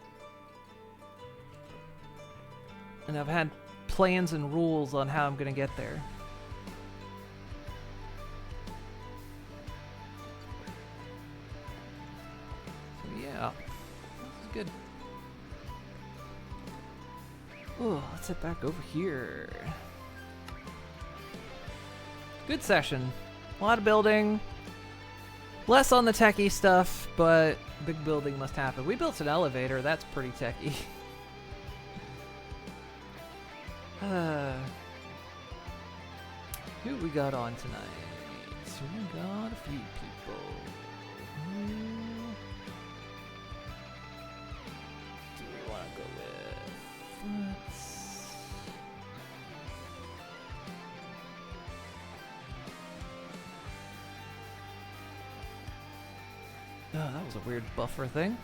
And I've had plans and rules on how I'm gonna get there. So yeah, this is good. Oh, let's head back over here. Good session. A lot of building. Less on the techie stuff, but big building must happen. We built an elevator. That's pretty techie. Who we got on tonight? So we got a few people. Do we want to go with? Oh, that was a weird buffer thing.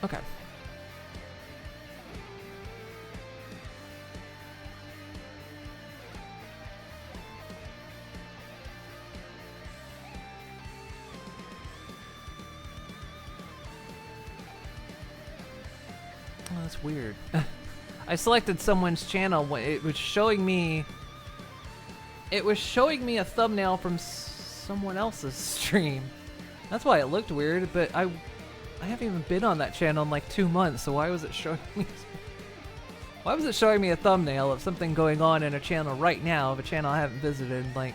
Okay. Oh, that's weird. I selected someone's channel when it was showing me a thumbnail from someone else's stream. That's why it looked weird, but I haven't even been on that channel in like 2 months, so why was it showing me a thumbnail of something going on in a channel right now, of a channel I haven't visited in like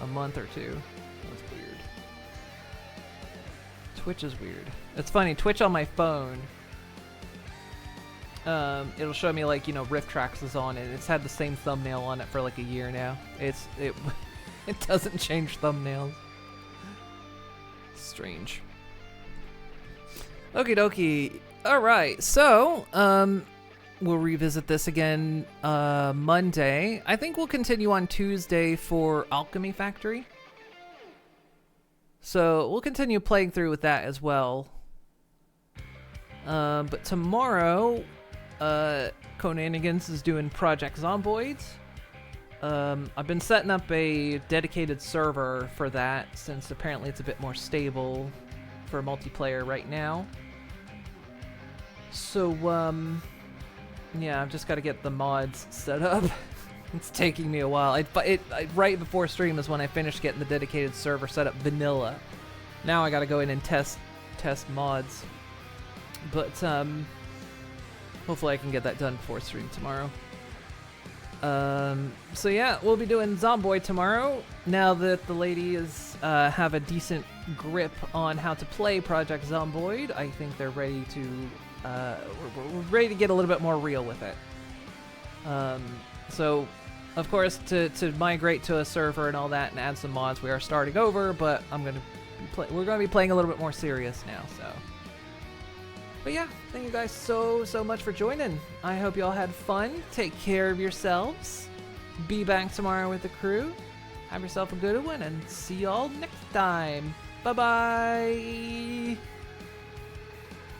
a month or two? That's weird. Twitch is weird. It's funny, Twitch on my phone, it'll show me like, you know, Rift Tracks is on it. It's had the same thumbnail on it for like a year now. It doesn't change thumbnails. Strange. Okie dokie. Alright, so, we'll revisit this again Monday. I think we'll continue on Tuesday for Alchemy Factory. So, we'll continue playing through with that as well. But tomorrow, Conanigans is doing Project Zomboids. I've been setting up a dedicated server for that, since apparently it's a bit more stable for multiplayer right now. So, yeah, I've just got to get the mods set up. It's taking me a while. Right before stream is when I finished getting the dedicated server set up vanilla. Now I got to go in and test mods. But hopefully I can get that done before stream tomorrow. So yeah, we'll be doing Zomboid tomorrow. Now that the ladies have a decent grip on how to play Project Zomboid, I think they're ready to we're ready to get a little bit more real with it. So of course to migrate to a server and all that and add some mods, we are starting over, but we're gonna be playing a little bit more serious now. So, but yeah, thank you guys so much for joining. I hope you all had fun. Take care of yourselves. Be back tomorrow with the crew. Have yourself a good one, and see y'all next time. Bye bye.